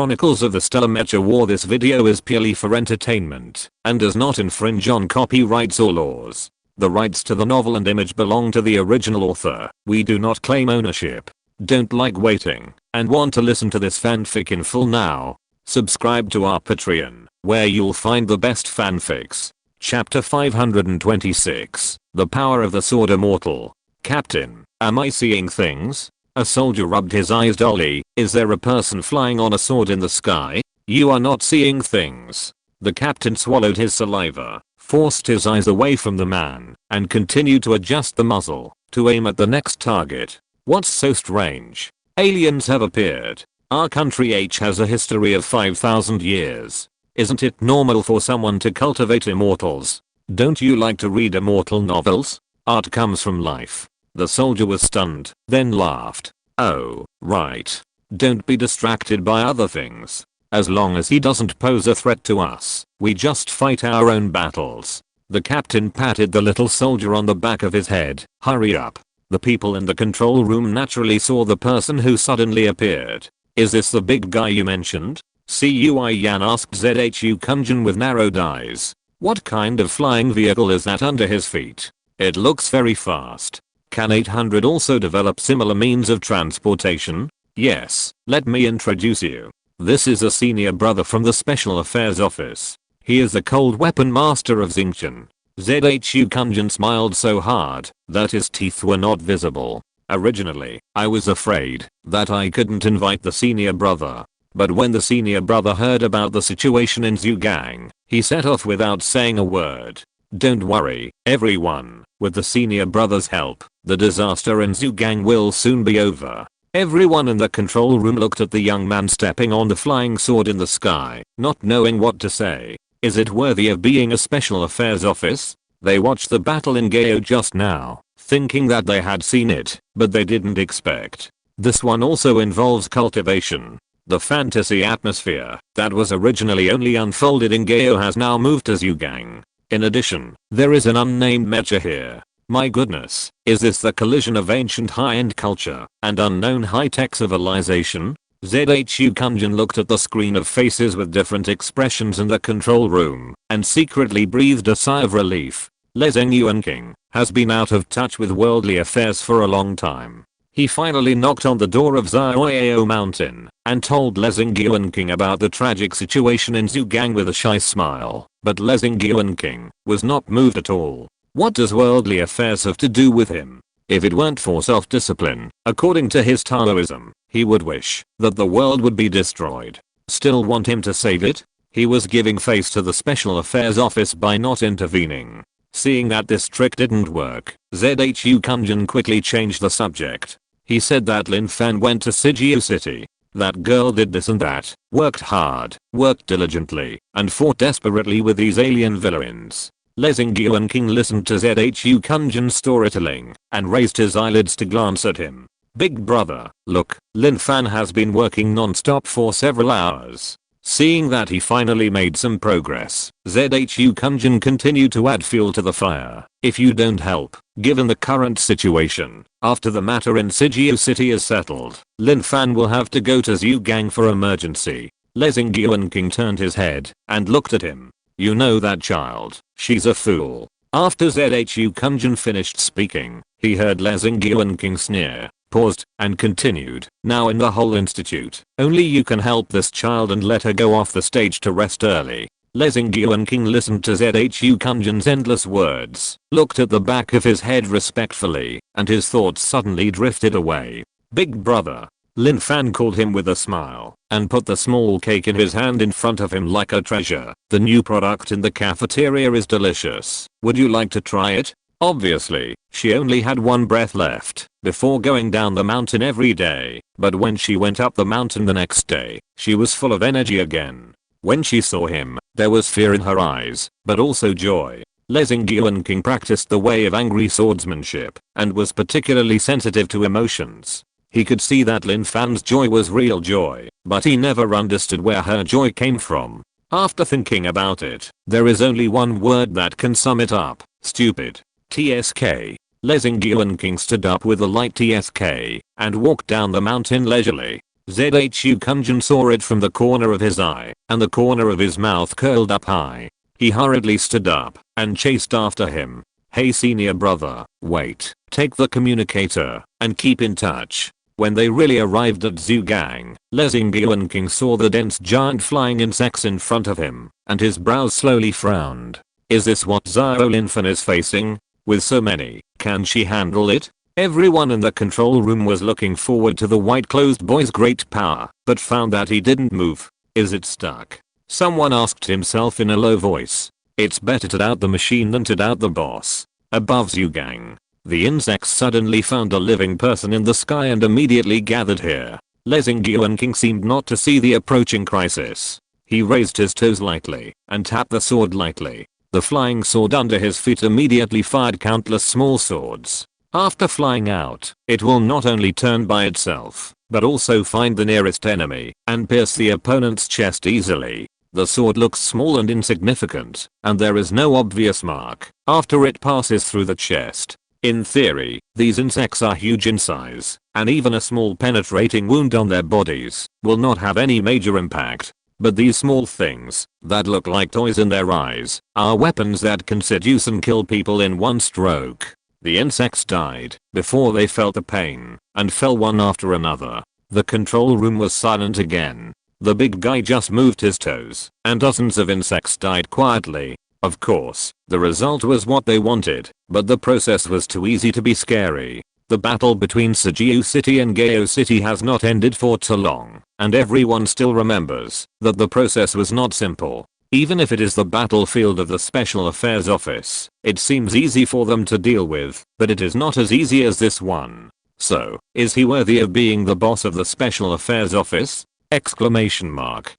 Chronicles of the Stellar Mecha War. This video is purely for entertainment and does not infringe on copyrights or laws. The rights to the novel and image belong to the original author. We do not claim ownership. Don't like waiting and want to listen to this fanfic in full now? Subscribe to our Patreon, where you'll find the best fanfics. Chapter 526, The Power of the Sword Immortal. Captain, am I seeing things? A soldier rubbed his eyes dully. Is there a person flying on a sword in the sky? You are not seeing things. The captain swallowed his saliva, forced his eyes away from the man, and continued to adjust the muzzle to aim at the next target. What's so strange? Aliens have appeared. Our country has a history of 5,000 years. Isn't it normal for someone to cultivate immortals? Don't you like to read immortal novels? Art comes from life. The soldier was stunned, then laughed. Oh, right. Don't be distracted by other things. As long as he doesn't pose a threat to us, we just fight our own battles. The captain patted the little soldier on the back of his head. Hurry up. The people in the control room naturally saw the person who suddenly appeared. Is this the big guy you mentioned? Cui Yan asked Zhu Kunjin with narrowed eyes. What kind of flying vehicle is that under his feet? It looks very fast. Can 800 also develop similar means of transportation? Yes, let me introduce you. This is a senior brother from the Special Affairs Office. He is the cold weapon master of Xingqian. Zhu Kunjin smiled so hard that his teeth were not visible. Originally, I was afraid that I couldn't invite the senior brother. But when the senior brother heard about the situation in Zhugang, he set off without saying a word. Don't worry, everyone. With the senior brother's help, the disaster in Zhugang will soon be over. Everyone in the control room looked at the young man stepping on the flying sword in the sky, not knowing what to say. Is it worthy of being a special affairs office? They watched the battle in Gao just now, thinking that they had seen it, but they didn't expect. This one also involves cultivation. The fantasy atmosphere that was originally only unfolded in Gao has now moved to Zhugang. In addition, there is an unnamed mecha here. My goodness, is this the collision of ancient high-end culture and unknown high-tech civilization? Zhu Kunjin looked at the screen of faces with different expressions in the control room and secretly breathed a sigh of relief. Lezeng Yuanqing has been out of touch with worldly affairs for a long time. He finally knocked on the door of Zaoyao Mountain and told Lezeng Yuanqing about the tragic situation in Zhugang with a shy smile, but Lezeng Yuanqing was not moved at all. What does worldly affairs have to do with him? If it weren't for self-discipline, according to his Taoism, he would wish that the world would be destroyed. Still want him to save it? He was giving face to the Special Affairs Office by not intervening. Seeing that this trick didn't work, Zhu Kunjin quickly changed the subject. He said that Lin Fan went to Sijiu City. That girl did this and that, worked hard, worked diligently, and fought desperately with these alien villains. Lezeng Yuanqing listened to Zhu Kunjin's storytelling and raised his eyelids to glance at him. Big brother, look, Lin Fan has been working non-stop for several hours. Seeing that he finally made some progress, Zhu Kunjin continued to add fuel to the fire. If you don't help, given the current situation, after the matter in Sijiu City is settled, Lin Fan will have to go to Zhugang for emergency. Lezeng Yuanqing turned his head and looked at him. You know that child, she's a fool. After Zhu Kunjin finished speaking, he heard Lezeng Yuanqing sneer, paused, and continued. Now in the whole institute, only you can help this child and let her go off the stage to rest early. Lezeng Yuanqing listened to Zhu Kunjin's endless words, looked at the back of his head respectfully, and his thoughts suddenly drifted away. Big brother. Lin Fan called him with a smile and put the small cake in his hand in front of him like a treasure. The new product in the cafeteria is delicious. Would you like to try it? Obviously, she only had one breath left before going down the mountain every day, but when she went up the mountain the next day, she was full of energy again. When she saw him, there was fear in her eyes, but also joy. Lezeng Yuanqing practiced the way of angry swordsmanship and was particularly sensitive to emotions. He could see that Lin Fan's joy was real joy, but he never understood where her joy came from. After thinking about it, there is only one word that can sum it up: stupid. TSK. Lezeng Yuanqing stood up with a light TSK and walked down the mountain leisurely. Zhu Kunjun saw it from the corner of his eye, and the corner of his mouth curled up high. He hurriedly stood up and chased after him. "Hey senior brother, wait, take the communicator and keep in touch." When they really arrived at Zhugang, Lin Yuanking saw the dense giant flying insects in front of him, and his brows slowly frowned. Is this what Lin Fan is facing? With so many, can she handle it? Everyone in the control room was looking forward to the white-clothed boy's great power, but found that he didn't move. Is it stuck? Someone asked himself in a low voice. It's better to doubt the machine than to doubt the boss. Above Zhugang, the insects suddenly found a living person in the sky and immediately gathered here. Lin Yuanking seemed not to see the approaching crisis. He raised his toes lightly and tapped the sword lightly. The flying sword under his feet immediately fired countless small swords. After flying out, it will not only turn by itself, but also find the nearest enemy and pierce the opponent's chest easily. The sword looks small and insignificant, and there is no obvious mark after it passes through the chest. In theory, these insects are huge in size, and even a small penetrating wound on their bodies will not have any major impact. But these small things, that look like toys in their eyes, are weapons that can seduce and kill people in one stroke. The insects died before they felt the pain, and fell one after another. The control room was silent again. The big guy just moved his toes, and dozens of insects died quietly. Of course, the result was what they wanted, but the process was too easy to be scary. The battle between Sijiu City and Gao City has not ended for too long, and everyone still remembers that the process was not simple. Even if it is the battlefield of the Special Affairs Office, it seems easy for them to deal with, but it is not as easy as this one. So, is he worthy of being the boss of the Special Affairs Office? Exclamation mark.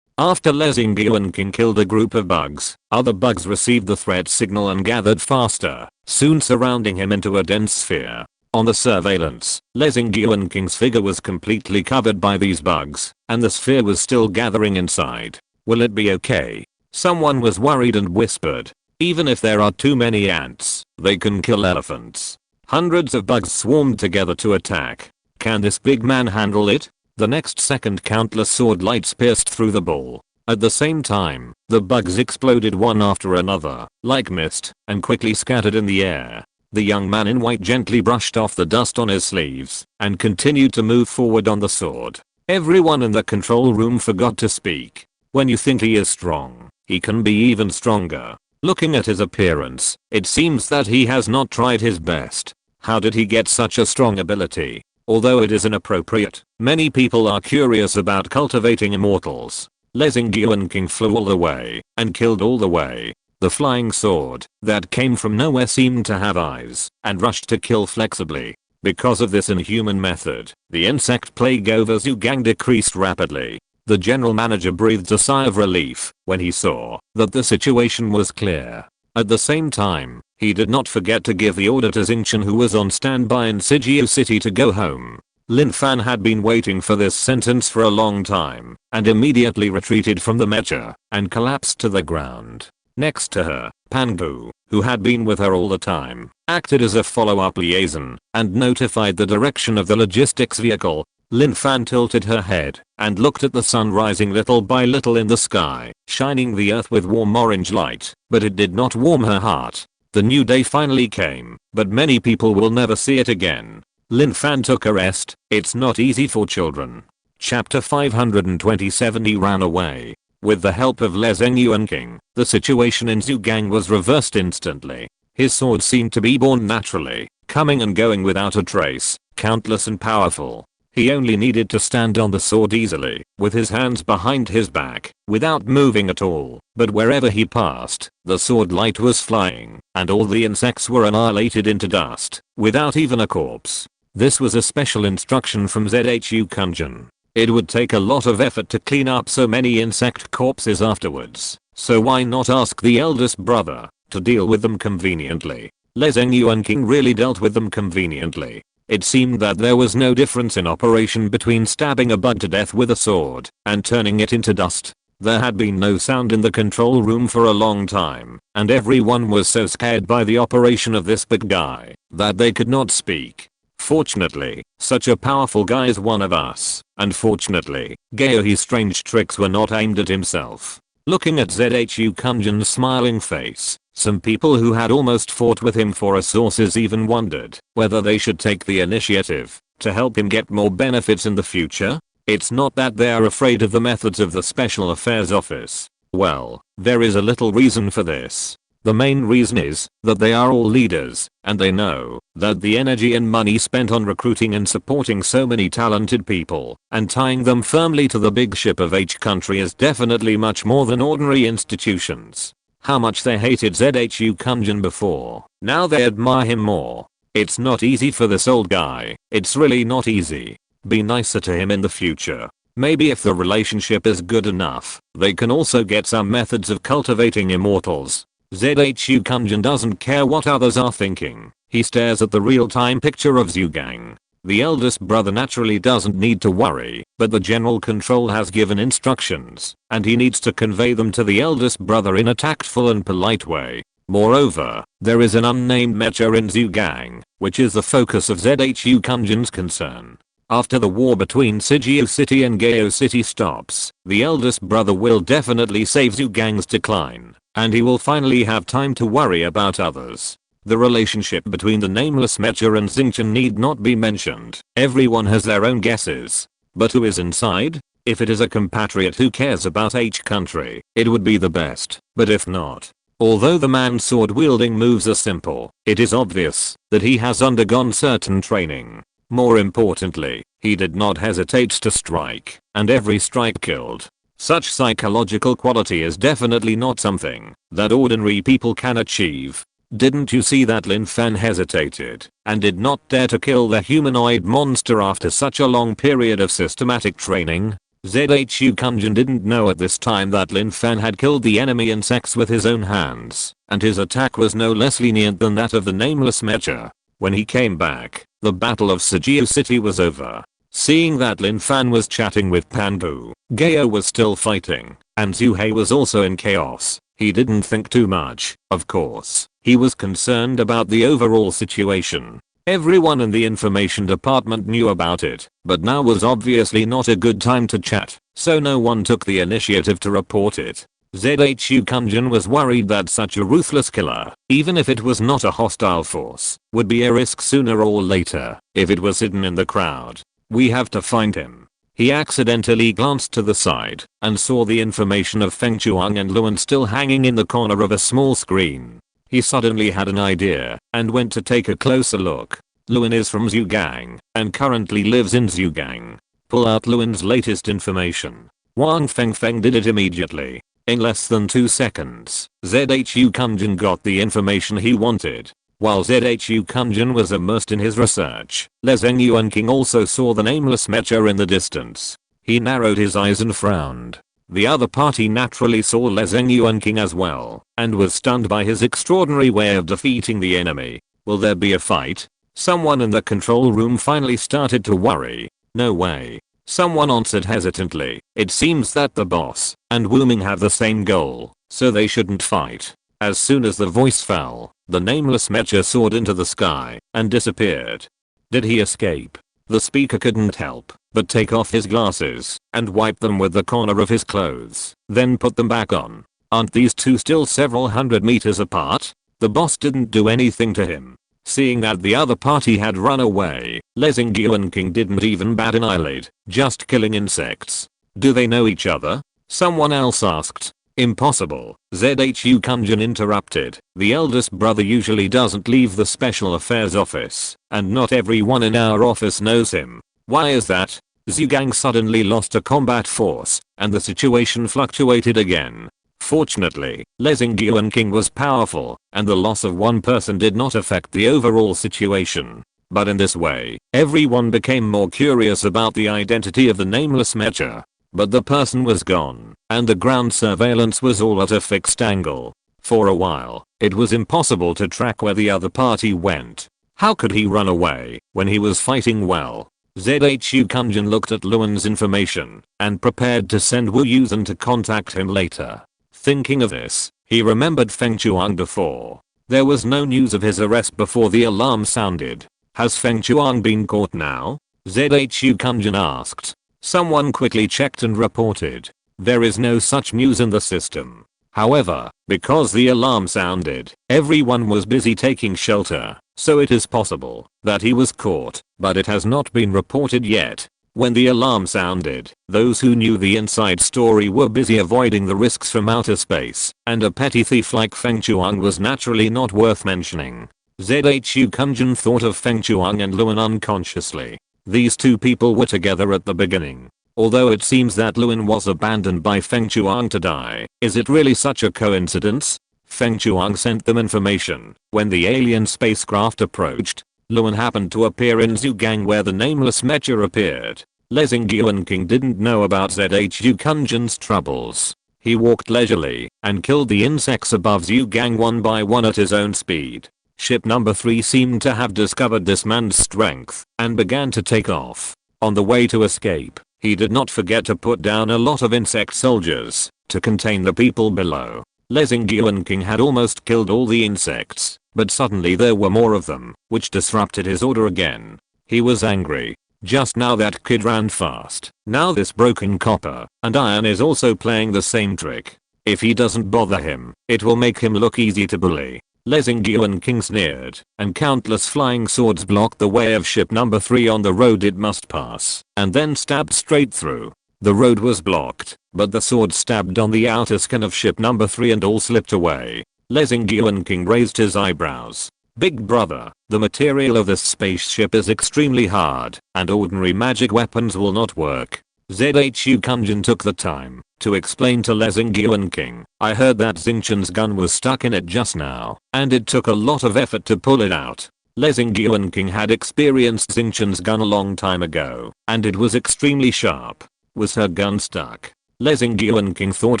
After Lin Yuanking killed a group of bugs, other bugs received the threat signal and gathered faster, soon surrounding him into a dense sphere. On the surveillance, Lin Yuanking's figure was completely covered by these bugs, and the sphere was still gathering inside. Will it be okay? Someone was worried and whispered. Even if there are too many ants, they can kill elephants. Hundreds of bugs swarmed together to attack. Can this big man handle it? The next second countless sword lights pierced through the ball. At the same time, the bugs exploded one after another, like mist, and quickly scattered in the air. The young man in white gently brushed off the dust on his sleeves, and continued to move forward on the sword. Everyone in the control room forgot to speak. When you think he is strong, he can be even stronger. Looking at his appearance, it seems that he has not tried his best. How did he get such a strong ability? Although it is inappropriate, many people are curious about cultivating immortals. Lin Yuanking flew all the way, and killed all the way. The flying sword, that came from nowhere seemed to have eyes, and rushed to kill flexibly. Because of this inhuman method, the insect plague over Zhugang decreased rapidly. The general manager breathed a sigh of relief when he saw that the situation was clear. At the same time, he did not forget to give the order to Xingchen, who was on standby in Sijiu City, to go home. Lin Fan had been waiting for this sentence for a long time, and immediately retreated from the Mecha and collapsed to the ground. Next to her, Pangu, who had been with her all the time, acted as a follow-up liaison and notified the direction of the logistics vehicle. Lin Fan tilted her head and looked at the sun rising little by little in the sky, shining the earth with warm orange light, but it did not warm her heart. The new day finally came, but many people will never see it again. Lin Fan took a rest. It's not easy for children. Chapter 527. He ran away. With the help of Lin Yuanking, the situation in Zhugang was reversed instantly. His sword seemed to be born naturally, coming and going without a trace, countless and powerful. He only needed to stand on the sword easily, with his hands behind his back, without moving at all. But wherever he passed, the sword light was flying, and all the insects were annihilated into dust, without even a corpse. This was a special instruction from Zhu Kunjun. It would take a lot of effort to clean up so many insect corpses afterwards, so why not ask the eldest brother to deal with them conveniently? Lin Yuanking really dealt with them conveniently. It seemed that there was no difference in operation between stabbing a bug to death with a sword and turning it into dust. There had been no sound in the control room for a long time, and everyone was so scared by the operation of this big guy that they could not speak. Fortunately, such a powerful guy is one of us. Unfortunately, Gao's strange tricks were not aimed at himself. Looking at ZHU Kunjin's smiling face, some people who had almost fought with him for resources even wondered whether they should take the initiative to help him get more benefits in the future. It's not that they are afraid of the methods of the Special Affairs Office. Well, there is a little reason for this. The main reason is that they are all leaders, and they know that the energy and money spent on recruiting and supporting so many talented people and tying them firmly to the big ship of H country is definitely much more than ordinary institutions. How much they hated ZHU Kunjin before, now they admire him more. It's not easy for this old guy, it's really not easy. Be nicer to him in the future. Maybe if the relationship is good enough, they can also get some methods of cultivating immortals. ZHU Kunjin doesn't care what others are thinking. He stares at the real-time picture of Zhugang. The eldest brother naturally doesn't need to worry, but the general control has given instructions, and he needs to convey them to the eldest brother in a tactful and polite way. Moreover, there is an unnamed Mecha in Zhugang, which is the focus of ZHU Kunjin's concern. After the war between Sigio City and Gao City stops, the eldest brother will definitely save Zhugang's decline, and he will finally have time to worry about others. The relationship between the nameless Mecha and Xingqian need not be mentioned. Everyone has their own guesses. But who is inside? If it is a compatriot who cares about H country, it would be the best. But if not, although the man's sword-wielding moves are simple, it is obvious that he has undergone certain training. More importantly, he did not hesitate to strike, and every strike killed. Such psychological quality is definitely not something that ordinary people can achieve. Didn't you see that Lin Fan hesitated and did not dare to kill the humanoid monster after such a long period of systematic training? ZHU Kunjin didn't know at this time that Lin Fan had killed the enemy insects with his own hands, and his attack was no less lenient than that of the nameless Mecha. When he came back, the Battle of Sigio City was over. Seeing that Lin Fan was chatting with Panbu, Gao was still fighting, and Zhuhei was also in chaos, he didn't think too much. Of course, he was concerned about the overall situation. Everyone in the information department knew about it, but now was obviously not a good time to chat, so no one took the initiative to report it. ZHU Kunjin was worried that such a ruthless killer, even if it was not a hostile force, would be a risk sooner or later if it was hidden in the crowd. We have to find him. He accidentally glanced to the side and saw the information of Feng Chuang and Luan still hanging in the corner of a small screen. He suddenly had an idea and went to take a closer look. Luan is from Zhugang and currently lives in Zhugang. Pull out Luan's latest information. Wang Fengfeng did it immediately. In less than 2 seconds, ZHU Kunjin got the information he wanted. While ZHU Kunjin was immersed in his research, Lezeng Yuanqing also saw the nameless Mecha in the distance. He narrowed his eyes and frowned. The other party naturally saw Lezeng Yuanqing as well, and was stunned by his extraordinary way of defeating the enemy. Will there be a fight? Someone in the control room finally started to worry. No way. Someone answered hesitantly. It seems that the boss and Wu Ming have the same goal, so they shouldn't fight. As soon as the voice fell, the nameless Mecha soared into the sky and disappeared. Did he escape? The speaker couldn't help but take off his glasses and wipe them with the corner of his clothes, then put them back on. Aren't these two still several hundred meters apart? The boss didn't do anything to him. Seeing that the other party had run away, Lezeng Yuanqing didn't even bat an eyelid, just killing insects. Do they know each other? Someone else asked. Impossible, ZHU Kunjin interrupted. The eldest brother usually doesn't leave the Special Affairs Office, and not everyone in our office knows him. Why is that? Zhugang suddenly lost a combat force, and the situation fluctuated again. Fortunately, Lezeng Yuanqing was powerful, and the loss of one person did not affect the overall situation. But in this way, everyone became more curious about the identity of the nameless Mecha. But the person was gone, and the ground surveillance was all at a fixed angle. For a while, it was impossible to track where the other party went. How could he run away when he was fighting well? ZHU Kunjin looked at Luan's information and prepared to send Wu Yusen to contact him later. Thinking of this, he remembered Feng Chuang before. There was no news of his arrest before the alarm sounded. Has Feng Chuang been caught now? ZHU Kunjin asked. Someone quickly checked and reported. There is no such news in the system. However, because the alarm sounded, everyone was busy taking shelter, so it is possible that he was caught, but it has not been reported yet. When the alarm sounded, those who knew the inside story were busy avoiding the risks from outer space, and a petty thief like Feng Chuang was naturally not worth mentioning. ZHU Kunjin thought of Feng Chuang and Luan unconsciously. These two people were together at the beginning. Although it seems that Luan was abandoned by Feng Chuang to die, is it really such a coincidence? Feng Chuang sent them information. When the alien spacecraft approached, Luan happened to appear in Zhugang where the nameless Mecha appeared. Lezing Yuanking didn't know about ZHU Kunjin's troubles. He walked leisurely and killed the insects above Zhugang one by one at his own speed. Ship number 3 seemed to have discovered this man's strength and began to take off. On the way to escape, he did not forget to put down a lot of insect soldiers to contain the people below. Lezing Yuanking had almost killed all the insects, but suddenly there were more of them, which disrupted his order again. He was angry. Just now that kid ran fast. Now this broken copper and iron is also playing the same trick. If he doesn't bother him, it will make him look easy to bully. Lezing Yuanking sneered, and countless flying swords blocked the way of ship number 3 on the road it must pass, and then stabbed straight through. The road was blocked, but the sword stabbed on the outer skin of ship number 3 and all slipped away. Lezing Yuanking raised his eyebrows. Big brother, the material of this spaceship is extremely hard, and ordinary magic weapons will not work. ZHU Kunjin took the time to explain to Lezing Yuanking. I heard that Xingqian's gun was stuck in it just now, and it took a lot of effort to pull it out. Lezing Yuanking had experienced Xingqian's gun a long time ago, and it was extremely sharp. Was her gun stuck? Lezing Yuanking thought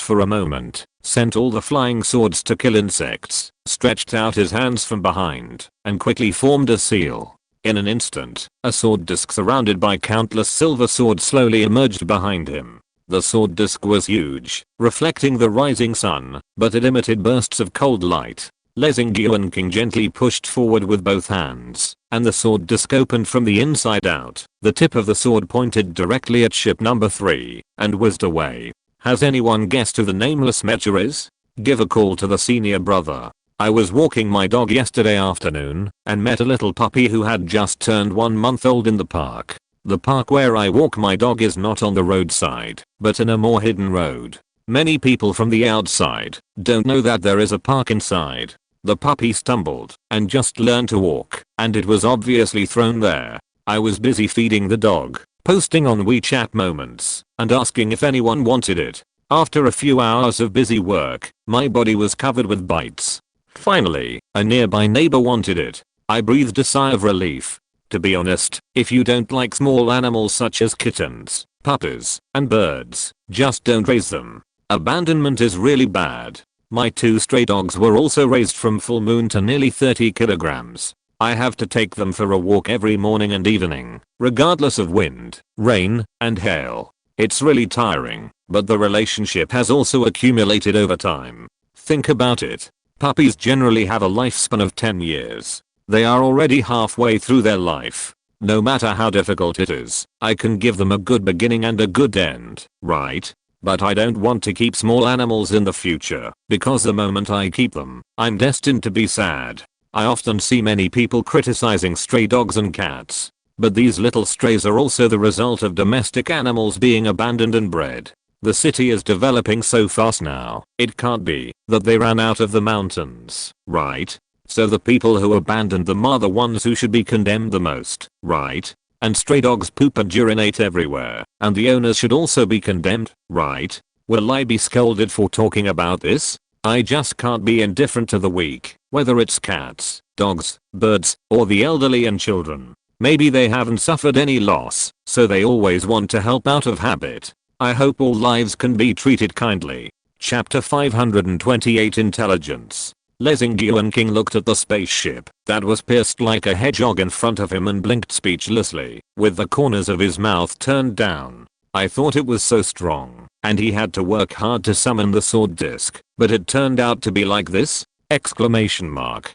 for a moment, sent all the flying swords to kill insects, stretched out his hands from behind, and quickly formed a seal. In an instant, a sword disc surrounded by countless silver swords slowly emerged behind him. The sword disc was huge, reflecting the rising sun, but it emitted bursts of cold light. Lezing Yuanking gently pushed forward with both hands, and the sword disc opened from the inside out. The tip of the sword pointed directly at ship number 3, and whizzed away. Has anyone guessed who the nameless Mecha is? Give a call to the senior brother. I was walking my dog yesterday afternoon, and met a little puppy who had just turned 1 month old in the park. The park where I walk my dog is not on the roadside, but in a more hidden road. Many people from the outside don't know that there is a park inside. The puppy stumbled and just learned to walk, and it was obviously thrown there. I was busy feeding the dog, posting on WeChat moments, and asking if anyone wanted it. After a few hours of busy work, my body was covered with bites. Finally, a nearby neighbor wanted it. I breathed a sigh of relief. To be honest, if you don't like small animals such as kittens, puppies, and birds, just don't raise them. Abandonment is really bad. My 2 stray dogs were also raised from full moon to nearly 30 kilograms. I have to take them for a walk every morning and evening, regardless of wind, rain, and hail. It's really tiring, but the relationship has also accumulated over time. Think about it. Puppies generally have a lifespan of 10 years. They are already halfway through their life. No matter how difficult it is, I can give them a good beginning and a good end, right? But I don't want to keep small animals in the future, because the moment I keep them, I'm destined to be sad. I often see many people criticizing stray dogs and cats. But these little strays are also the result of domestic animals being abandoned and bred. The city is developing so fast now, it can't be that they ran out of the mountains, right? So the people who abandoned them are the ones who should be condemned the most, right? And stray dogs poop and urinate everywhere, and the owners should also be condemned, right? Will I be scolded for talking about this? I just can't be indifferent to the weak, whether it's cats, dogs, birds, or the elderly and children. Maybe they haven't suffered any loss, so they always want to help out of habit. I hope all lives can be treated kindly. Chapter 528 Intelligence. Lezing Yuanking looked at the spaceship that was pierced like a hedgehog in front of him and blinked speechlessly, with the corners of his mouth turned down. I thought it was so strong, and he had to work hard to summon the sword disc, but it turned out to be like this? Exclamation mark.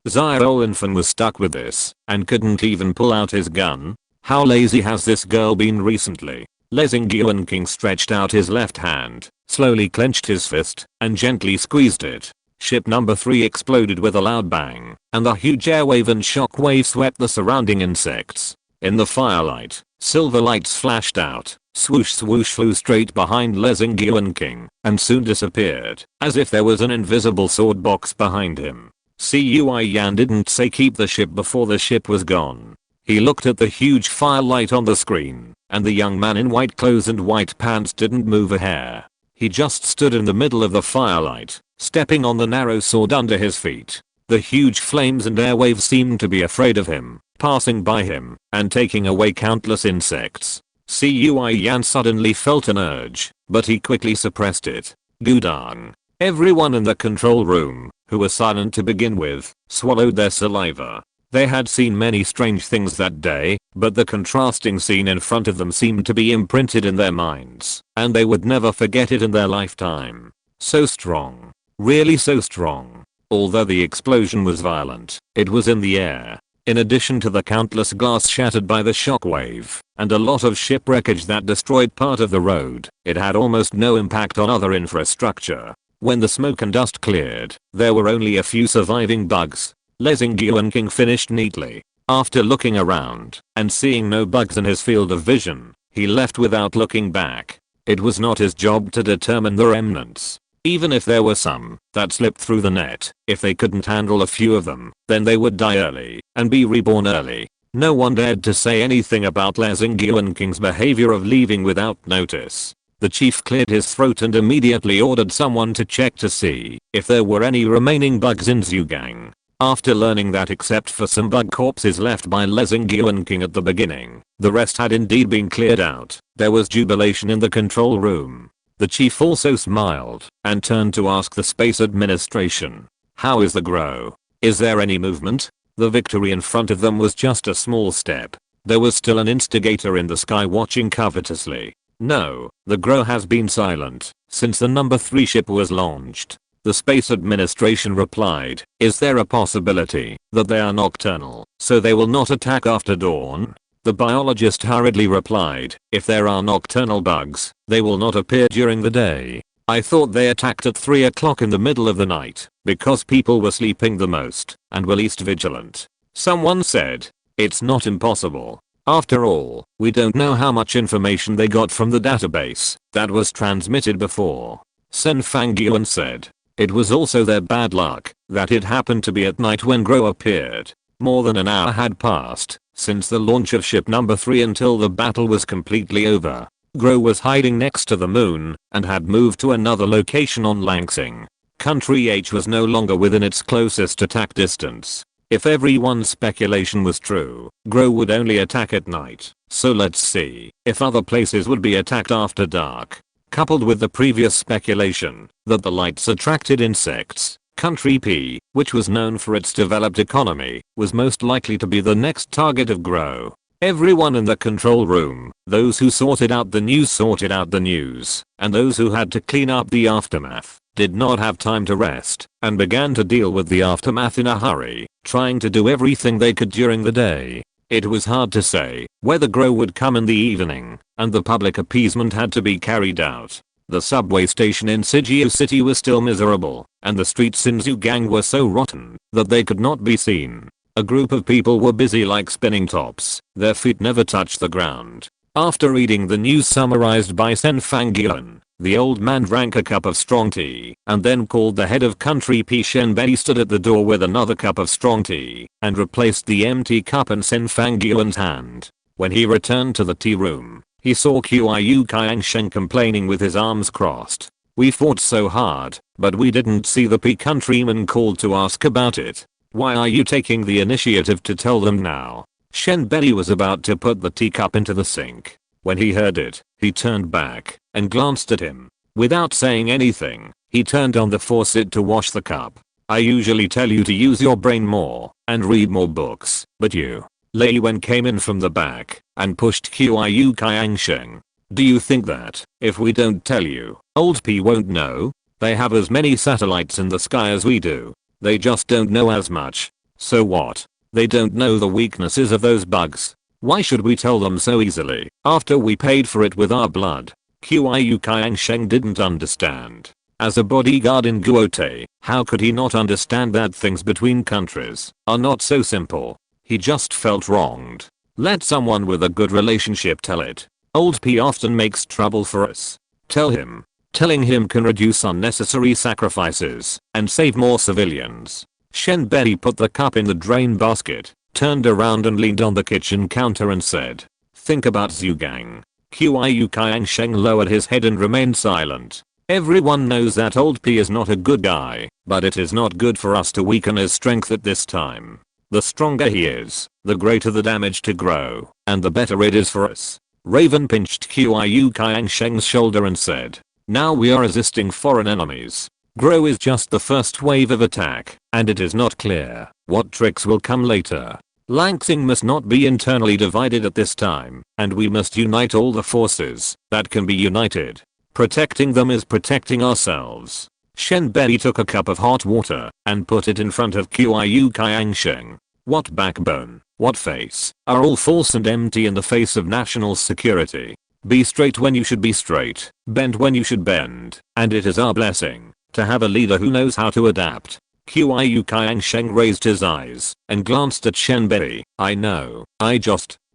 Lin Fan was stuck with this and couldn't even pull out his gun. How lazy has this girl been recently? King stretched out his left hand, slowly clenched his fist, and gently squeezed it. Ship number 3 exploded with a loud bang, and a huge airwave and shockwave swept the surrounding insects. In the firelight, silver lights flashed out, swoosh swoosh flew straight behind King, and soon disappeared, as if there was an invisible sword box behind him. Cui Yan didn't say keep the ship before the ship was gone. He looked at the huge firelight on the screen, and the young man in white clothes and white pants didn't move a hair. He just stood in the middle of the firelight, stepping on the narrow sword under his feet. The huge flames and airwaves seemed to be afraid of him, passing by him, and taking away countless insects. Cui Yan suddenly felt an urge, but he quickly suppressed it. Gudang. Everyone in the control room, who was silent to begin with, swallowed their saliva. They had seen many strange things that day, but the contrasting scene in front of them seemed to be imprinted in their minds, and they would never forget it in their lifetime. So strong. Really so strong. Although the explosion was violent, it was in the air. In addition to the countless glass shattered by the shockwave, and a lot of ship wreckage that destroyed part of the road, it had almost no impact on other infrastructure. When the smoke and dust cleared, there were only a few surviving bugs. King finished neatly. After looking around and seeing no bugs in his field of vision, he left without looking back. It was not his job to determine the remnants. Even if there were some that slipped through the net, if they couldn't handle a few of them, then they would die early and be reborn early. No one dared to say anything about King's behavior of leaving without notice. The chief cleared his throat and immediately ordered someone to check to see if there were any remaining bugs in Zhugang. After learning that except for some bug corpses left by King at the beginning, the rest had indeed been cleared out, there was jubilation in the control room. The chief also smiled and turned to ask the space administration, "How is the grow? Is there any movement?" The victory in front of them was just a small step. There was still an instigator in the sky watching covetously. No, the grow has been silent since the number 3 ship was launched. The Space Administration replied, "Is there a possibility that they are nocturnal, so they will not attack after dawn?" The biologist hurriedly replied, "If there are nocturnal bugs, they will not appear during the day. I thought they attacked at 3 o'clock in the middle of the night, because people were sleeping the most, and were least vigilant." Someone said, "It's not impossible. After all, we don't know how much information they got from the database that was transmitted before." Sen Fangyuan said, "It was also their bad luck that it happened to be at night when Grow appeared. More than an hour had passed since the launch of ship number 3 until the battle was completely over. Grow was hiding next to the moon and had moved to another location on Langsing. Country H was no longer within its closest attack distance. If everyone's speculation was true, Grow would only attack at night, so let's see if other places would be attacked after dark." Coupled with the previous speculation that the lights attracted insects, Country P, which was known for its developed economy, was most likely to be the next target of Grow. Everyone in the control room, those who sorted out the news, and those who had to clean up the aftermath, did not have time to rest and began to deal with the aftermath in a hurry, trying to do everything they could during the day. It was hard to say whether Grow would come in the evening, and the public appeasement had to be carried out. The subway station in Sijiu City was still miserable, and the streets in Zhugang were so rotten that they could not be seen. A group of people were busy like spinning tops, their feet never touched the ground. After reading the news summarized by Sen Fangyuan, the old man drank a cup of strong tea and then called the head of Country P. Shenbei stood at the door with another cup of strong tea and replaced the empty cup in Sen Fangyuan's hand. When he returned to the tea room, he saw Qiu Kaiangsheng complaining with his arms crossed. "We fought so hard, but we didn't see the P countryman called to ask about it. Why are you taking the initiative to tell them now?" Shenbei was about to put the teacup into the sink. When he heard it, he turned back and glanced at him. Without saying anything, he turned on the faucet to wash the cup. "I usually tell you to use your brain more and read more books, but you." Lei Wen came in from the back and pushed Qiu Kaiangsheng. "Do you think that, if we don't tell you, old P won't know? They have as many satellites in the sky as we do. They just don't know as much." So what? They don't know the weaknesses of those bugs. Why should we tell them so easily after we paid for it with our blood? Qiu Kangsheng didn't understand. As a bodyguard in Guotai, how could he not understand that things between countries are not so simple? He just felt wronged. Let someone with a good relationship tell it. Old P often makes trouble for us. Tell him. Telling him can reduce unnecessary sacrifices and save more civilians. Shen Bei put the cup in the drain basket, turned around and leaned on the kitchen counter and said, "Think about Zhugang." Qiu Kangsheng lowered his head and remained silent. Everyone knows that old P is not a good guy, but it is not good for us to weaken his strength at this time. The stronger he is, the greater the damage to grow, and the better it is for us. Raven pinched Qiu Kangsheng's shoulder and said, "Now we are resisting foreign enemies. Grow is just the first wave of attack, and it is not clear what tricks will come later. Langsing must not be internally divided at this time, and we must unite all the forces that can be united. Protecting them is protecting ourselves." Shen Bei took a cup of hot water and put it in front of Qiu Kangsheng. What backbone, what face, are all false and empty in the face of national security. Be straight when you should be straight, bend when you should bend, and it is our blessing to have a leader who knows how to adapt. Qiu Kangsheng raised his eyes and glanced at Shen Bei. "I know,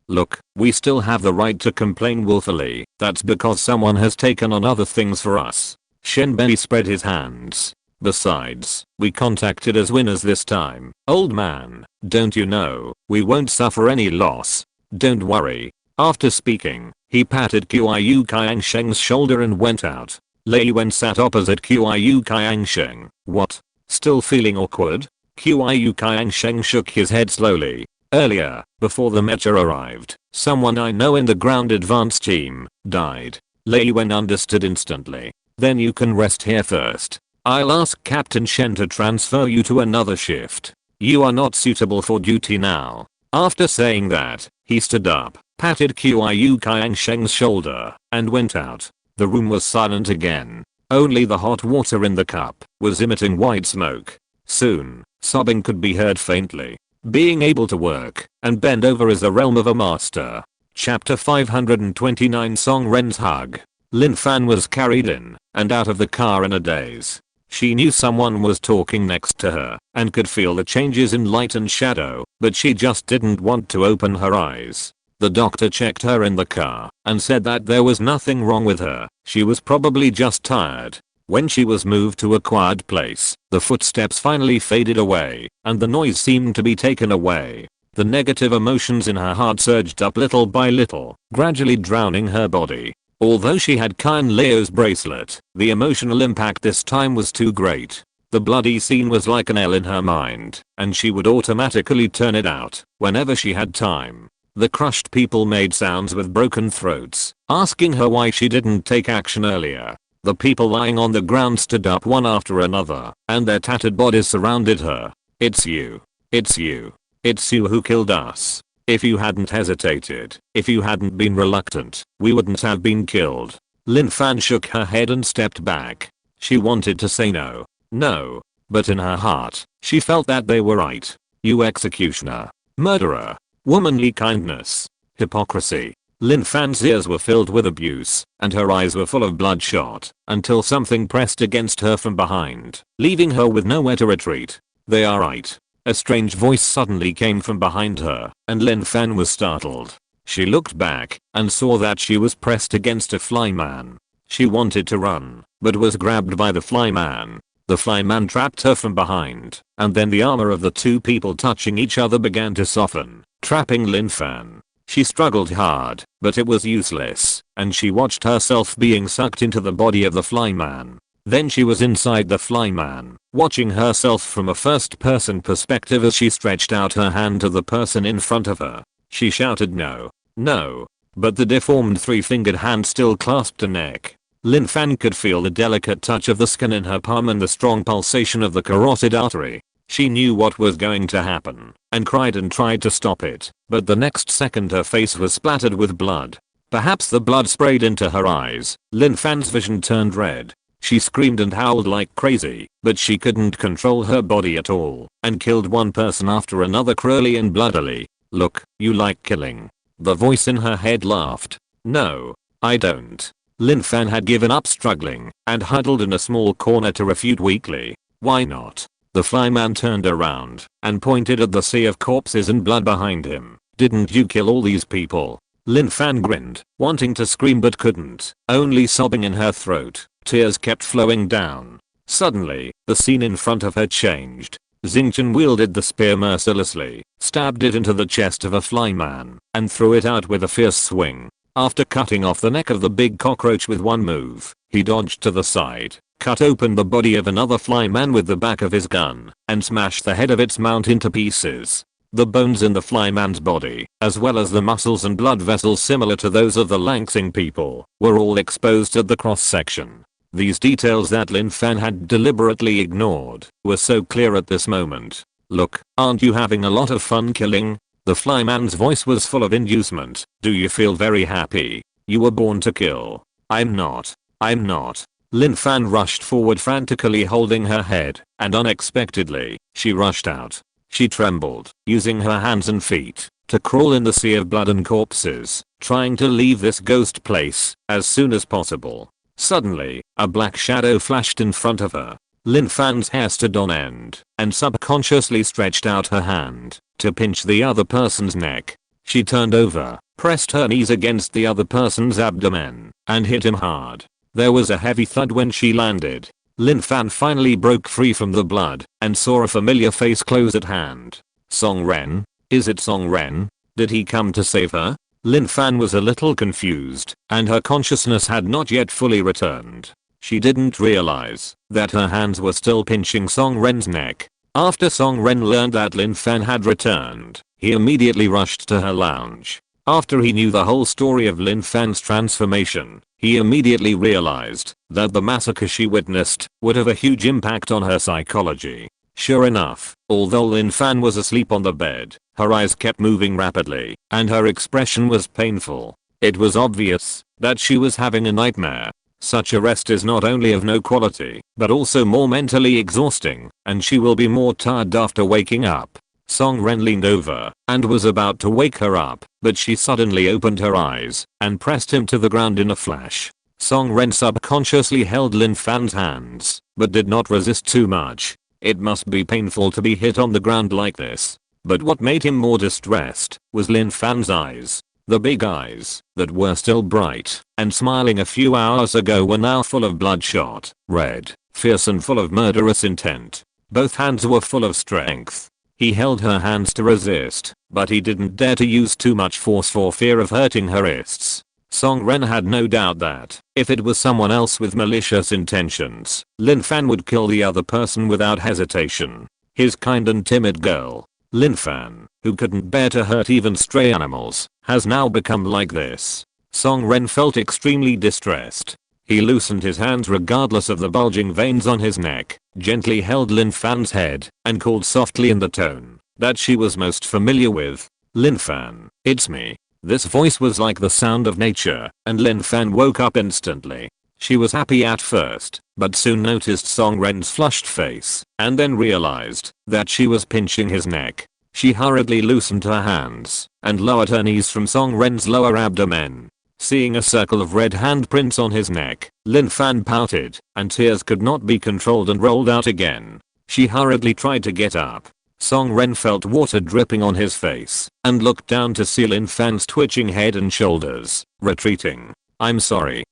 look, we still have the right to complain willfully. That's because someone has taken on other things for us." Shen Bei spread his hands. "Besides, we contacted as winners this time. Old man, don't you know, we won't suffer any loss. Don't worry." After speaking, he patted Qiu Kangsheng's shoulder and went out. Lei Wen sat opposite Qiu Kangsheng. "What? Still feeling awkward?" Qiu Kangsheng shook his head slowly. "Earlier, before the Mecha arrived, someone I know in the ground advance team died." Lei Wen understood instantly. "Then you can rest here first. I'll ask Captain Shen to transfer you to another shift. You are not suitable for duty now." After saying that, he stood up, patted Qiu Kangsheng's shoulder, and went out. The room was silent again. Only the hot water in the cup was emitting white smoke. Soon, sobbing could be heard faintly. Being able to work and bend over is the realm of a master. Chapter 529 Song Ren's Hug. Lin Fan was carried in and out of the car in a daze. She knew someone was talking next to her and could feel the changes in light and shadow, but she just didn't want to open her eyes. The doctor checked her in the car and said that there was nothing wrong with her. She was probably just tired. When she was moved to a quiet place, the footsteps finally faded away and the noise seemed to be taken away. The negative emotions in her heart surged up little by little, gradually drowning her body. Although she had Kine Leo's bracelet, the emotional impact this time was too great. The bloody scene was like an L in her mind, and she would automatically turn it out whenever she had time. The crushed people made sounds with broken throats, asking her why she didn't take action earlier. The people lying on the ground stood up one after another, and their tattered bodies surrounded her. "It's you. It's you. It's you who killed us. If you hadn't hesitated, if you hadn't been reluctant, we wouldn't have been killed." Lin Fan shook her head and stepped back. She wanted to say no, but in her heart, she felt that they were right. "You executioner. Murderer. Womanly kindness. Hypocrisy." Lin Fan's ears were filled with abuse, and her eyes were full of bloodshot, until something pressed against her from behind, leaving her with nowhere to retreat. "They are right." A strange voice suddenly came from behind her, and Lin Fan was startled. She looked back, and saw that she was pressed against a flyman. She wanted to run, but was grabbed by the flyman. The flyman trapped her from behind, and then the armor of the two people touching each other began to soften, trapping Lin Fan. She struggled hard, but it was useless, and she watched herself being sucked into the body of the flyman. Then she was inside the flyman, watching herself from a first-person perspective as she stretched out her hand to the person in front of her. She shouted no, but the deformed three-fingered hand still clasped her neck. Lin Fan could feel the delicate touch of the skin in her palm and the strong pulsation of the carotid artery. She knew what was going to happen, and cried and tried to stop it, but the next second her face was splattered with blood. Perhaps the blood sprayed into her eyes. Lin Fan's vision turned red. She screamed and howled like crazy, but she couldn't control her body at all, and killed one person after another cruelly and bloodily. "Look, you like killing." The voice in her head laughed. "No, I don't." Lin Fan had given up struggling, and huddled in a small corner to refute weakly. "Why not?" The flyman turned around, and pointed at the sea of corpses and blood behind him. "Didn't you kill all these people?" Lin Fan grinned, wanting to scream but couldn't, only sobbing in her throat. Tears kept flowing down. Suddenly, the scene in front of her changed. Xingqian wielded the spear mercilessly, stabbed it into the chest of a flyman, and threw it out with a fierce swing. After cutting off the neck of the big cockroach with one move, he dodged to the side, cut open the body of another flyman with the back of his gun, and smashed the head of its mount into pieces. The bones in the flyman's body, as well as the muscles and blood vessels similar to those of the Langsing people, were all exposed at the cross-section. These details that Lin Fan had deliberately ignored were so clear at this moment. "Look, aren't you having a lot of fun killing?" The flyman's voice was full of inducement. "Do you feel very happy? You were born to kill." I'm not. Lin Fan rushed forward frantically holding her head, and unexpectedly, she rushed out. She trembled, using her hands and feet to crawl in the sea of blood and corpses, trying to leave this ghost place as soon as possible. Suddenly, a black shadow flashed in front of her. Lin Fan's hair stood on end, and subconsciously stretched out her hand to pinch the other person's neck. She turned over, pressed her knees against the other person's abdomen, and hit him hard. There was a heavy thud when she landed. Lin Fan finally broke free from the blood, and saw a familiar face close at hand. Song Ren? Is it Song Ren? Did he come to save her? Lin Fan was a little confused, and her consciousness had not yet fully returned. She didn't realize that her hands were still pinching Song Ren's neck. After Song Ren learned that Lin Fan had returned, he immediately rushed to her lounge. After he knew the whole story of Lin Fan's transformation, he immediately realized that the massacre she witnessed would have a huge impact on her psychology. Sure enough, although Lin Fan was asleep on the bed, her eyes kept moving rapidly, and her expression was painful. It was obvious that she was having a nightmare. Such a rest is not only of no quality, but also more mentally exhausting, and she will be more tired after waking up. Song Ren leaned over and was about to wake her up, but she suddenly opened her eyes and pressed him to the ground in a flash. Song Ren subconsciously held Lin Fan's hands, but did not resist too much. It must be painful to be hit on the ground like this. But what made him more distressed was Lin Fan's eyes. The big eyes that were still bright and smiling a few hours ago were now full of bloodshot, red, fierce and full of murderous intent. Both hands were full of strength. He held her hands to resist, but he didn't dare to use too much force for fear of hurting her wrists. Song Ren had no doubt that, if it was someone else with malicious intentions, Lin Fan would kill the other person without hesitation. His kind and timid girl, Lin Fan, who couldn't bear to hurt even stray animals, has now become like this. Song Ren felt extremely distressed. He loosened his hands regardless of the bulging veins on his neck, gently held Lin Fan's head, and called softly in the tone that she was most familiar with. "Lin Fan, it's me." This voice was like the sound of nature, and Lin Fan woke up instantly. She was happy at first, but soon noticed Song Ren's flushed face, and then realized that she was pinching his neck. She hurriedly loosened her hands, and lowered her knees from Song Ren's lower abdomen. Seeing a circle of red handprints on his neck, Lin Fan pouted, and tears could not be controlled and rolled out again. She hurriedly tried to get up. Song Ren felt water dripping on his face, and looked down to see Lin Fan's twitching head and shoulders, retreating. I'm sorry.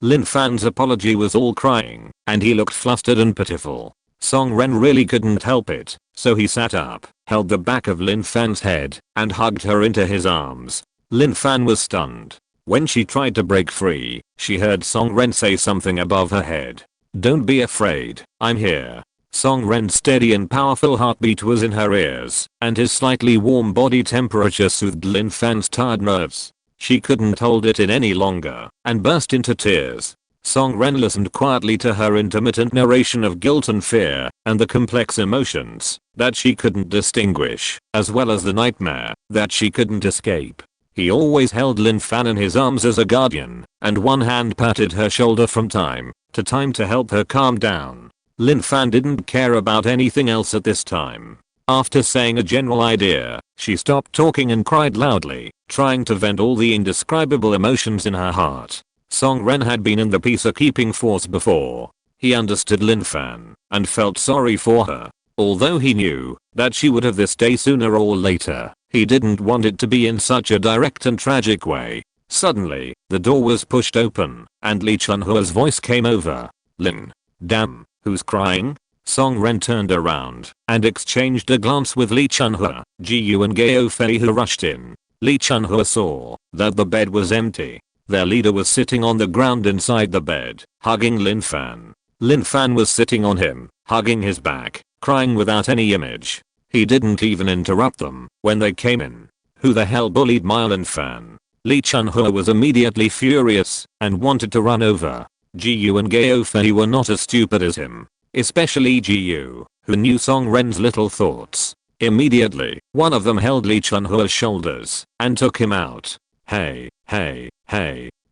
Lin Fan's apology was all crying, and he looked flustered and pitiful. Song Ren really couldn't help it, so he sat up, held the back of Lin Fan's head, and hugged her into his arms. Lin Fan was stunned. When she tried to break free, she heard Song Ren say something above her head. "Don't be afraid, I'm here." Song Ren's steady and powerful heartbeat was in her ears, and his slightly warm body temperature soothed Lin Fan's tired nerves. She couldn't hold it in any longer, and burst into tears. Song Ren listened quietly to her intermittent narration of guilt and fear, and the complex emotions that she couldn't distinguish, as well as the nightmare that she couldn't escape. He always held Lin Fan in his arms as a guardian, and one hand patted her shoulder from time to time to help her calm down. Lin Fan didn't care about anything else at this time. After saying a general idea, she stopped talking and cried loudly, trying to vent all the indescribable emotions in her heart. Song Ren had been in the peacekeeping force before. He understood Lin Fan and felt sorry for her. Although he knew that she would have this day sooner or later, he didn't want it to be in such a direct and tragic way. Suddenly, the door was pushed open, and Lee Chunhua's voice came over. Lin. Damn, who's crying? Song Ren turned around and exchanged a glance with Lee Chunhua, Ji-yu and Gao Fei who rushed in. Lee Chunhua saw that the bed was empty. Their leader was sitting on the ground inside the bed, hugging Lin Fan. Lin Fan was sitting on him, hugging his back, crying without any image. He didn't even interrupt them when they came in. Who the hell bullied my Lin Fan? Lee Chunhua was immediately furious and wanted to run over. Ji-yu and Gao Fei were not as stupid as him. Especially Ji-yu, who knew Song Ren's little thoughts. Immediately, one of them held Lee Chunhua's shoulders and took him out. Hey,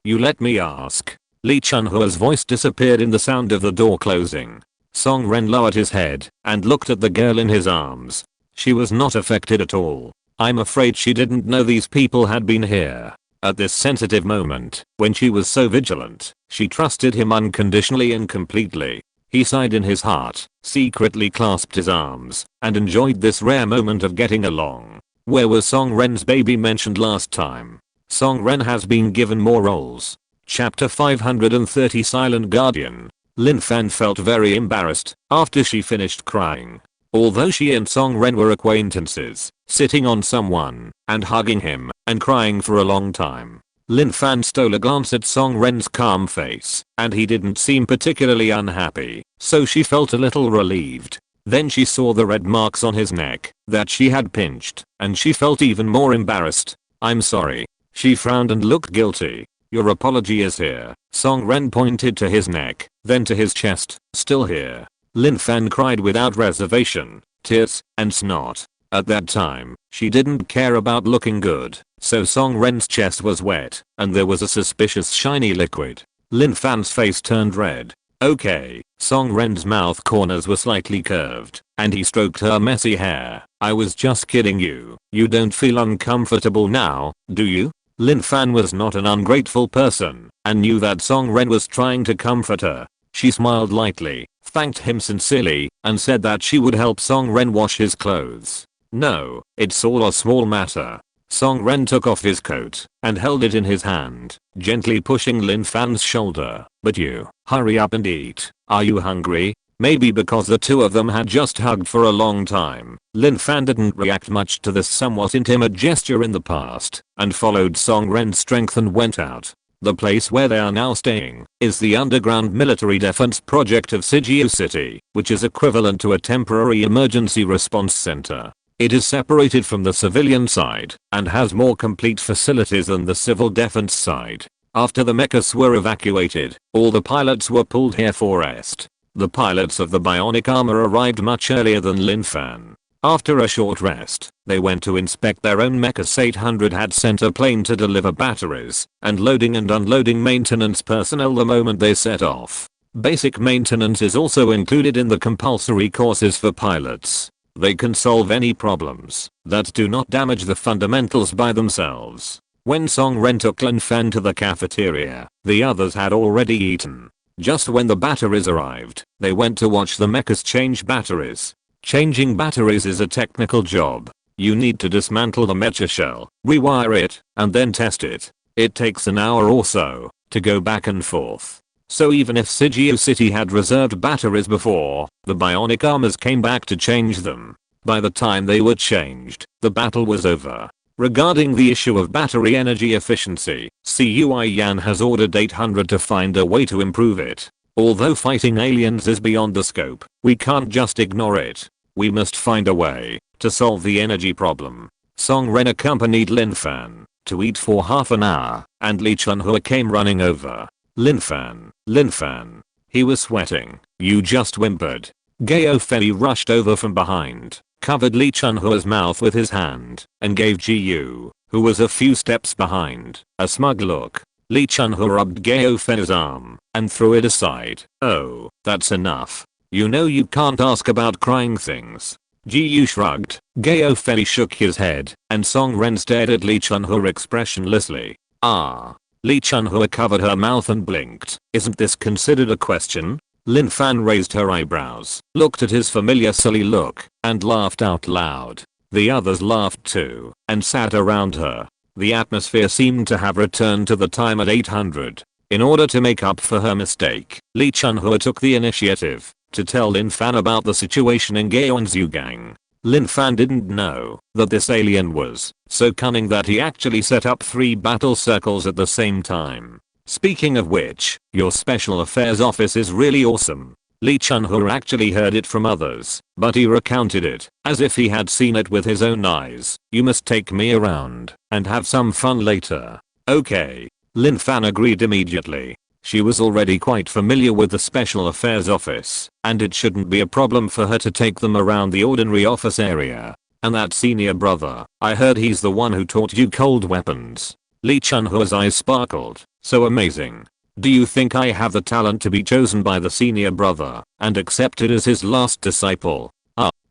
you let me ask. Lee Chunhua's voice disappeared in the sound of the door closing. Song Ren lowered his head and looked at the girl in his arms. She was not affected at all. I'm afraid she didn't know these people had been here. At this sensitive moment, when she was so vigilant, she trusted him unconditionally and completely. He sighed in his heart, secretly clasped his arms, and enjoyed this rare moment of getting along. Where was Song Ren's baby mentioned last time? Song Ren has been given more roles. Chapter 530 Silent Guardian. Lin Fan felt very embarrassed after she finished crying. Although she and Song Ren were acquaintances, sitting on someone and hugging him and crying for a long time. Lin Fan stole a glance at Song Ren's calm face, and he didn't seem particularly unhappy, so she felt a little relieved. Then she saw the red marks on his neck that she had pinched, and she felt even more embarrassed. I'm sorry. She frowned and looked guilty. Your apology is here. Song Ren pointed to his neck, then to his chest. Still here. Lin Fan cried without reservation, tears, and snot. At that time, she didn't care about looking good, so Song Ren's chest was wet, and there was a suspicious shiny liquid. Lin Fan's face turned red. Okay. Song Ren's mouth corners were slightly curved, and he stroked her messy hair. I was just kidding you. You don't feel uncomfortable now, do you? Lin Fan was not an ungrateful person, and knew that Song Ren was trying to comfort her. She smiled lightly, thanked him sincerely, and said that she would help Song Ren wash his clothes. No, it's all a small matter. Song Ren took off his coat and held it in his hand, gently pushing Lin Fan's shoulder. But you, hurry up and eat. Are you hungry? Maybe because the two of them had just hugged for a long time, Lin Fan didn't react much to this somewhat intimate gesture in the past, and followed Song Ren's strength and went out. The place where they are now staying is the underground military defense project of Sijiu City, which is equivalent to a temporary emergency response center. It is separated from the civilian side and has more complete facilities than the civil defense side. After the mechas were evacuated, all the pilots were pulled here for rest. The pilots of the bionic armor arrived much earlier than Lin Fan. After a short rest, they went to inspect their own Mecha 800 had sent a plane to deliver batteries and loading and unloading maintenance personnel the moment they set off. Basic maintenance is also included in the compulsory courses for pilots. They can solve any problems that do not damage the fundamentals by themselves. When Song Ren took Lin Fan to the cafeteria, the others had already eaten. Just when the batteries arrived, they went to watch the mechas change batteries. Changing batteries is a technical job. You need to dismantle the mecha shell, rewire it, and then test it. It takes an hour or so to go back and forth. So even if Sijiu City had reserved batteries before, the bionic armors came back to change them. By the time they were changed, the battle was over. Regarding the issue of battery energy efficiency, CUI Yan has ordered 800 to find a way to improve it. Although fighting aliens is beyond the scope, we can't just ignore it. We must find a way to solve the energy problem. Song Ren accompanied Lin Fan to eat for half an hour, and Lee Chunhua came running over. Lin Fan. He was sweating. You just whimpered. Gao Fei rushed over from behind, covered Lee Chunhua's mouth with his hand, and gave Ji-yu, who was a few steps behind. A smug look. Lee Chun-ho rubbed Gao Fei's arm and threw it aside. Oh, that's enough. You know you can't ask about crying things. Ji shrugged. Gao Fei shook his head and Song Ren stared at Lee Chun-ho expressionlessly. Ah. Lee Chun-ho covered her mouth and blinked. Isn't this considered a question? Lin Fan raised her eyebrows, looked at his familiar silly look, and laughed out loud. The others laughed too, and sat around her. The atmosphere seemed to have returned to the time at 800. In order to make up for her mistake, Lee Chun-ho took the initiative to tell Lin Fan about the situation in Gaon's Yugang. Lin Fan didn't know that this alien was so cunning that he actually set up 3 battle circles at the same time. Speaking of which, your special affairs office is really awesome. Lee Chun-ho actually heard it from others, but he recounted it as if he had seen it with his own eyes. You must take me around and have some fun later. Okay. Lin Fan agreed immediately. She was already quite familiar with the special affairs office, and it shouldn't be a problem for her to take them around the ordinary office area. And that senior brother, I heard he's the one who taught you cold weapons. Lee Chun-ho's eyes sparkled. So amazing. Do you think I have the talent to be chosen by the senior brother and accepted as his last disciple?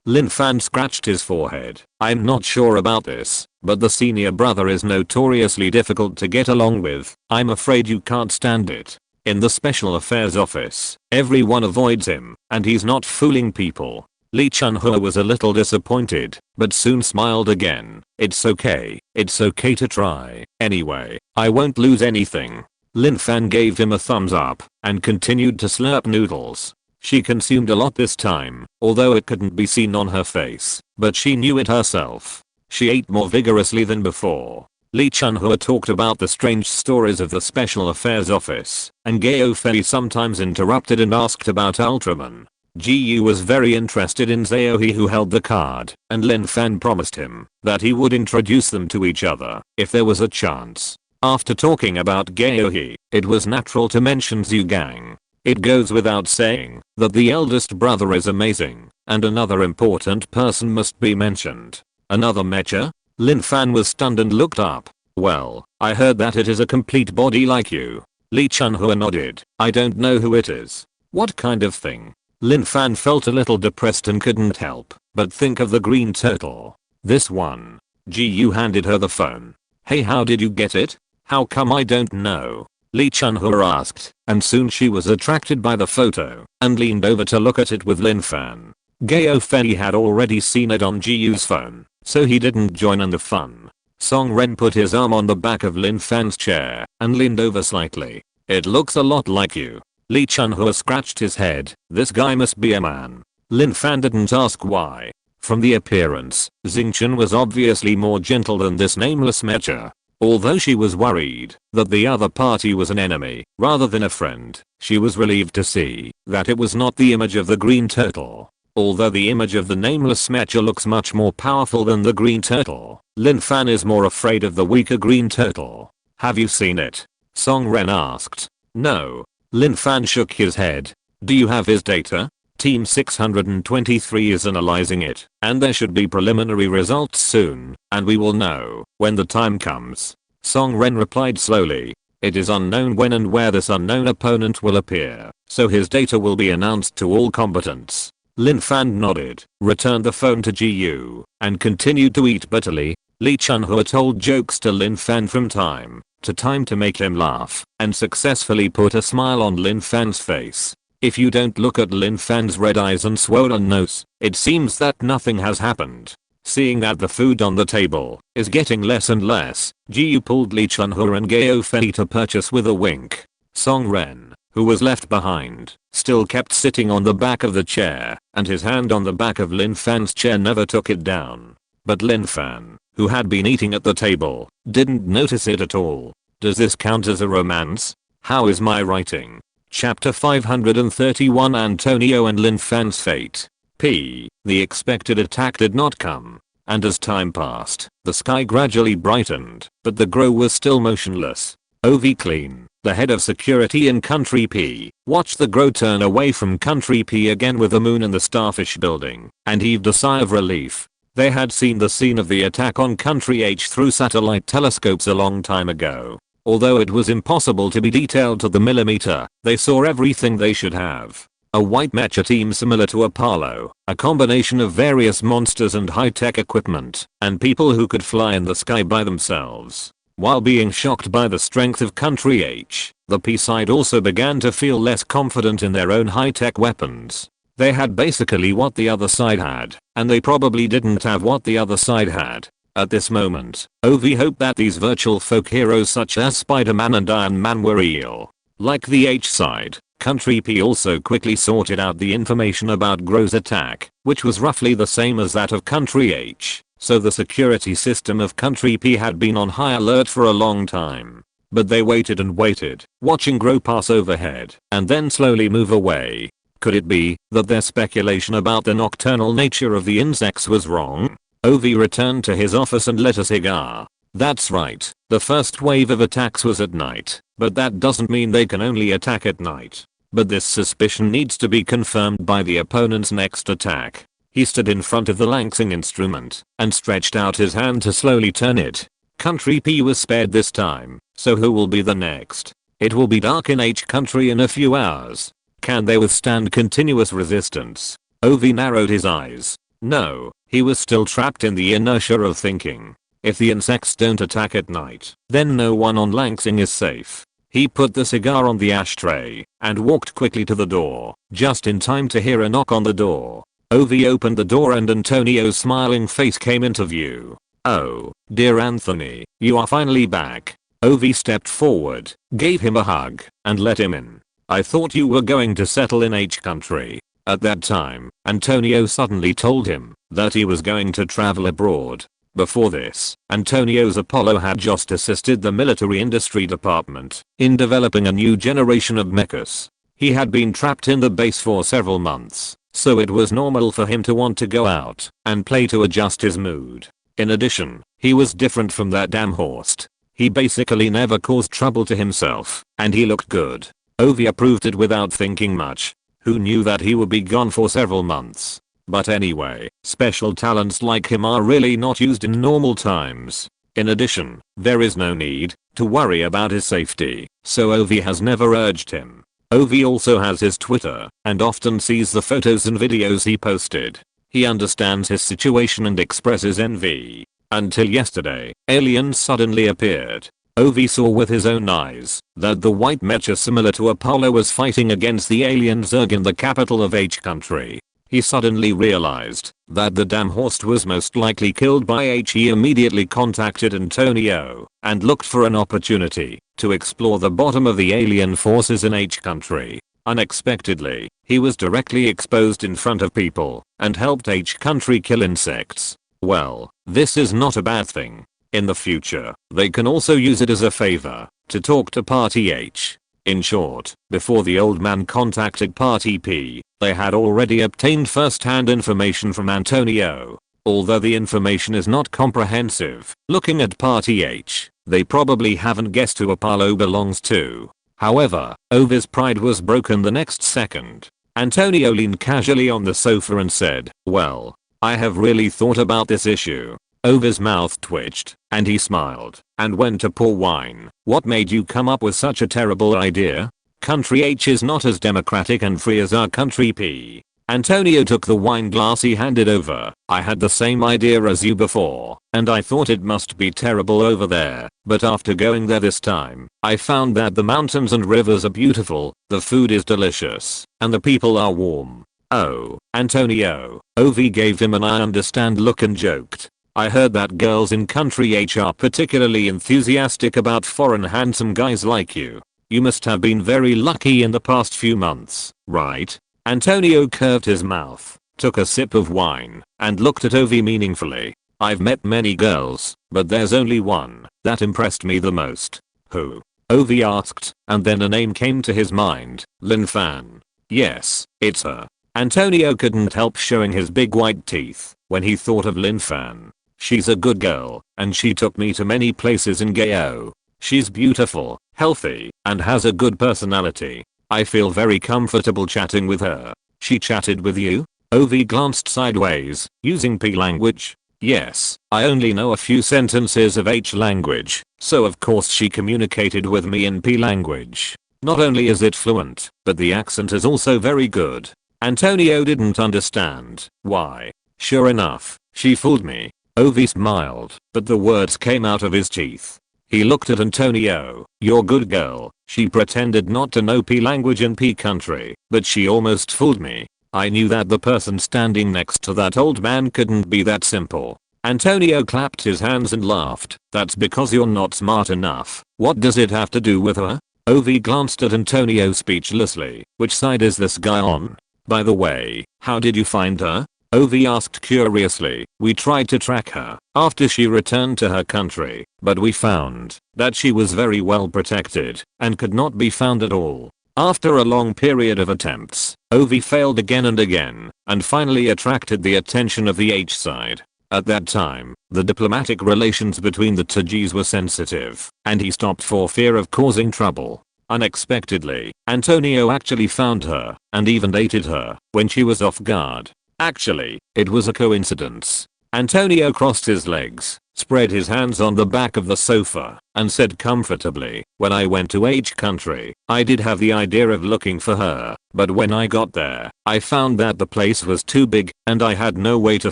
Lin Fan scratched his forehead. I'm not sure about this, but the senior brother is notoriously difficult to get along with. I'm afraid you can't stand it. In the special affairs office, everyone avoids him, and he's not fooling people. Lee Chun-ho was a little disappointed, but soon smiled again. It's okay to try. Anyway, I won't lose anything. Lin Fan gave him a thumbs up and continued to slurp noodles. She consumed a lot this time, although it couldn't be seen on her face, but she knew it herself. She ate more vigorously than before. Lee Chun-ho talked about the strange stories of the special affairs office, and Gao Fei sometimes interrupted and asked about Ultraman. Ji was very interested in Zaohe, who held the card, and Lin Fan promised him that he would introduce them to each other if there was a chance. After talking about Gaohe, it was natural to mention Zhugang. It goes without saying that the eldest brother is amazing, and another important person must be mentioned. Another Mecha? Lin Fan was stunned and looked up. Well, I heard that it is a complete body like you. Lee Chun-ho nodded. I don't know who it is. What kind of thing? Lin Fan felt a little depressed and couldn't help but think of the green turtle. This one. Ji handed her the phone. Hey, how did you get it? How come I don't know? Lee Chun-ho asked, and soon she was attracted by the photo and leaned over to look at it with Lin Fan. Gao Fei had already seen it on Jiu's phone, so he didn't join in the fun. Song Ren put his arm on the back of Lin Fan's chair and leaned over slightly. It looks a lot like you. Lee Chun-ho scratched his head. This guy must be a man. Lin Fan didn't ask why. From the appearance, Xingchen was obviously more gentle than this nameless Mecha. Although she was worried that the other party was an enemy rather than a friend, she was relieved to see that it was not the image of the green turtle. Although the image of the nameless Mecha looks much more powerful than the green turtle, Lin Fan is more afraid of the weaker green turtle. Have you seen it? Song Ren asked. No. Lin Fan shook his head. Do you have his data? Team 623 is analyzing it, and there should be preliminary results soon, and we will know when the time comes. Song Ren replied slowly. It is unknown when and where this unknown opponent will appear, so his data will be announced to all combatants. Lin Fan nodded, returned the phone to Jiu, and continued to eat bitterly. Lee Chun-ho told jokes to Lin Fan from time to time to make him laugh, and successfully put a smile on Lin Fan's face. If you don't look at Lin Fan's red eyes and swollen nose, it seems that nothing has happened. Seeing that the food on the table is getting less and less, Jiu pulled Lee Chun-ho and Gao Fei to purchase with a wink. Song Ren, who was left behind, still kept sitting on the back of the chair, and his hand on the back of Lin Fan's chair never took it down. But Lin Fan, who had been eating at the table, didn't notice it at all. Does this count as a romance? How is my writing? Chapter 531 Antonio and Lin Fan's fate. The expected attack did not come, and as time passed, the sky gradually brightened, but the Grow was still motionless. OV Clean, the head of security in Country P, watched the Grow turn away from Country P again with the moon and the starfish building, and heaved a sigh of relief. They had seen the scene of the attack on Country H through satellite telescopes a long time ago. Although it was impossible to be detailed to the millimeter, they saw everything they should have. A white mecha team similar to Apollo, a combination of various monsters and high-tech equipment, and people who could fly in the sky by themselves. While being shocked by the strength of Country H, the P side also began to feel less confident in their own high-tech weapons. They had basically what the other side had, and they probably didn't have what the other side had. At this moment, OV hoped that these virtual folk heroes such as Spider-Man and Iron Man were real. Like the H side, Country P also quickly sorted out the information about Gro's attack, which was roughly the same as that of Country H, so the security system of Country P had been on high alert for a long time. But they waited and waited, watching Gro pass overhead, and then slowly move away. Could it be that their speculation about the nocturnal nature of the insects was wrong? OV returned to his office and lit a cigar. That's right, the first wave of attacks was at night, but that doesn't mean they can only attack at night. But this suspicion needs to be confirmed by the opponent's next attack. He stood in front of the Langsing instrument and stretched out his hand to slowly turn it. Country P was spared this time, so who will be the next? It will be dark in H country in a few hours. Can they withstand continuous resistance? OV narrowed his eyes. No, he was still trapped in the inertia of thinking. If the insects don't attack at night, then no one on Langsing is safe. He put the cigar on the ashtray and walked quickly to the door, just in time to hear a knock on the door. OV opened the door and Antonio's smiling face came into view. Oh, dear Anthony, you are finally back. OV stepped forward, gave him a hug, and let him in. I thought you were going to settle in H country. At that time, Antonio suddenly told him that he was going to travel abroad. Before this, Antonio's Apollo had just assisted the military industry department in developing a new generation of mechas. He had been trapped in the base for several months, so it was normal for him to want to go out and play to adjust his mood. In addition, he was different from that damn host. He basically never caused trouble to himself, and he looked good. OV approved it without thinking much. Who knew that he would be gone for several months? But anyway, special talents like him are really not used in normal times. In addition, there is no need to worry about his safety, so OV has never urged him. OV also has his Twitter and often sees the photos and videos he posted. He understands his situation and expresses envy. Until yesterday, aliens suddenly appeared. OV saw with his own eyes that the white mecha similar to Apollo was fighting against the alien Zerg in the capital of H country. He suddenly realized that the damn host was most likely killed by H. He immediately contacted Antonio and looked for an opportunity to explore the bottom of the alien forces in H country. Unexpectedly, he was directly exposed in front of people and helped H country kill insects. Well, this is not a bad thing. In the future, they can also use it as a favor to talk to Party H. In short, before the old man contacted Party P, they had already obtained first-hand information from Antonio. Although the information is not comprehensive, looking at Party H, they probably haven't guessed who Apollo belongs to. However, OV's pride was broken the next second. Antonio leaned casually on the sofa and said, well, I have really thought about this issue. OV's mouth twitched, and he smiled, and went to pour wine. What made you come up with such a terrible idea? Country H is not as democratic and free as our Country P. Antonio took the wine glass he handed over. I had the same idea as you before, and I thought it must be terrible over there, but after going there this time, I found that the mountains and rivers are beautiful, the food is delicious, and the people are warm. Oh, Antonio. OV gave him an I understand look and joked. I heard that girls in Country H are particularly enthusiastic about foreign handsome guys like you. You must have been very lucky in the past few months, right? Antonio curved his mouth, took a sip of wine, and looked at OV meaningfully. I've met many girls, but there's only one that impressed me the most. Who? OV asked, and then a name came to his mind, Lin Fan. Yes, it's her. Antonio couldn't help showing his big white teeth when he thought of Lin Fan. She's a good girl, and she took me to many places in Gayo. She's beautiful, healthy, and has a good personality. I feel very comfortable chatting with her. She chatted with you? OV glanced sideways, using P language. Yes, I only know a few sentences of H language, so of course she communicated with me in P language. Not only is it fluent, but the accent is also very good. Antonio didn't understand why. Sure enough, she fooled me. Ovi smiled, but the words came out of his teeth. He looked at Antonio. You're good girl. She pretended not to know P language in P country, but she almost fooled me. I knew that the person standing next to that old man couldn't be that simple. Antonio clapped his hands and laughed. That's because you're not smart enough. What does it have to do with her? Ovi glanced at Antonio speechlessly. Which side is this guy on? By the way, how did you find her? Ovi asked curiously. We tried to track her after she returned to her country, but we found that she was very well protected and could not be found at all. After a long period of attempts, Ovi failed again and again, and finally attracted the attention of the H side. At that time, the diplomatic relations between the Tajis were sensitive, and he stopped for fear of causing trouble. Unexpectedly, Antonio actually found her, and even dated her, when she was off guard. Actually, it was a coincidence. Antonio crossed his legs, spread his hands on the back of the sofa, and said comfortably, when I went to H country, I did have the idea of looking for her, but when I got there, I found that the place was too big, and I had no way to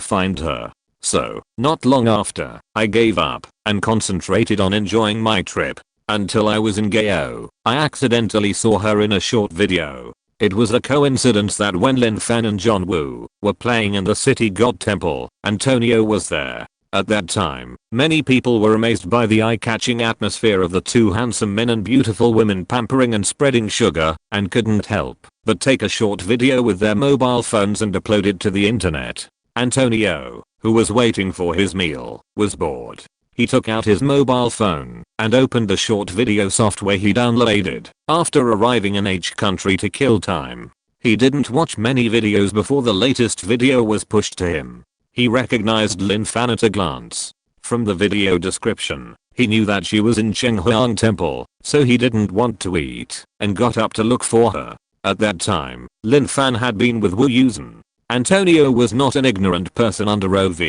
find her. So, not long after, I gave up, and concentrated on enjoying my trip. Until I was in Gao, I accidentally saw her in a short video. It was a coincidence that when Lin Fan and John Woo were playing in the city god temple, Antonio was there. At that time, many people were amazed by the eye-catching atmosphere of the two handsome men and beautiful women pampering and spreading sugar, and couldn't help but take a short video with their mobile phones and upload it to the internet. Antonio, who was waiting for his meal, was bored. He took out his mobile phone and opened the short video software he downloaded after arriving in H country to kill time. He didn't watch many videos before the latest video was pushed to him. He recognized Lin Fan at a glance. From the video description, he knew that she was in Chenghuang Temple, so he didn't want to eat and got up to look for her. At that time, Lin Fan had been with Wu Yusen. Antonio was not an ignorant person under OV.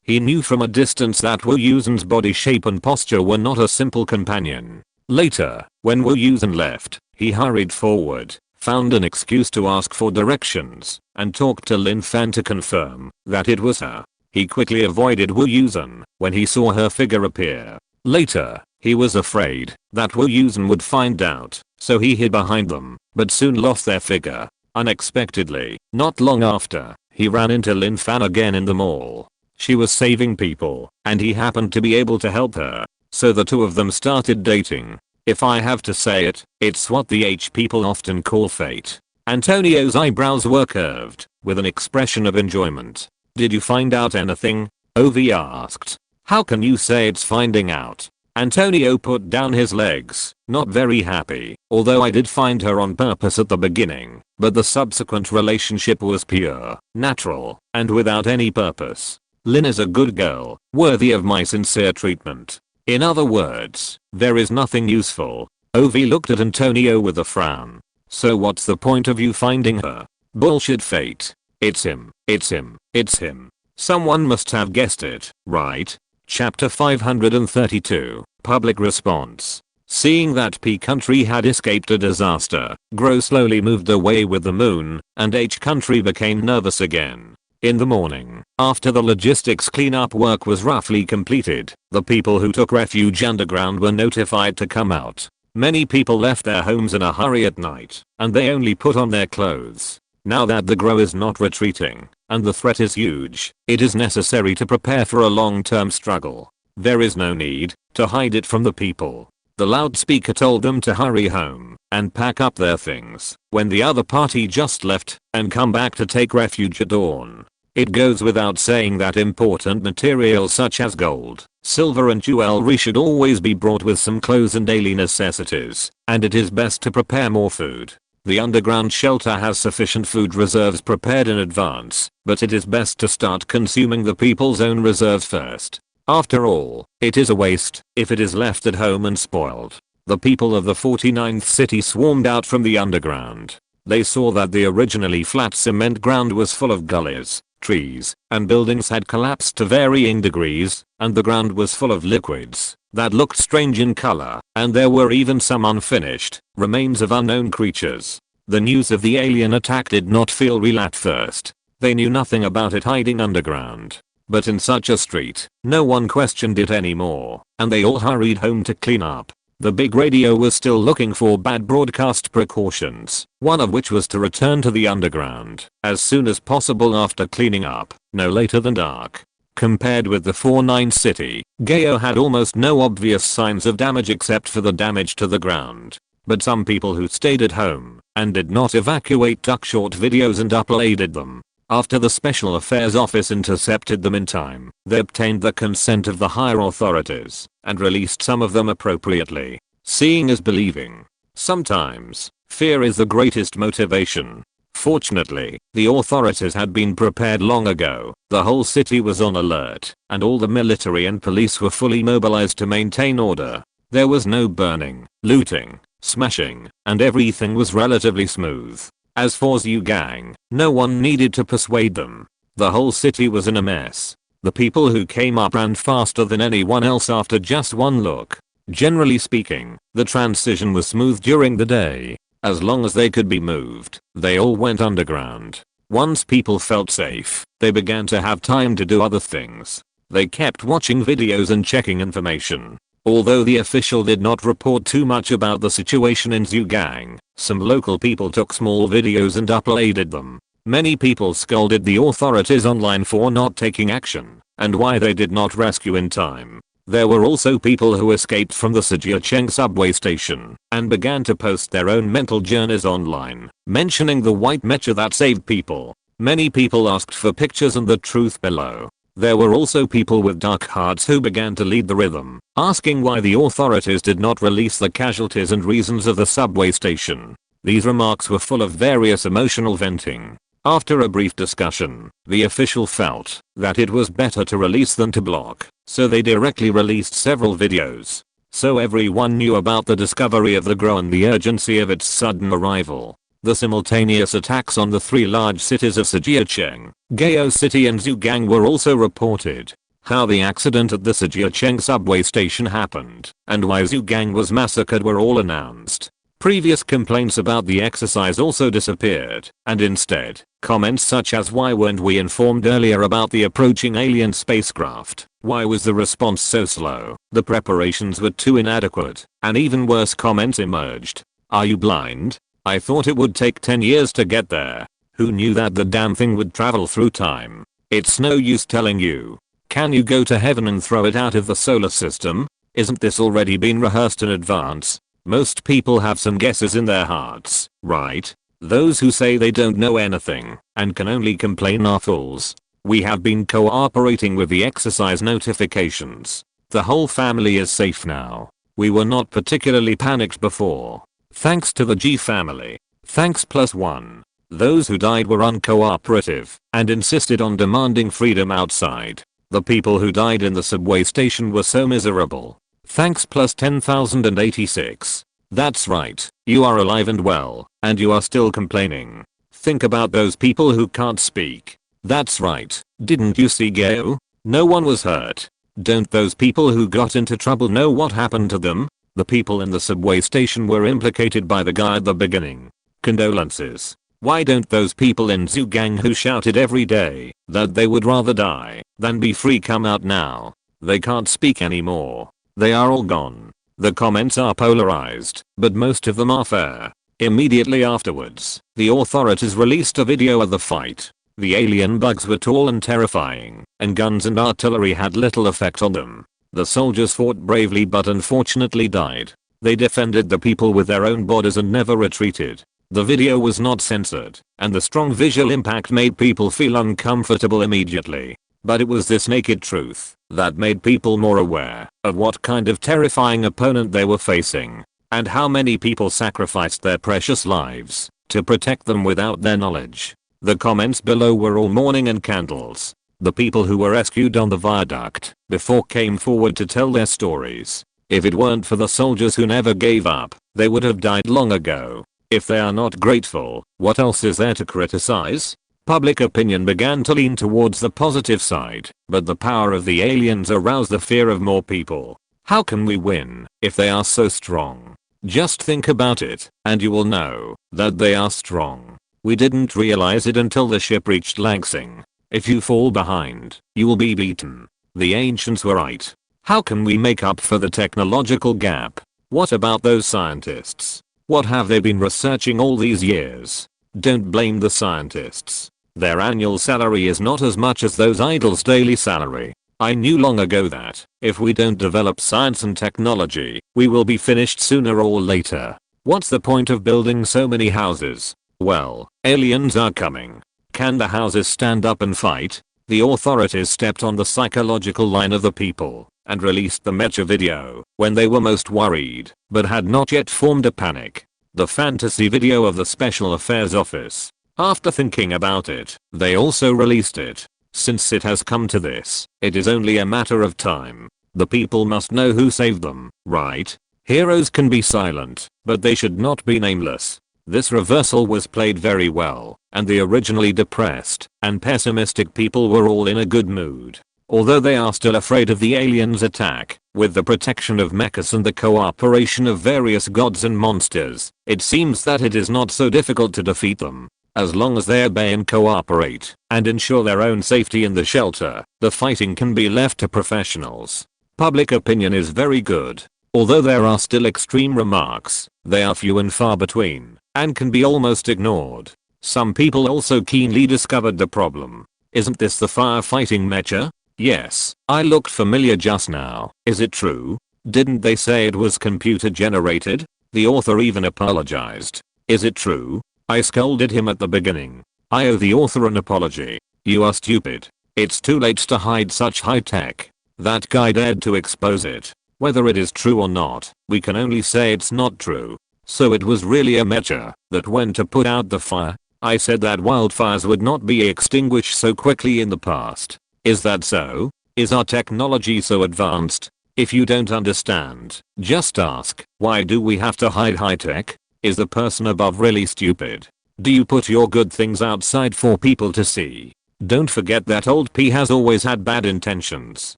He knew from a distance that Wu Yusen's body shape and posture were not a simple companion. Later, when Wu Yusen left, he hurried forward, found an excuse to ask for directions, and talked to Lin Fan to confirm that it was her. He quickly avoided Wu Yusen when he saw her figure appear. Later, he was afraid that Wu Yusen would find out, so he hid behind them, but soon lost their figure. Unexpectedly, not long after, he ran into Lin Fan again in the mall. She was saving people, and he happened to be able to help her, so the two of them started dating. If I have to say it, it's what the H people often call fate. Antonio's eyebrows were curved, with an expression of enjoyment. Did you find out anything? Ovi asked. How can you say it's finding out? Antonio put down his legs, not very happy, although I did find her on purpose at the beginning, but the subsequent relationship was pure, natural, and without any purpose. Lin is a good girl, worthy of my sincere treatment. In other words, there is nothing useful. Ovi looked at Antonio with a frown. So what's the point of you finding her? Bullshit fate. It's him, it's him, it's him. Someone must have guessed it, right? Chapter 532, Public Response. Seeing that P country had escaped a disaster, Gro slowly moved away with the moon, and H country became nervous again. In the morning, after the logistics cleanup work was roughly completed, the people who took refuge underground were notified to come out. Many people left their homes in a hurry at night, and they only put on their clothes. Now that the Gro is not retreating, and the threat is huge, it is necessary to prepare for a long-term struggle. There is no need to hide it from the people. The loudspeaker told them to hurry home and pack up their things when the other party just left and come back to take refuge at dawn. It goes without saying that important materials such as gold, silver and jewelry should always be brought with some clothes and daily necessities, and it is best to prepare more food. The underground shelter has sufficient food reserves prepared in advance, but it is best to start consuming the people's own reserves first. After all, it is a waste if it is left at home and spoiled. The people of the 49th city swarmed out from the underground. They saw that the originally flat cement ground was full of gullies, trees, and buildings had collapsed to varying degrees, and the ground was full of liquids that looked strange in color, and there were even some unfinished remains of unknown creatures. The news of the alien attack did not feel real at first. They knew nothing about it hiding underground. But in such a street, no one questioned it anymore, and they all hurried home to clean up. The big radio was still looking for bad broadcast precautions, one of which was to return to the underground as soon as possible after cleaning up, no later than dark. Compared with the 4-9 city, Gao had almost no obvious signs of damage except for the damage to the ground. But some people who stayed at home and did not evacuate took short videos and uploaded them. After the Special Affairs Office intercepted them in time, they obtained the consent of the higher authorities and released some of them appropriately. Seeing is believing. Sometimes, fear is the greatest motivation. Fortunately, the authorities had been prepared long ago. The whole city was on alert, and all the military and police were fully mobilized to maintain order. There was no burning, looting, smashing, and everything was relatively smooth. As for Zhu Gang, no one needed to persuade them. The whole city was in a mess. The people who came up ran faster than anyone else after just one look. Generally speaking, the transition was smooth during the day. As long as they could be moved, they all went underground. Once people felt safe, they began to have time to do other things. They kept watching videos and checking information. Although the official did not report too much about the situation in Zhu Gang, some local people took small videos and uploaded them. Many people scolded the authorities online for not taking action, and why they did not rescue in time. There were also people who escaped from the Sijiacheng subway station and began to post their own mental journeys online, mentioning the white mecha that saved people. Many people asked for pictures and the truth below. There were also people with dark hearts who began to lead the rhythm, asking why the authorities did not release the casualties and reasons of the subway station. These remarks were full of various emotional venting. After a brief discussion, the official felt that it was better to release than to block, so they directly released several videos. So everyone knew about the discovery of the Grow and the urgency of its sudden arrival. The simultaneous attacks on the three large cities of Sijiacheng, Gao City and Zhu Gang were also reported. How the accident at the Sijiacheng subway station happened and why Zhu Gang was massacred were all announced. Previous complaints about the exercise also disappeared, and instead, comments such as "Why weren't we informed earlier about the approaching alien spacecraft? Why was the response so slow? The preparations were too inadequate," and even worse comments emerged. "Are you blind? I thought it would take 10 years to get there. Who knew that the damn thing would travel through time? It's no use telling you. Can you go to heaven and throw it out of the solar system? Isn't this already been rehearsed in advance?" Most people have some guesses in their hearts, right? Those who say they don't know anything and can only complain are fools. We have been cooperating with the exercise notifications. The whole family is safe now. We were not particularly panicked before. Thanks to the G family. Thanks +1. Those who died were uncooperative and insisted on demanding freedom outside. The people who died in the subway station were so miserable. Thanks +10,086. That's right, you are alive and well, and you are still complaining. Think about those people who can't speak. That's right, didn't you see Gao? No one was hurt. Don't those people who got into trouble know what happened to them? The people in the subway station were implicated by the guy at the beginning. Condolences. Why don't those people in Zhu Gang who shouted every day that they would rather die than be free come out now? They can't speak anymore. They are all gone. The comments are polarized, but most of them are fair. Immediately afterwards, the authorities released a video of the fight. The alien bugs were tall and terrifying, and guns and artillery had little effect on them. The soldiers fought bravely but unfortunately died. They defended the people with their own bodies and never retreated. The video was not censored, and the strong visual impact made people feel uncomfortable immediately. But it was this naked truth that made people more aware of what kind of terrifying opponent they were facing, and how many people sacrificed their precious lives to protect them without their knowledge. The comments below were all mourning and candles. The people who were rescued on the viaduct before came forward to tell their stories. If it weren't for the soldiers who never gave up, they would have died long ago. If they are not grateful, what else is there to criticize? Public opinion began to lean towards the positive side, but the power of the aliens aroused the fear of more people. How can we win if they are so strong? Just think about it, and you will know that they are strong. We didn't realize it until the ship reached Lansing. If you fall behind, you will be beaten. The ancients were right. How can we make up for the technological gap? What about those scientists? What have they been researching all these years? Don't blame the scientists. Their annual salary is not as much as those idols' daily salary. I knew long ago that if we don't develop science and technology, we will be finished sooner or later. What's the point of building so many houses? Well, aliens are coming. Can the houses stand up and fight? The authorities stepped on the psychological line of the people and released the Mecha video when they were most worried, but had not yet formed a panic. The fantasy video of the Special Affairs Office. After thinking about it, they also released it. Since it has come to this, it is only a matter of time. The people must know who saved them, right? Heroes can be silent, but they should not be nameless. This reversal was played very well, and the originally depressed and pessimistic people were all in a good mood. Although they are still afraid of the aliens' attack, with the protection of mechas and the cooperation of various gods and monsters, it seems that it is not so difficult to defeat them. As long as they obey and cooperate and ensure their own safety in the shelter, the fighting can be left to professionals. Public opinion is very good. Although there are still extreme remarks, they are few and far between and can be almost ignored. Some people also keenly discovered the problem. Isn't this the firefighting mecha? Yes, I looked familiar just now. Is it true? Didn't they say it was computer generated? The author even apologized. Is it true? I scolded him at the beginning. I owe the author an apology. You are stupid. It's too late to hide such high tech. That guy dared to expose it. Whether it is true or not, we can only say it's not true. So it was really a mecha that went to put out the fire? I said that wildfires would not be extinguished so quickly in the past. Is that so? Is our technology so advanced? If you don't understand, just ask, why do we have to hide high tech? Is the person above really stupid? Do you put your good things outside for people to see? Don't forget that old P has always had bad intentions.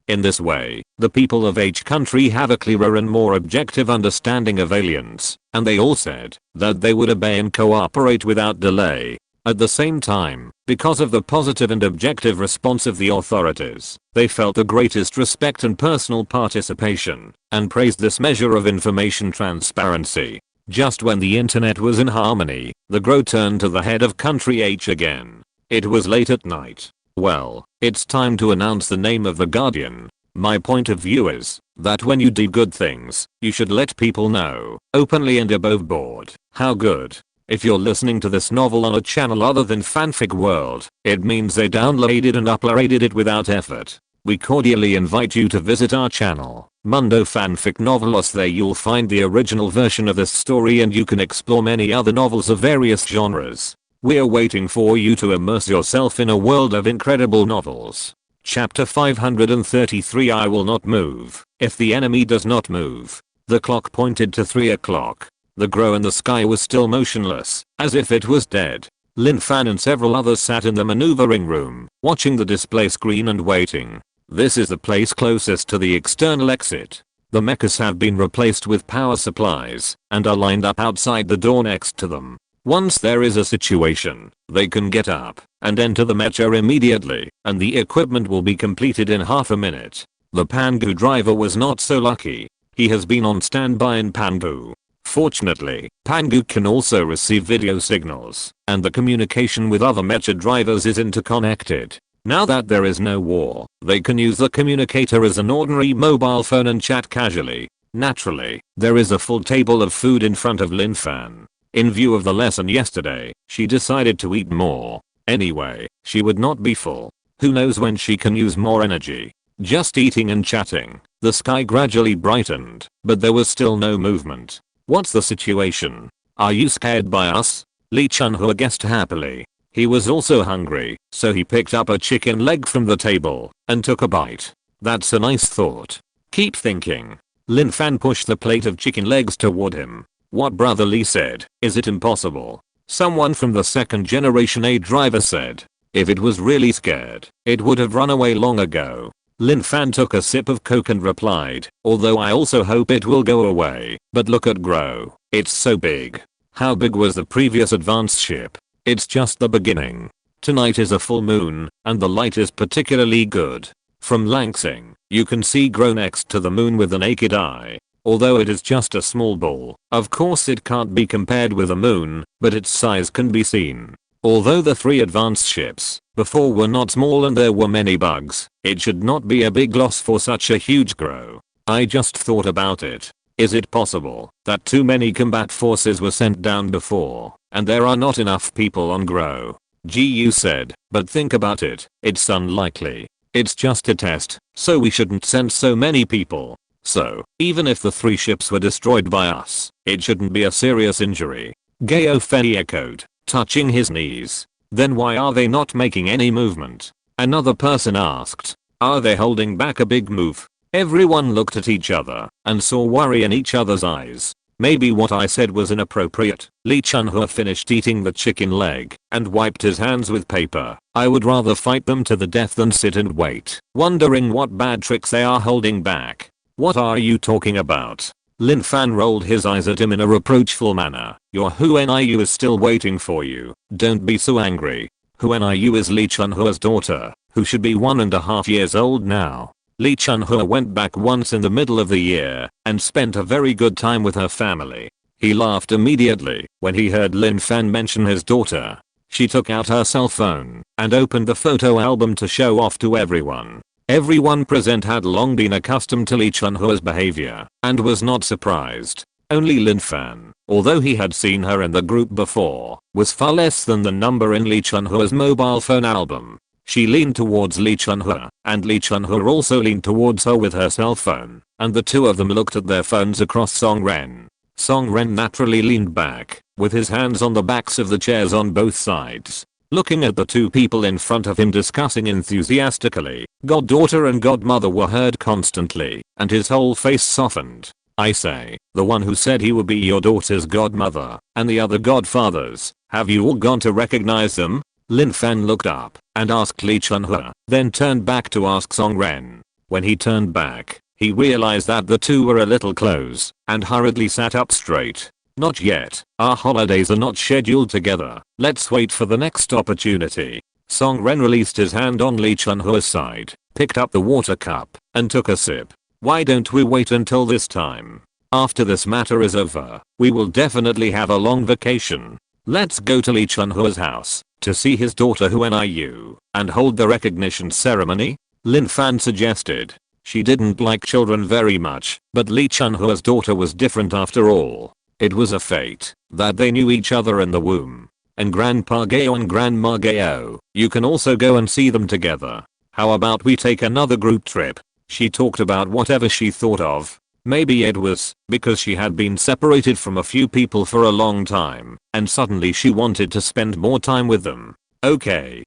In this way, the people of each country have a clearer and more objective understanding of aliens, and they all said that they would obey and cooperate without delay. At the same time, because of the positive and objective response of the authorities, they felt the greatest respect and personal participation, and praised this measure of information transparency. Just when the internet was in harmony, the Gro turned to the head of country H again. It was late at night. Well, it's time to announce the name of the Guardian. My point of view is that when you do good things, you should let people know, openly and above board, how good. If you're listening to this novel on a channel other than Fanfic World, it means they downloaded and uploaded it without effort. We cordially invite you to visit our channel, Mundo Fanfic Novelos. There you'll find the original version of this story and you can explore many other novels of various genres. We're waiting for you to immerse yourself in a world of incredible novels. Chapter 533. I will not move if the enemy does not move. The clock pointed to 3 o'clock. The Gro in the sky was still motionless, as if it was dead. Lin Fan and several others sat in the maneuvering room, watching the display screen and waiting. This is the place closest to the external exit. The mechas have been replaced with power supplies and are lined up outside the door next to them. Once there is a situation, they can get up and enter the mecha immediately, and the equipment will be completed in half a minute. The Pangu driver was not so lucky. He has been on standby in Pangu. Fortunately, Pangu can also receive video signals, and the communication with other mecha drivers is interconnected. Now that there is no war, they can use the communicator as an ordinary mobile phone and chat casually. Naturally, there is a full table of food in front of Lin Fan. In view of the lesson yesterday, she decided to eat more. Anyway, she would not be full. Who knows when she can use more energy. Just eating and chatting. The sky gradually brightened, but there was still no movement. What's the situation? Are you scared by us? Lee Chun-hua guessed happily. He was also hungry, so he picked up a chicken leg from the table and took a bite. That's a nice thought. Keep thinking. Lin Fan pushed the plate of chicken legs toward him. What Brother Lee said, is it impossible? Someone from the second generation A driver said. If it was really scared, it would have run away long ago. Lin Fan took a sip of coke and replied, although I also hope it will go away, but look at Grow. It's so big. How big was the previous advanced ship? It's just the beginning. Tonight is a full moon, and the light is particularly good. From Langsing, you can see Grow next to the moon with the naked eye. Although it is just a small ball, of course it can't be compared with the moon, but its size can be seen. Although the 3 advanced ships before were not small and there were many bugs, it should not be a big loss for such a huge Grow. I just thought about it. Is it possible that too many combat forces were sent down before, and there are not enough people on Grow? GU said, but think about it, it's unlikely. It's just a test, so we shouldn't send so many people. So, even if the 3 ships were destroyed by us, it shouldn't be a serious injury. Gao Fei echoed, touching his knees. Then why are they not making any movement? Another person asked. Are they holding back a big move? Everyone looked at each other and saw worry in each other's eyes. Maybe what I said was inappropriate. Li Chunhua finished eating the chicken leg and wiped his hands with paper. I would rather fight them to the death than sit and wait, wondering what bad tricks they are holding back. What are you talking about? Lin Fan rolled his eyes at him in a reproachful manner. Your Hu Niu is still waiting for you. Don't be so angry. Hu Niu is Li Chunhua's daughter, who should be 1.5 years old now. Li Chunhua went back once in the middle of the year and spent a very good time with her family. He laughed immediately when he heard Lin Fan mention his daughter. She took out her cell phone and opened the photo album to show off to everyone. Everyone present had long been accustomed to Li Chunhua's behavior and was not surprised. Only Lin Fan, although he had seen her in the group before, was far less than the number in Li Chunhua's mobile phone album. She leaned towards Li Chunhua, and Li Chunhua also leaned towards her with her cell phone, and the two of them looked at their phones across Song Ren. Song Ren naturally leaned back, with his hands on the backs of the chairs on both sides, looking at the two people in front of him discussing enthusiastically. Goddaughter and godmother were heard constantly, and his whole face softened. I say, the one who said he would be your daughter's godmother, and the other godfathers, have you all gone to recognize them? Lin Fan looked up and asked Li Chunhua, then turned back to ask Song Ren. When he turned back, he realized that the two were a little close, and hurriedly sat up straight. Not yet, our holidays are not scheduled together, let's wait for the next opportunity. Song Ren released his hand on Li Chunhua's side, picked up the water cup, and took a sip. Why don't we wait until this time? After this matter is over, we will definitely have a long vacation. Let's go to Li Chunhua's house to see his daughter Hu Niu and hold the recognition ceremony, Lin Fan suggested. She didn't like children very much, but Li Chunhua's daughter was different after all. It was a fate that they knew each other in the womb. And Grandpa Gao and Grandma Gao, you can also go and see them together. How about we take another group trip? She talked about whatever she thought of. Maybe it was because she had been separated from a few people for a long time, and suddenly she wanted to spend more time with them. Okay,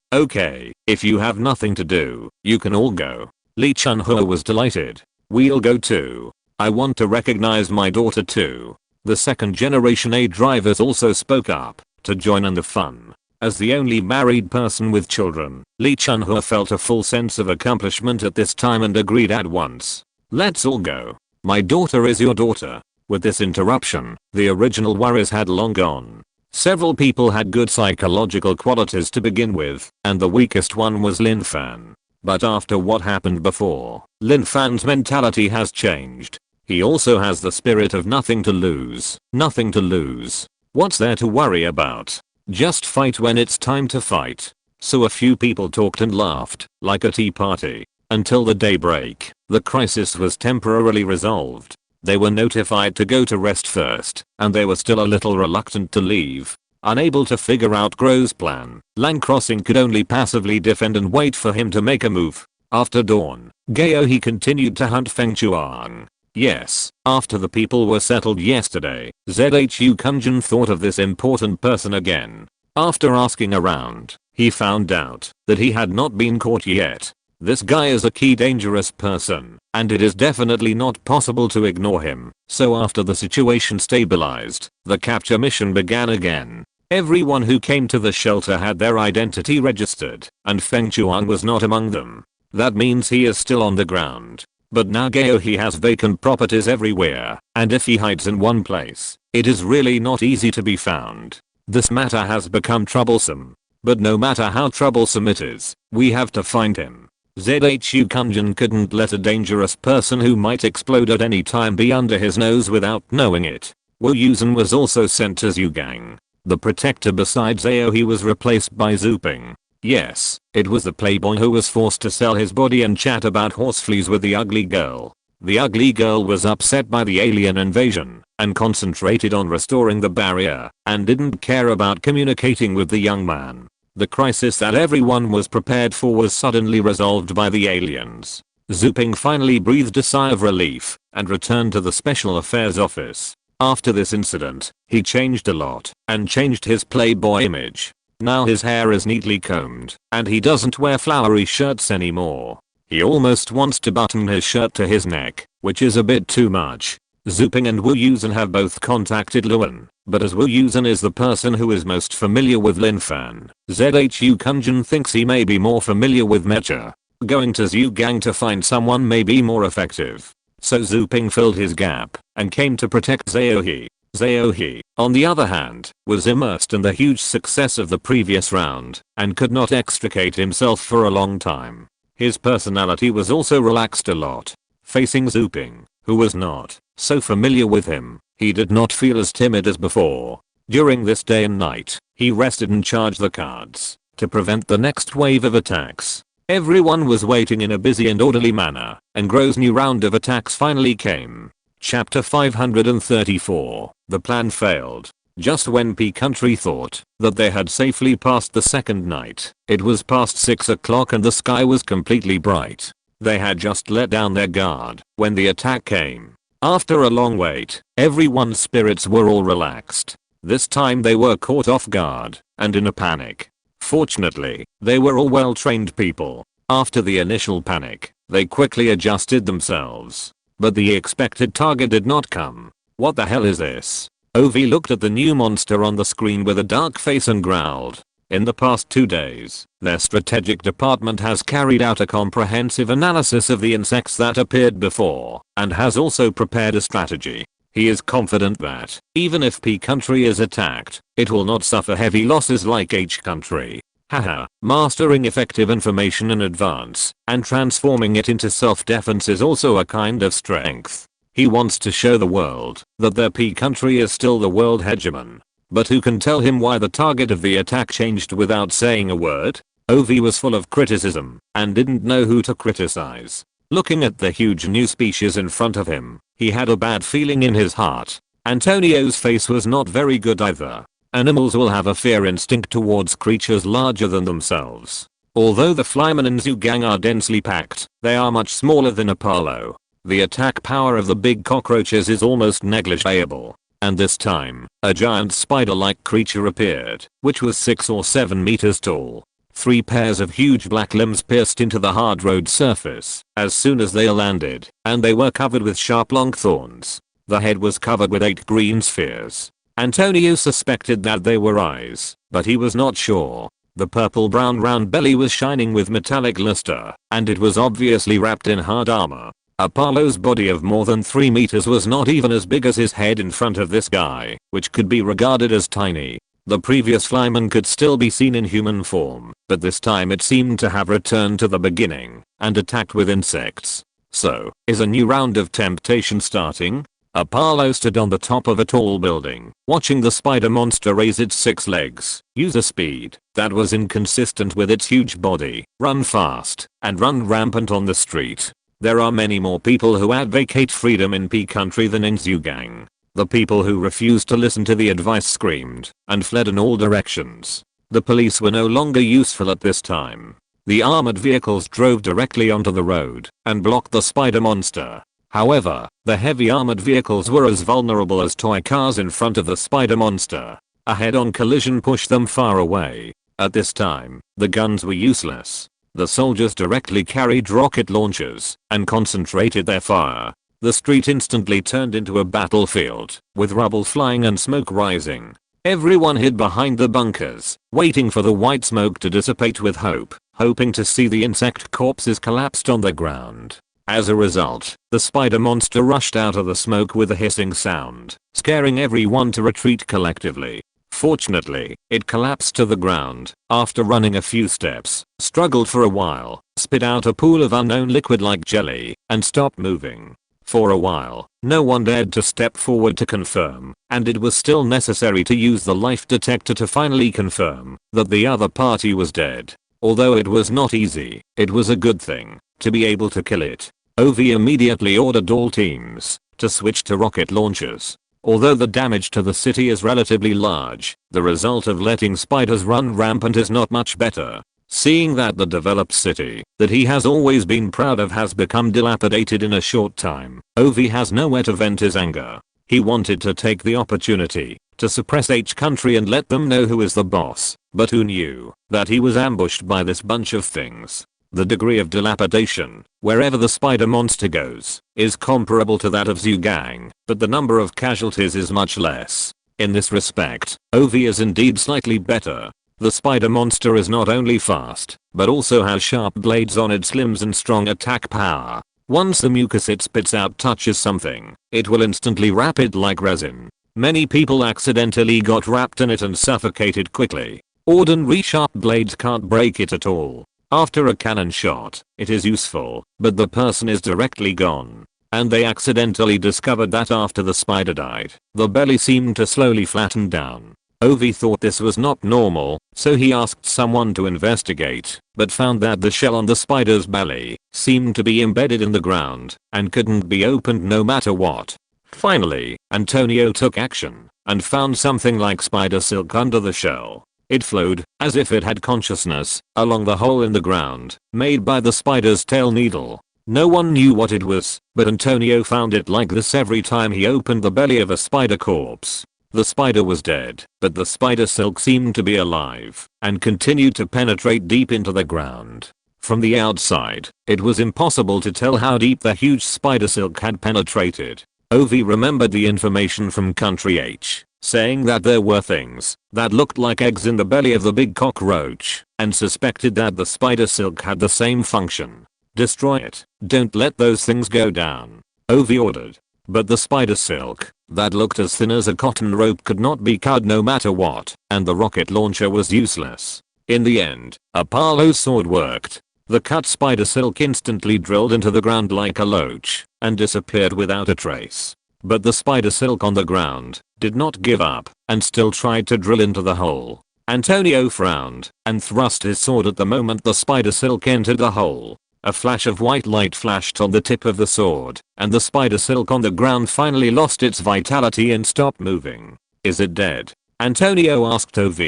if you have nothing to do, you can all go. Li Chunhua was delighted. We'll go too. I want to recognize my daughter too. The second generation A drivers also spoke up to join in the fun. As the only married person with children, Li Chunhua felt a full sense of accomplishment at this time and agreed at once. Let's all go. My daughter is your daughter. With this interruption, the original worries had long gone. Several people had good psychological qualities to begin with, and the weakest one was Lin Fan. But after what happened before, Lin Fan's mentality has changed. He also has the spirit of nothing to lose. Nothing to lose. What's there to worry about? Just fight when it's time to fight. So a few people talked and laughed, like a tea party. Until the daybreak, the crisis was temporarily resolved. They were notified to go to rest first, and they were still a little reluctant to leave. Unable to figure out Gro's plan, Lang Crossing could only passively defend and wait for him to make a move. After dawn, Gao he continued to hunt Feng Chuang. Yes, after the people were settled yesterday, Zhu Kunjin thought of this important person again. After asking around, he found out that he had not been caught yet. This guy is a key dangerous person, and it is definitely not possible to ignore him. So after the situation stabilized, the capture mission began again. Everyone who came to the shelter had their identity registered, and Feng Chuan was not among them. That means he is still on the ground. But now he has vacant properties everywhere, and if he hides in one place, it is really not easy to be found. This matter has become troublesome. But no matter how troublesome it is, we have to find him. ZHU Kunjin couldn't let a dangerous person who might explode at any time be under his nose without knowing it. Wu Yusen was also sent to Zhugang. The protector besides Aohe was replaced by Zuping. Yes, it was the playboy who was forced to sell his body and chat about horsefleas with the ugly girl. The ugly girl was upset by the alien invasion and concentrated on restoring the barrier and didn't care about communicating with the young man. The crisis that everyone was prepared for was suddenly resolved by the aliens. Zuping finally breathed a sigh of relief and returned to the Special Affairs office. After this incident, he changed a lot and changed his playboy image. Now his hair is neatly combed and he doesn't wear flowery shirts anymore. He almost wants to button his shirt to his neck, which is a bit too much. Zuping and Wu Yusen have both contacted Luan, but as Wu Yusen is the person who is most familiar with Lin Fan, ZHU Kunjin thinks he may be more familiar with Mecha. Going to Zhugang to find someone may be more effective. So Zuping filled his gap and came to protect Aohe. Aohe, on the other hand, was immersed in the huge success of the previous round and could not extricate himself for a long time. His personality was also relaxed a lot. Facing Zuping, who was not so familiar with him, he did not feel as timid as before. During this day and night, he rested and charged the cards to prevent the next wave of attacks. Everyone was waiting in a busy and orderly manner, and Gro's new round of attacks finally came. Chapter 534. The plan failed. Just when P Country thought that they had safely passed the second night, it was past 6 o'clock and the sky was completely bright. They had just let down their guard when the attack came. After a long wait, everyone's spirits were all relaxed. This time they were caught off guard and in a panic. Fortunately, they were all well-trained people. After the initial panic, they quickly adjusted themselves. But the expected target did not come. What the hell is this? Ovi looked at the new monster on the screen with a dark face and growled. In the past 2 days, their strategic department has carried out a comprehensive analysis of the insects that appeared before, and has also prepared a strategy. He is confident that, even if P Country is attacked, it will not suffer heavy losses like H Country. Haha, mastering effective information in advance, and transforming it into self-defense is also a kind of strength. He wants to show the world that their P Country is still the world hegemon. But who can tell him why the target of the attack changed without saying a word? Ovi was full of criticism and didn't know who to criticize. Looking at the huge new species in front of him, he had a bad feeling in his heart. Antonio's face was not very good either. Animals will have a fear instinct towards creatures larger than themselves. Although the flymen in Zhugang are densely packed, they are much smaller than Apollo. The attack power of the big cockroaches is almost negligible. And this time, a giant spider-like creature appeared, which was 6 or 7 meters tall. 3 pairs of huge black limbs pierced into the hard road surface as soon as they landed, and they were covered with sharp long thorns. The head was covered with 8 green spheres. Antonio suspected that they were eyes, but he was not sure. The purple-brown round belly was shining with metallic luster, and it was obviously wrapped in hard armor. Apollo's body of more than 3 meters was not even as big as his head in front of this guy, which could be regarded as tiny. The previous flyman could still be seen in human form, but this time it seemed to have returned to the beginning and attacked with insects. So, is a new round of temptation starting? Apollo stood on the top of a tall building, watching the spider monster raise its 6 legs, use a speed that was inconsistent with its huge body, run fast, and run rampant on the street. There are many more people who advocate freedom in P Country than in Zhugang. The people who refused to listen to the advice screamed and fled in all directions. The police were no longer useful at this time. The armored vehicles drove directly onto the road and blocked the spider monster. However, the heavy armored vehicles were as vulnerable as toy cars in front of the spider monster. A head-on collision pushed them far away. At this time, the guns were useless. The soldiers directly carried rocket launchers and concentrated their fire. The street instantly turned into a battlefield, with rubble flying and smoke rising. Everyone hid behind the bunkers, waiting for the white smoke to dissipate with hope, hoping to see the insect corpses collapsed on the ground. As a result, the spider monster rushed out of the smoke with a hissing sound, scaring everyone to retreat collectively. Fortunately, it collapsed to the ground, after running a few steps, struggled for a while, spit out a pool of unknown liquid like jelly, and stopped moving. For a while, no one dared to step forward to confirm, and it was still necessary to use the life detector to finally confirm that the other party was dead. Although it was not easy, it was a good thing to be able to kill it. OV immediately ordered all teams to switch to rocket launchers. Although the damage to the city is relatively large, the result of letting spiders run rampant is not much better. Seeing that the developed city that he has always been proud of has become dilapidated in a short time, OV has nowhere to vent his anger. He wanted to take the opportunity to suppress H country and let them know who is the boss, but who knew that he was ambushed by this bunch of things. The degree of dilapidation, wherever the spider monster goes, is comparable to that of Zhugang, but the number of casualties is much less. In this respect, OV is indeed slightly better. The spider monster is not only fast, but also has sharp blades on its limbs and strong attack power. Once the mucus it spits out touches something, it will instantly wrap it like resin. Many people accidentally got wrapped in it and suffocated quickly. Ordinary sharp blades can't break it at all. After a cannon shot, it is useful, but the person is directly gone. And they accidentally discovered that after the spider died, the belly seemed to slowly flatten down. OV thought this was not normal, so he asked someone to investigate, but found that the shell on the spider's belly seemed to be embedded in the ground and couldn't be opened no matter what. Finally, Antonio took action and found something like spider silk under the shell. It flowed, as if it had consciousness, along the hole in the ground, made by the spider's tail needle. No one knew what it was, but Antonio found it like this every time he opened the belly of a spider corpse. The spider was dead, but the spider silk seemed to be alive, and continued to penetrate deep into the ground. From the outside, it was impossible to tell how deep the huge spider silk had penetrated. OV remembered the information from Country H, saying that there were things that looked like eggs in the belly of the big cockroach, and suspected that the spider silk had the same function. Destroy it. Don't let those things go down, OV ordered. But the spider silk, that looked as thin as a cotton rope, could not be cut no matter what, and the rocket launcher was useless. In the end, Apollo's sword worked. The cut spider silk instantly drilled into the ground like a loach, and disappeared without a trace. But the spider silk on the ground did not give up, and still tried to drill into the hole. Antonio frowned, and thrust his sword at the moment the spider silk entered the hole. A flash of white light flashed on the tip of the sword, and the spider silk on the ground finally lost its vitality and stopped moving. Is it dead? Antonio asked OV.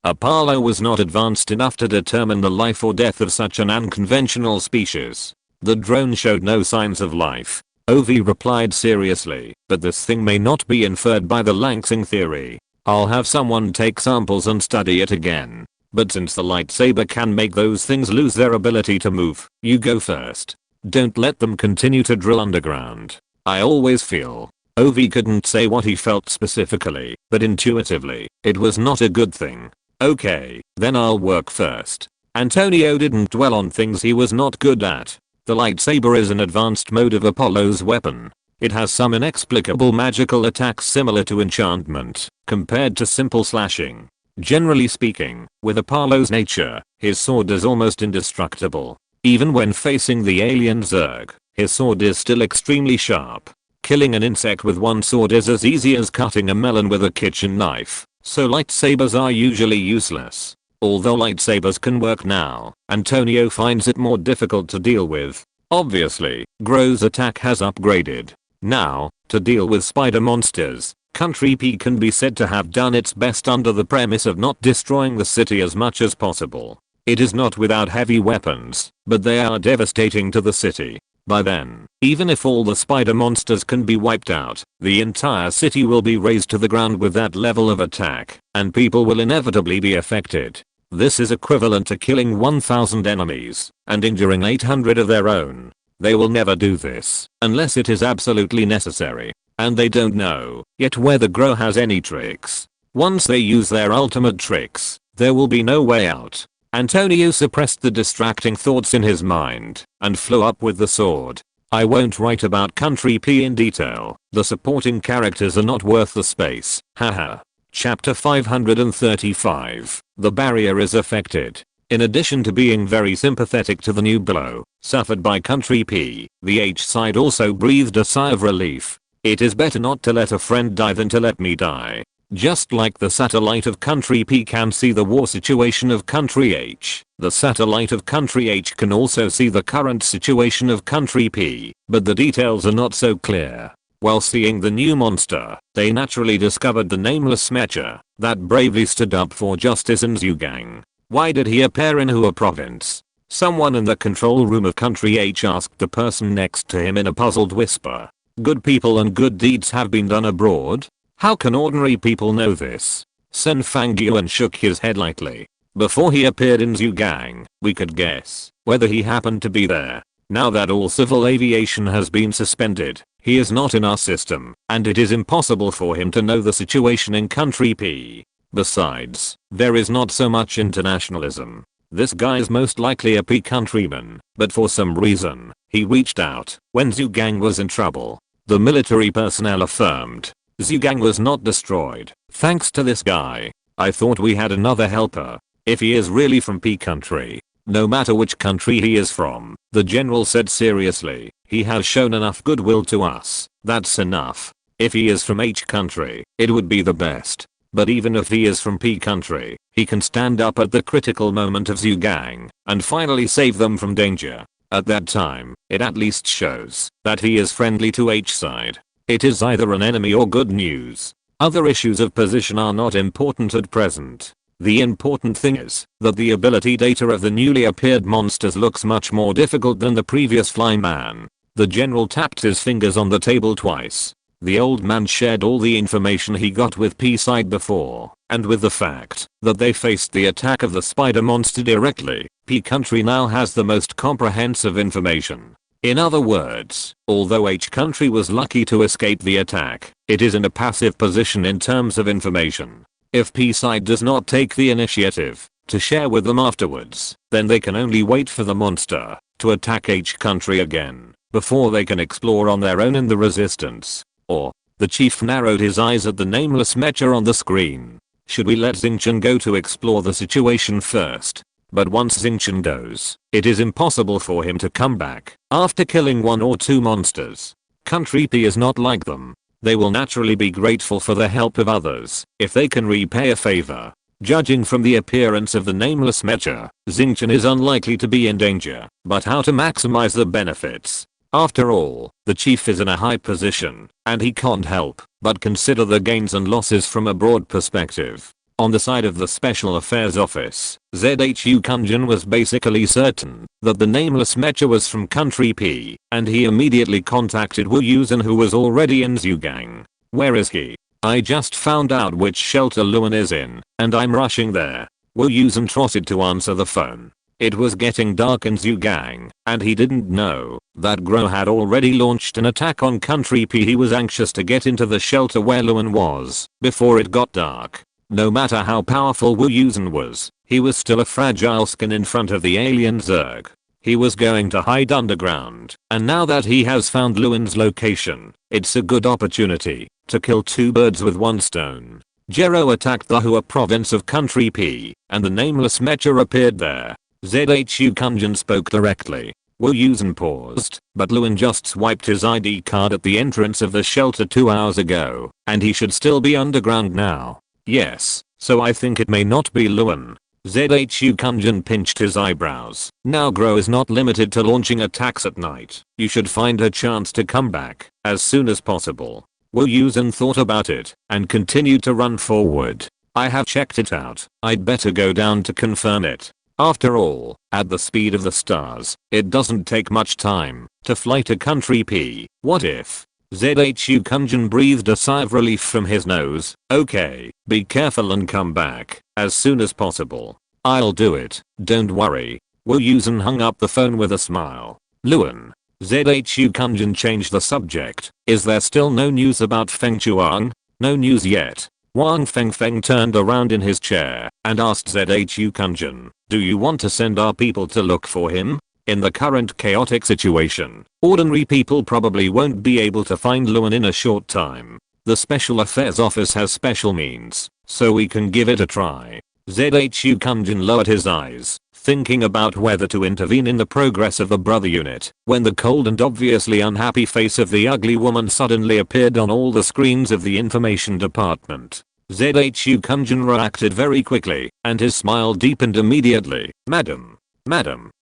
Apollo was not advanced enough to determine the life or death of such an unconventional species. The drone showed no signs of life. OV replied seriously, but this thing may not be inferred by the Langsing theory. I'll have someone take samples and study it again. But since the lightsaber can make those things lose their ability to move, you go first. Don't let them continue to drill underground. I always feel. OV couldn't say what he felt specifically, but intuitively, it was not a good thing. Okay, then I'll work first. Antonio didn't dwell on things he was not good at. The lightsaber is an advanced mode of Apollo's weapon. It has some inexplicable magical attacks similar to enchantment, compared to simple slashing. Generally speaking, with Apollo's nature, his sword is almost indestructible. Even when facing the alien Zerg, his sword is still extremely sharp. Killing an insect with one sword is as easy as cutting a melon with a kitchen knife, so lightsabers are usually useless. Although lightsabers can work now, Antonio finds it more difficult to deal with. Obviously, Gro's attack has upgraded. Now, to deal with spider monsters, Country P can be said to have done its best under the premise of not destroying the city as much as possible. It is not without heavy weapons, but they are devastating to the city. By then, even if all the spider monsters can be wiped out, the entire city will be razed to the ground with that level of attack, and people will inevitably be affected. This is equivalent to killing 1,000 enemies and injuring 800 of their own. They will never do this unless it is absolutely necessary. And they don't know yet whether Gro has any tricks. Once they use their ultimate tricks, there will be no way out. Antonio suppressed the distracting thoughts in his mind and flew up with the sword. I won't write about Country P in detail. The supporting characters are not worth the space. Haha. Chapter 535. The barrier is affected. In addition to being very sympathetic to the new blow suffered by Country P, the H side also breathed a sigh of relief. It is better not to let a friend die than to let me die. Just like the satellite of Country P can see the war situation of Country H, the satellite of Country H can also see the current situation of Country P, but the details are not so clear. While seeing the new monster, they naturally discovered the nameless Mecha that bravely stood up for justice in Zhugang. Why did he appear in Hua province? Someone in the control room of Country H asked the person next to him in a puzzled whisper. Good people and good deeds have been done abroad? How can ordinary people know this? Sen Fangyuan shook his head lightly. Before he appeared in Zhugang, we could guess whether he happened to be there. Now that all civil aviation has been suspended, he is not in our system, and it is impossible for him to know the situation in Country P. Besides, there is not so much internationalism. This guy's most likely a P countryman, but for some reason, he reached out when Zhugang was in trouble. The military personnel affirmed Zhugang was not destroyed, thanks to this guy. I thought we had another helper. If he is really from P country, no matter which country he is from, the general said seriously, he has shown enough goodwill to us. That's enough. If he is from H country, it would be the best. But even if he is from P country, he can stand up at the critical moment of Zhugang and finally save them from danger. At that time, it at least shows that he is friendly to H side. It is either an enemy or good news. Other issues of position are not important at present. The important thing is that the ability data of the newly appeared monsters looks much more difficult than the previous flyman. The general tapped his fingers on the table twice. The old man shared all the information he got with P side before, and with the fact that they faced the attack of the spider monster directly, P country now has the most comprehensive information. In other words, although H country was lucky to escape the attack, it is in a passive position in terms of information. If P side does not take the initiative to share with them afterwards, then they can only wait for the monster to attack H country again before they can explore on their own in the resistance. Or, the chief narrowed his eyes at the nameless Mecha on the screen. Should we let Xingqian go to explore the situation first? But once Xingqian goes, it is impossible for him to come back after killing one or two monsters. Country P is not like them. They will naturally be grateful for the help of others if they can repay a favor. Judging from the appearance of the nameless Mecha, Xingqian is unlikely to be in danger, but how to maximize the benefits? After all, the chief is in a high position, and he can't help but consider the gains and losses from a broad perspective. On the side of the Special Affairs Office, ZHU Kunjin was basically certain that the nameless Mecha was from Country P, and he immediately contacted Wu Yusen, who was already in Zhugang. Where is he? I just found out which shelter Luan is in, and I'm rushing there. Wu Yusen trotted to answer the phone. It was getting dark in Zhugang, and he didn't know that Gro had already launched an attack on Country P. He was anxious to get into the shelter where Luan was before it got dark. No matter how powerful Wu Yusen was, he was still a fragile skin in front of the alien Zerg. He was going to hide underground, and now that he has found Luan's location, it's a good opportunity to kill two birds with one stone. Jero attacked the Hua province of Country P, and the nameless Mecha appeared there. ZHU Kunjin spoke directly. Wu Yusen paused, but Luan just swiped his ID card at the entrance of the shelter 2 hours ago, and he should still be underground now. Yes, so I think it may not be Luan. ZHU Kunjin pinched his eyebrows. Now Gro is not limited to launching attacks at night. You should find a chance to come back as soon as possible. Wu Yusen thought about it and continued to run forward. I have checked it out. I'd better go down to confirm it. After all, at the speed of the stars, it doesn't take much time to fly to Country P. What if? ZHU Kunjin breathed a sigh of relief from his nose. Okay, be careful and come back as soon as possible. I'll do it, don't worry. Wu Yusen hung up the phone with a smile. Luan. ZHU Kunjin changed the subject. Is there still no news about Feng Chuang? No news yet. Wang Fengfeng turned around in his chair and asked ZHU Kunjin, do you want to send our people to look for him? In the current chaotic situation, ordinary people probably won't be able to find Luan in a short time. The Special Affairs Office has special means, so we can give it a try. ZHU Kunjin lowered his eyes, thinking about whether to intervene in the progress of the brother unit, when the cold and obviously unhappy face of the ugly woman suddenly appeared on all the screens of the information department. ZHU Kunjin reacted very quickly, and his smile deepened immediately. Madam,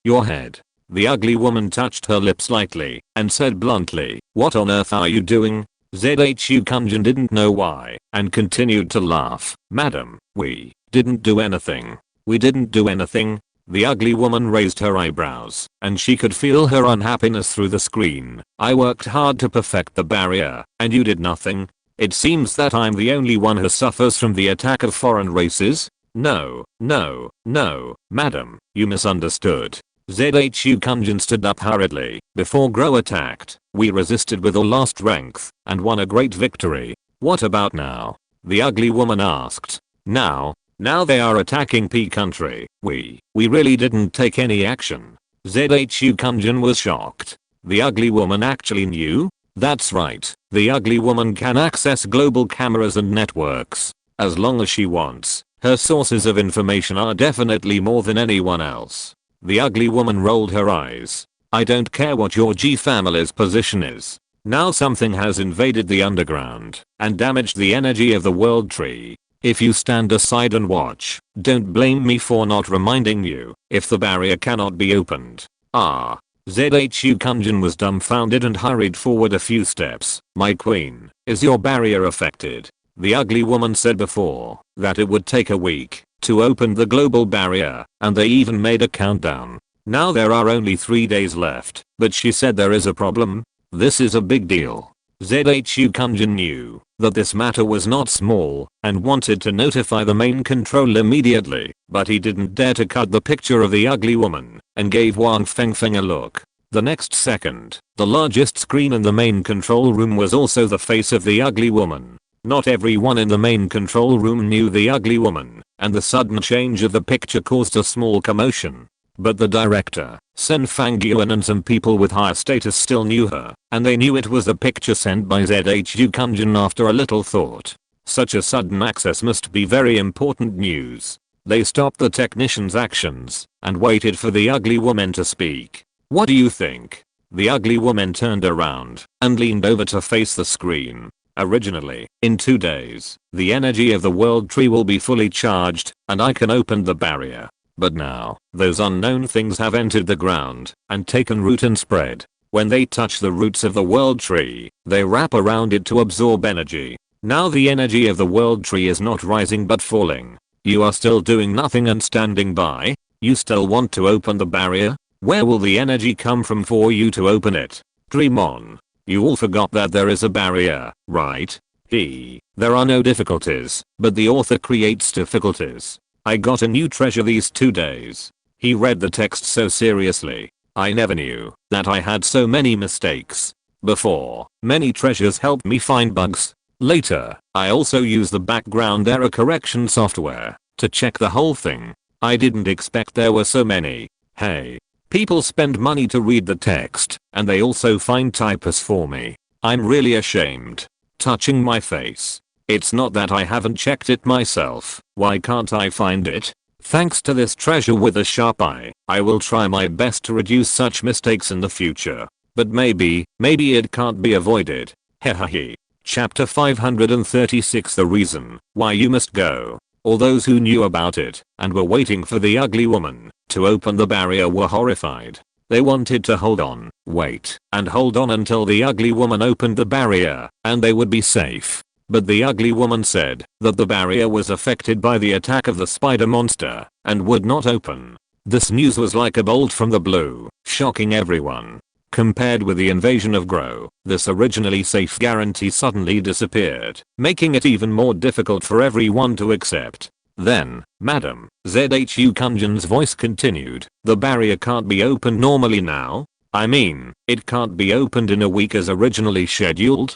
your head. The ugly woman touched her lips lightly and said bluntly, what on earth are you doing? ZHU Kunjin didn't know why and continued to laugh. Madam, we didn't do anything. We didn't do anything. The ugly woman raised her eyebrows, and she could feel her unhappiness through the screen. I worked hard to perfect the barrier, and you did nothing. It seems that I'm the only one who suffers from the attack of foreign races? No, madam, you misunderstood. ZHU Kunjin stood up hurriedly. Before Gro attacked, we resisted with all our strength and won a great victory. What about now? The ugly woman asked. Now they are attacking P country. We really didn't take any action. ZHU Kunjin was shocked. The ugly woman actually knew? That's right. The ugly woman can access global cameras and networks. As long as she wants. Her sources of information are definitely more than anyone else. The ugly woman rolled her eyes. I don't care what your G family's position is. Now something has invaded the underground and damaged the energy of the world tree. If you stand aside and watch, don't blame me for not reminding you if the barrier cannot be opened. ZHU Kunjin was dumbfounded and hurried forward a few steps. My queen, is your barrier affected? The ugly woman said before that it would take a week to open the global barrier, and they even made a countdown. Now there are only 3 days left, but she said there is a problem. This is a big deal. ZHU Kunjin knew that this matter was not small and wanted to notify the main control immediately, but he didn't dare to cut the picture of the ugly woman and gave Wang Fengfeng a look. The next second, the largest screen in the main control room was also the face of the ugly woman. Not everyone in the main control room knew the ugly woman, and the sudden change of the picture caused a small commotion. But the director, Sen Fangyuan, and some people with higher status still knew her, and they knew it was a picture sent by ZHU Kunjin. After a little thought, such a sudden access must be very important news. They stopped the technician's actions and waited for the ugly woman to speak. What do you think? The ugly woman turned around and leaned over to face the screen. Originally, in 2 days, the energy of the world tree will be fully charged and I can open the barrier. But now, those unknown things have entered the ground and taken root and spread. When they touch the roots of the world tree, they wrap around it to absorb energy. Now the energy of the world tree is not rising but falling. You are still doing nothing and standing by? You still want to open the barrier? Where will the energy come from for you to open it? Dream on. You all forgot that there is a barrier, right? There are no difficulties, but the author creates difficulties. I got a new treasure these 2 days. He read the text so seriously. I never knew that I had so many mistakes. Before, many treasures helped me find bugs. Later, I also used the background error correction software to check the whole thing. I didn't expect there were so many. Hey. People spend money to read the text, and they also find typos for me. I'm really ashamed. Touching my face. It's not that I haven't checked it myself. Why can't I find it? Thanks to this treasure with a sharp eye, I will try my best to reduce such mistakes in the future. But maybe it can't be avoided. Hehehe. Chapter 536. The reason why you must go. All those who knew about it and were waiting for the ugly woman to open the barrier were horrified. They wanted to wait and hold on until the ugly woman opened the barrier and they would be safe. But the ugly woman said that the barrier was affected by the attack of the spider monster and would not open. This news was like a bolt from the blue, shocking everyone. Compared with the invasion of Gro, this originally safe guarantee suddenly disappeared, making it even more difficult for everyone to accept. Then, Madam, ZHU Kunjin's voice continued, the barrier can't be opened normally now? I mean, it can't be opened in a week as originally scheduled?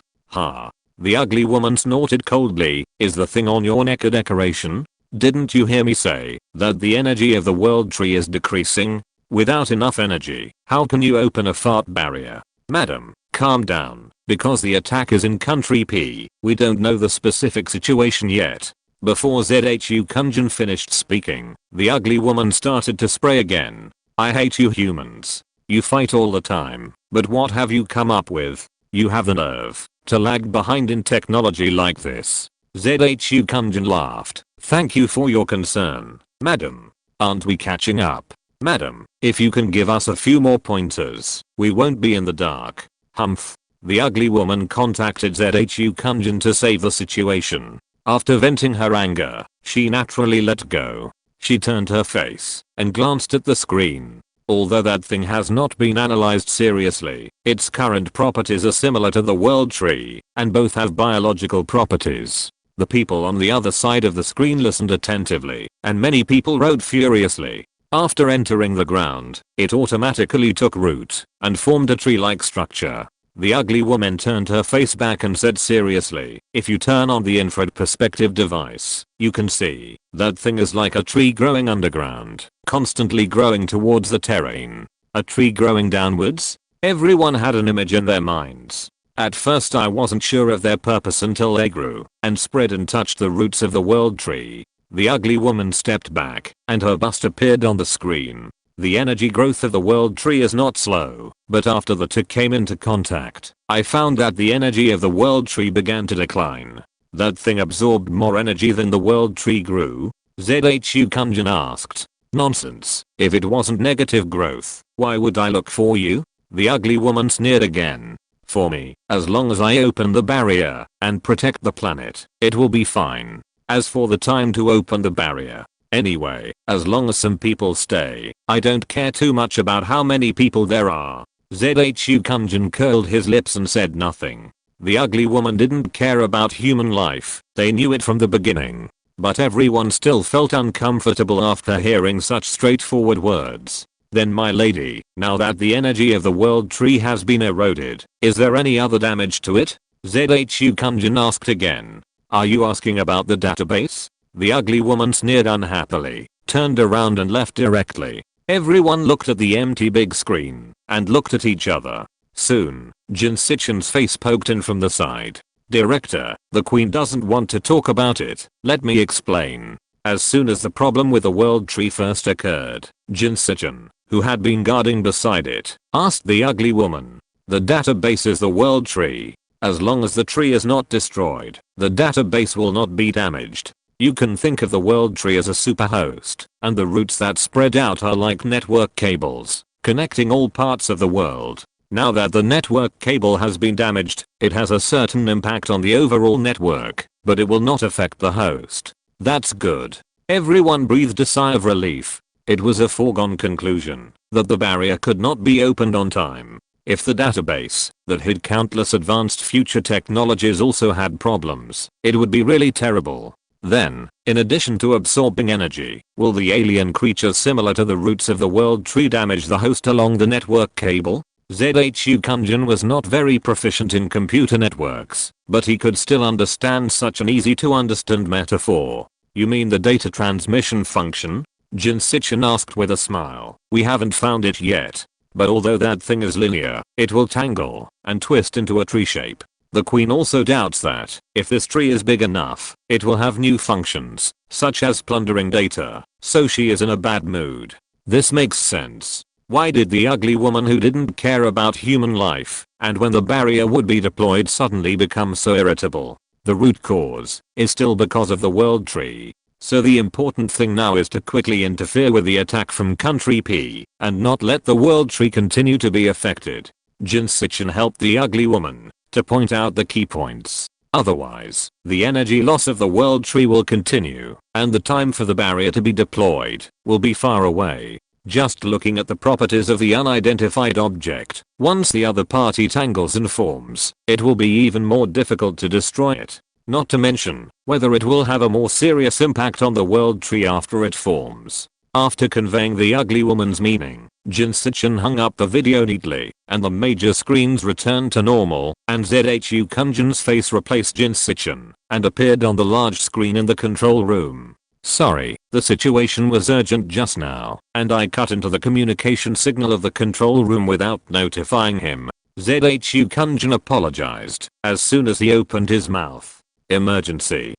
The ugly woman snorted coldly. Is the thing on your neck a decoration? Didn't you hear me say that the energy of the world tree is decreasing? Without enough energy, how can you open a fart barrier? Madam, calm down, because the attack is in country P. We don't know the specific situation yet. Before Zhu Kunjin finished speaking, the ugly woman started to spray again. I hate you humans. You fight all the time, but what have you come up with? You have the nerve to lag behind in technology like this. Zhu Kunjin laughed. Thank you for your concern, madam. Aren't we catching up? Madam, if you can give us a few more pointers, we won't be in the dark. Humph. The ugly woman contacted Zhu Kunjin to save the situation. After venting her anger, she naturally let go. She turned her face and glanced at the screen. Although that thing has not been analyzed seriously, its current properties are similar to the world tree, and both have biological properties. The people on the other side of the screen listened attentively, and many people wrote furiously. After entering the ground, it automatically took root and formed a tree-like structure. The ugly woman turned her face back and said seriously, if you turn on the infrared perspective device, you can see that thing is like a tree growing underground, constantly growing towards the terrain. A tree growing downwards? Everyone had an image in their minds. At first I wasn't sure of their purpose until they grew and spread and touched the roots of the world tree. The ugly woman stepped back and her bust appeared on the screen. The energy growth of the world tree is not slow, but after the tick came into contact, I found that the energy of the world tree began to decline. That thing absorbed more energy than the world tree grew? Zhu Kunjin asked. Nonsense. If it wasn't negative growth, why would I look for you? The ugly woman sneered again. For me, as long as I open the barrier and protect the planet, it will be fine. As for the time to open the barrier, anyway, as long as some people stay, I don't care too much about how many people there are. Zhu Kunjin curled his lips and said nothing. The ugly woman didn't care about human life, they knew it from the beginning. But everyone still felt uncomfortable after hearing such straightforward words. Then my lady, now that the energy of the world tree has been eroded, is there any other damage to it? Zhu Kunjin asked again. Are you asking about the database? The ugly woman sneered unhappily, turned around and left directly. Everyone looked at the empty big screen and looked at each other. Soon, Jin Sichin's face poked in from the side. Director, the queen doesn't want to talk about it. Let me explain. As soon as the problem with the world tree first occurred, Jin Sichin, who had been guarding beside it, asked the ugly woman. The database is the world tree. As long as the tree is not destroyed, the database will not be damaged. You can think of the world tree as a superhost, and the roots that spread out are like network cables, connecting all parts of the world. Now that the network cable has been damaged, it has a certain impact on the overall network, but it will not affect the host. That's good. Everyone breathed a sigh of relief. It was a foregone conclusion that the barrier could not be opened on time. If the database that hid countless advanced future technologies also had problems, it would be really terrible. Then, in addition to absorbing energy, will the alien creatures similar to the roots of the world tree damage the host along the network cable? Zhu Kunjin was not very proficient in computer networks, but he could still understand such an easy to understand metaphor. You mean the data transmission function? Jin Sichin asked with a smile. We haven't found it yet. But although that thing is linear, it will tangle and twist into a tree shape. The queen also doubts that, if this tree is big enough, it will have new functions, such as plundering data, so she is in a bad mood. This makes sense. Why did the ugly woman who didn't care about human life, and when the barrier would be deployed suddenly become so irritable? The root cause is still because of the world tree. So the important thing now is to quickly interfere with the attack from country P, and not let the world tree continue to be affected. Jin Sichin helped the ugly woman to point out the key points. Otherwise, the energy loss of the world tree will continue, and the time for the barrier to be deployed will be far away. Just looking at the properties of the unidentified object, once the other party tangles and forms, it will be even more difficult to destroy it. Not to mention, whether it will have a more serious impact on the world tree after it forms. After conveying the ugly woman's meaning, Jin Sichin hung up the video neatly, and the major screens returned to normal, and ZHU Kunjin's face replaced Jin Sichin, and appeared on the large screen in the control room. Sorry, the situation was urgent just now, and I cut into the communication signal of the control room without notifying him. ZHU Kunjin apologized as soon as he opened his mouth. Emergency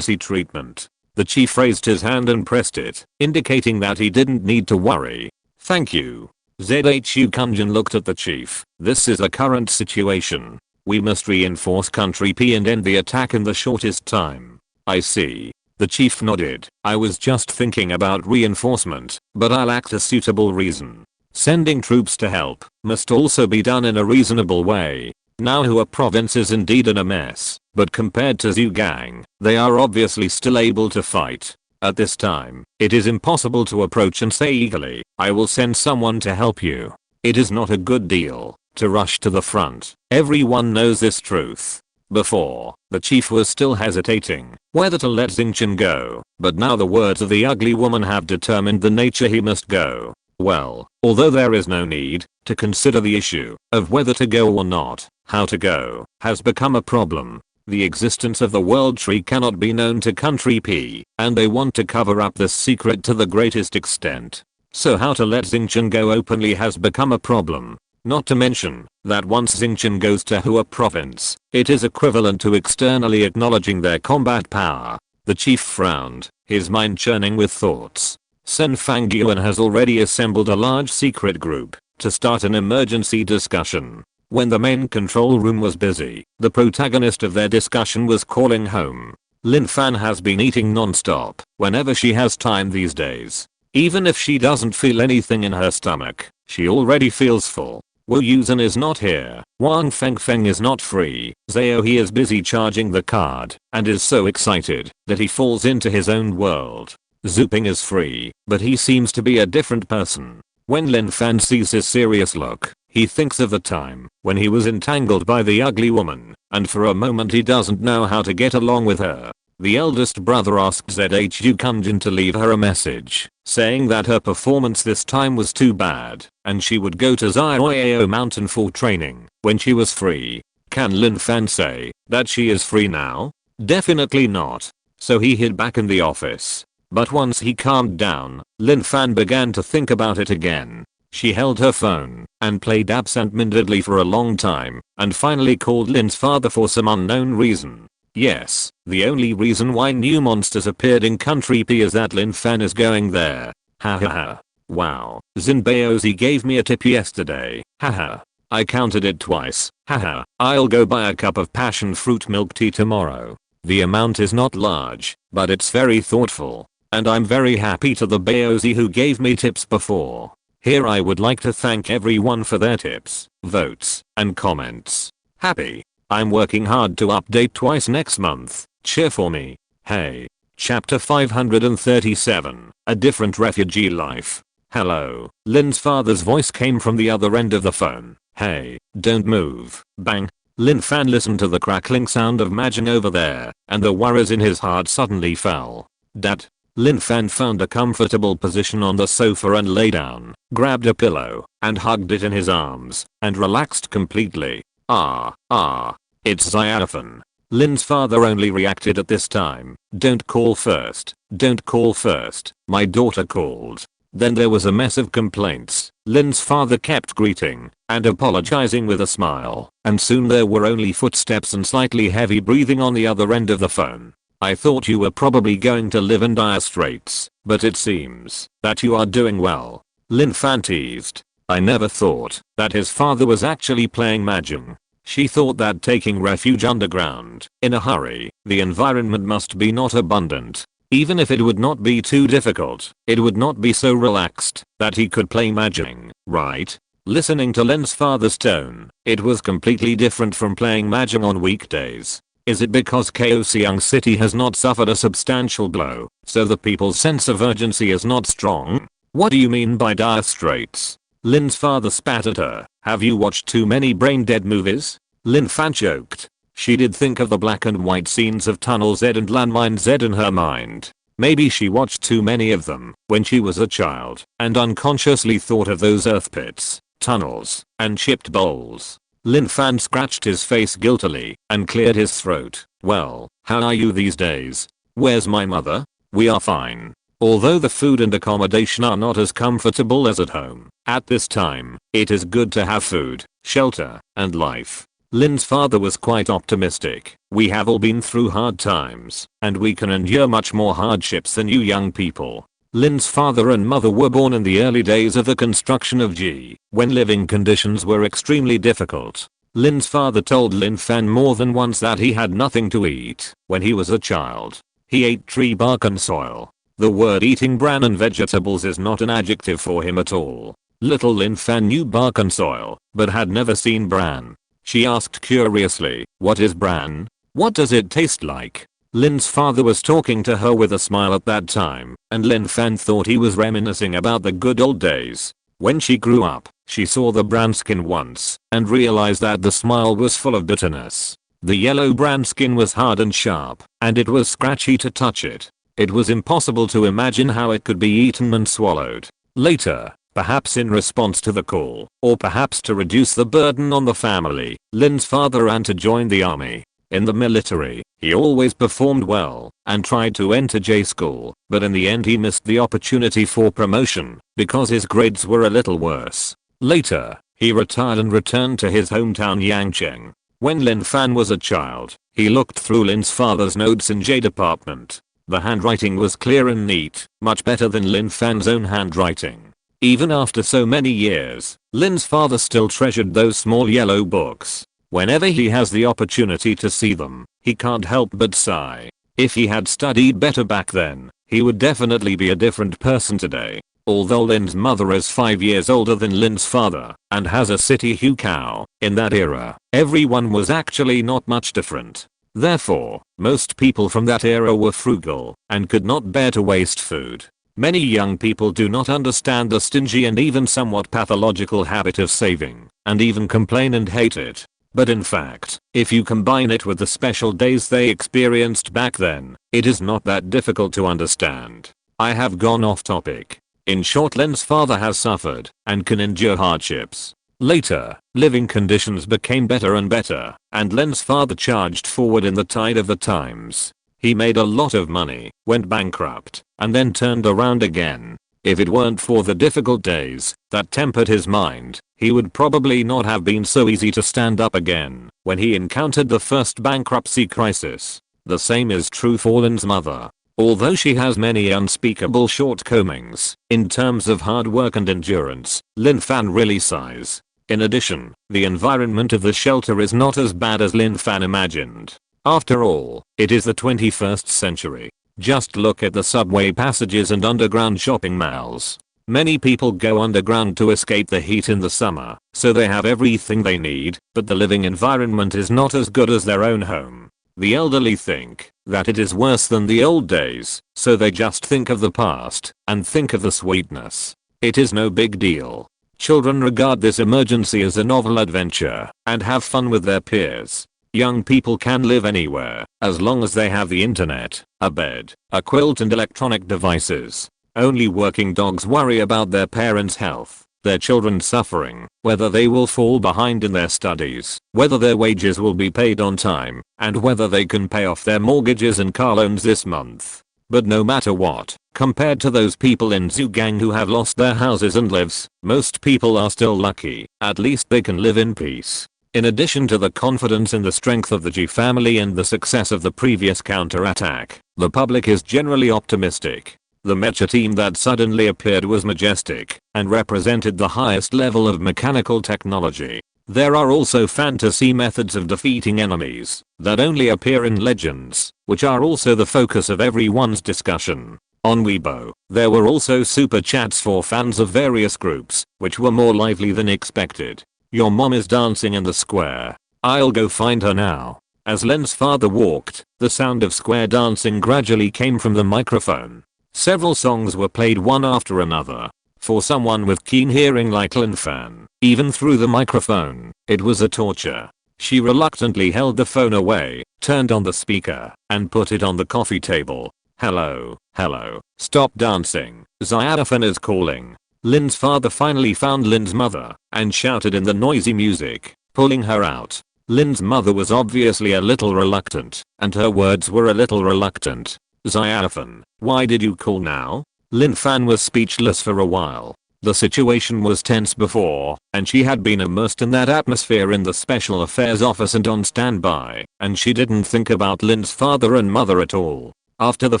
treatment. The chief raised his hand and pressed it, indicating that he didn't need to worry. Thank you. ZHU Kunjin looked at the chief. This is the current situation. We must reinforce country P and end the attack in the shortest time. I see. The chief nodded. I was just thinking about reinforcement, but I lacked a suitable reason. Sending troops to help must also be done in a reasonable way. Now Hua province is indeed in a mess, but compared to Zhugang, they are obviously still able to fight. At this time, it is impossible to approach and say eagerly, I will send someone to help you. It is not a good deal to rush to the front. Everyone knows this truth. Before, the chief was still hesitating whether to let Xingqian go, but now the words of the ugly woman have determined the nature he must go. Well, although there is no need to consider the issue of whether to go or not, how to go has become a problem. The existence of the world tree cannot be known to country P, and they want to cover up this secret to the greatest extent. So how to let Xingqian go openly has become a problem. Not to mention that once Xingqian goes to Hua province, it is equivalent to externally acknowledging their combat power. The chief frowned, his mind churning with thoughts. Sen Fangyuan has already assembled a large secret group to start an emergency discussion. When the main control room was busy, the protagonist of their discussion was calling home. Lin Fan has been eating non-stop whenever she has time these days. Even if she doesn't feel anything in her stomach, she already feels full. Wu Yusen is not here. Wang Fengfeng is not free. Zhao he is busy charging the card and is so excited that he falls into his own world. Zuping is free, but he seems to be a different person. When Lin Fan sees his serious look, he thinks of the time when he was entangled by the ugly woman, and for a moment he doesn't know how to get along with her. The eldest brother asked ZHU Kunjin to leave her a message, saying that her performance this time was too bad, and she would go to Xiaoyao Mountain for training when she was free. Can Lin Fan say that she is free now? Definitely not. So he hid back in the office. But once he calmed down, Lin Fan began to think about it again. She held her phone and played absent-mindedly for a long time, and finally called Lin's father for some unknown reason. Yes, the only reason why new monsters appeared in Country P is that Lin Fan is going there. Haha. Wow, Zinbaozi gave me a tip yesterday. Haha. I counted it twice. Haha. I'll go buy a cup of passion fruit milk tea tomorrow. The amount is not large, but it's very thoughtful. And I'm very happy to the Baozi who gave me tips before. Here I would like to thank everyone for their tips, votes, and comments. Happy. I'm working hard to update twice next month. Cheer for me. Hey. Chapter 537, A Different Refugee Life. Hello. Lin's father's voice came from the other end of the phone. Hey, don't move. Bang. Lin Fan listened to the crackling sound of magic over there, and the worries in his heart suddenly fell. Dad. Lin Fan found a comfortable position on the sofa and lay down, grabbed a pillow, and hugged it in his arms, and relaxed completely. It's Xiaofan. Lin's father only reacted at this time. Don't call first. Don't call first. My daughter called. Then there was a mess of complaints. Lin's father kept greeting and apologizing with a smile, and soon there were only footsteps and slightly heavy breathing on the other end of the phone. I thought you were probably going to live in dire straits, but it seems that you are doing well. Lin Fan teased. I never thought that his father was actually playing mahjong. She thought that taking refuge underground, in a hurry, the environment must be not abundant. Even if it would not be too difficult, it would not be so relaxed that he could play mahjong, right? Listening to Lin's father's tone, it was completely different from playing mahjong on weekdays. Is it because Kaohsiung City has not suffered a substantial blow, so the people's sense of urgency is not strong? What do you mean by dire straits? Lin's father spat at her. Have you watched too many brain-dead movies? Lin Fan joked. She did think of the black and white scenes of Tunnel Z and Landmine Z in her mind. Maybe she watched too many of them when she was a child and unconsciously thought of those earth pits, tunnels, and chipped bowls. Lin Fan scratched his face guiltily and cleared his throat. Well, how are you these days? Where's my mother? We are fine. Although the food and accommodation are not as comfortable as at home, at this time, it is good to have food, shelter, and life. Lin's father was quite optimistic. We have all been through hard times, and we can endure much more hardships than you young people. Lin's father and mother were born in the early days of the construction of G, when living conditions were extremely difficult. Lin's father told Lin Fan more than once that he had nothing to eat when he was a child. He ate tree bark and soil. The word eating bran and vegetables is not an adjective for him at all. Little Lin Fan knew bark and soil, but had never seen bran. She asked curiously, "What is bran? What does it taste like?" Lin's father was talking to her with a smile at that time, and Lin Fan thought he was reminiscing about the good old days. When she grew up, she saw the bran skin once, and realized that the smile was full of bitterness. The yellow bran skin was hard and sharp, and it was scratchy to touch it. It was impossible to imagine how it could be eaten and swallowed. Later, perhaps in response to the call, or perhaps to reduce the burden on the family, Lin's father ran to join the army. In the military, he always performed well and tried to enter J school, but in the end he missed the opportunity for promotion because his grades were a little worse. Later, he retired and returned to his hometown Yangcheng. When Lin Fan was a child, he looked through Lin's father's notes in J department. The handwriting was clear and neat, much better than Lin Fan's own handwriting. Even after so many years, Lin's father still treasured those small yellow books. Whenever he has the opportunity to see them, he can't help but sigh. If he had studied better back then, he would definitely be a different person today. Although Lin's mother is 5 years older than Lin's father and has a city hukou, in that era, everyone was actually not much different. Therefore, most people from that era were frugal and could not bear to waste food. Many young people do not understand the stingy and even somewhat pathological habit of saving, and even complain and hate it. But in fact, if you combine it with the special days they experienced back then, it is not that difficult to understand. I have gone off topic. In short, Lin's father has suffered and can endure hardships. Later, living conditions became better and better, and Lin's father charged forward in the tide of the times. He made a lot of money, went bankrupt, and then turned around again. If it weren't for the difficult days that tempered his mind, he would probably not have been so easy to stand up again when he encountered the first bankruptcy crisis. The same is true for Lin's mother. Although she has many unspeakable shortcomings in terms of hard work and endurance, Lin Fan really sighs. In addition, the environment of the shelter is not as bad as Lin Fan imagined. After all, it is the 21st century. Just look at the subway passages and underground shopping malls. Many people go underground to escape the heat in the summer, so they have everything they need, but the living environment is not as good as their own home. The elderly think that it is worse than the old days, so they just think of the past and think of the sweetness. It is no big deal. Children regard this emergency as a novel adventure and have fun with their peers. Young people can live anywhere as long as they have the internet, a bed, a quilt and electronic devices. Only working dogs worry about their parents' health, their children suffering, whether they will fall behind in their studies, whether their wages will be paid on time, and whether they can pay off their mortgages and car loans this month. But no matter what, compared to those people in Zhugang who have lost their houses and lives, most people are still lucky. At least they can live in peace. In addition to the confidence in the strength of the G family and the success of the previous counterattack, the public is generally optimistic. The Mecha team that suddenly appeared was majestic and represented the highest level of mechanical technology. There are also fantasy methods of defeating enemies that only appear in legends, which are also the focus of everyone's discussion. On Weibo, there were also super chats for fans of various groups, which were more lively than expected. Your mom is dancing in the square. I'll go find her now. As Len's father walked, the sound of square dancing gradually came from the microphone. Several songs were played one after another. For someone with keen hearing like Lin Fan, even through the microphone, it was a torture. She reluctantly held the phone away, turned on the speaker, and put it on the coffee table. Hello, hello, stop dancing, Xianofan is calling. Lin's father finally found Lin's mother and shouted in the noisy music, pulling her out. Lin's mother was obviously a little reluctant, and her words were a little reluctant. Xianofan, why did you call now? Lin Fan was speechless for a while. The situation was tense before, and she had been immersed in that atmosphere in the Special Affairs office and on standby, and she didn't think about Lin's father and mother at all. After the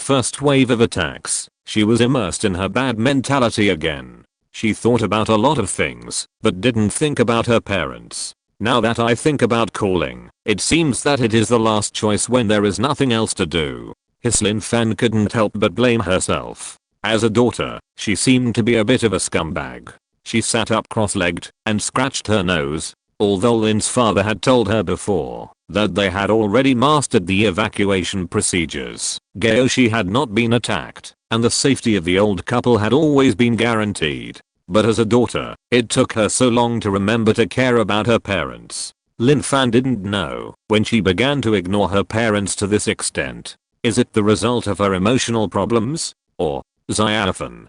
first wave of attacks, she was immersed in her bad mentality again. She thought about a lot of things, but didn't think about her parents. Now that I think about calling, it seems that it is the last choice when there is nothing else to do. Lin Fan couldn't help but blame herself. As a daughter, she seemed to be a bit of a scumbag. She sat up cross-legged and scratched her nose. Although Lin's father had told her before that they had already mastered the evacuation procedures, Gayoshi had not been attacked, and the safety of the old couple had always been guaranteed. But as a daughter, it took her so long to remember to care about her parents. Lin Fan didn't know when she began to ignore her parents to this extent. Is it the result of her emotional problems? Or Xianofan?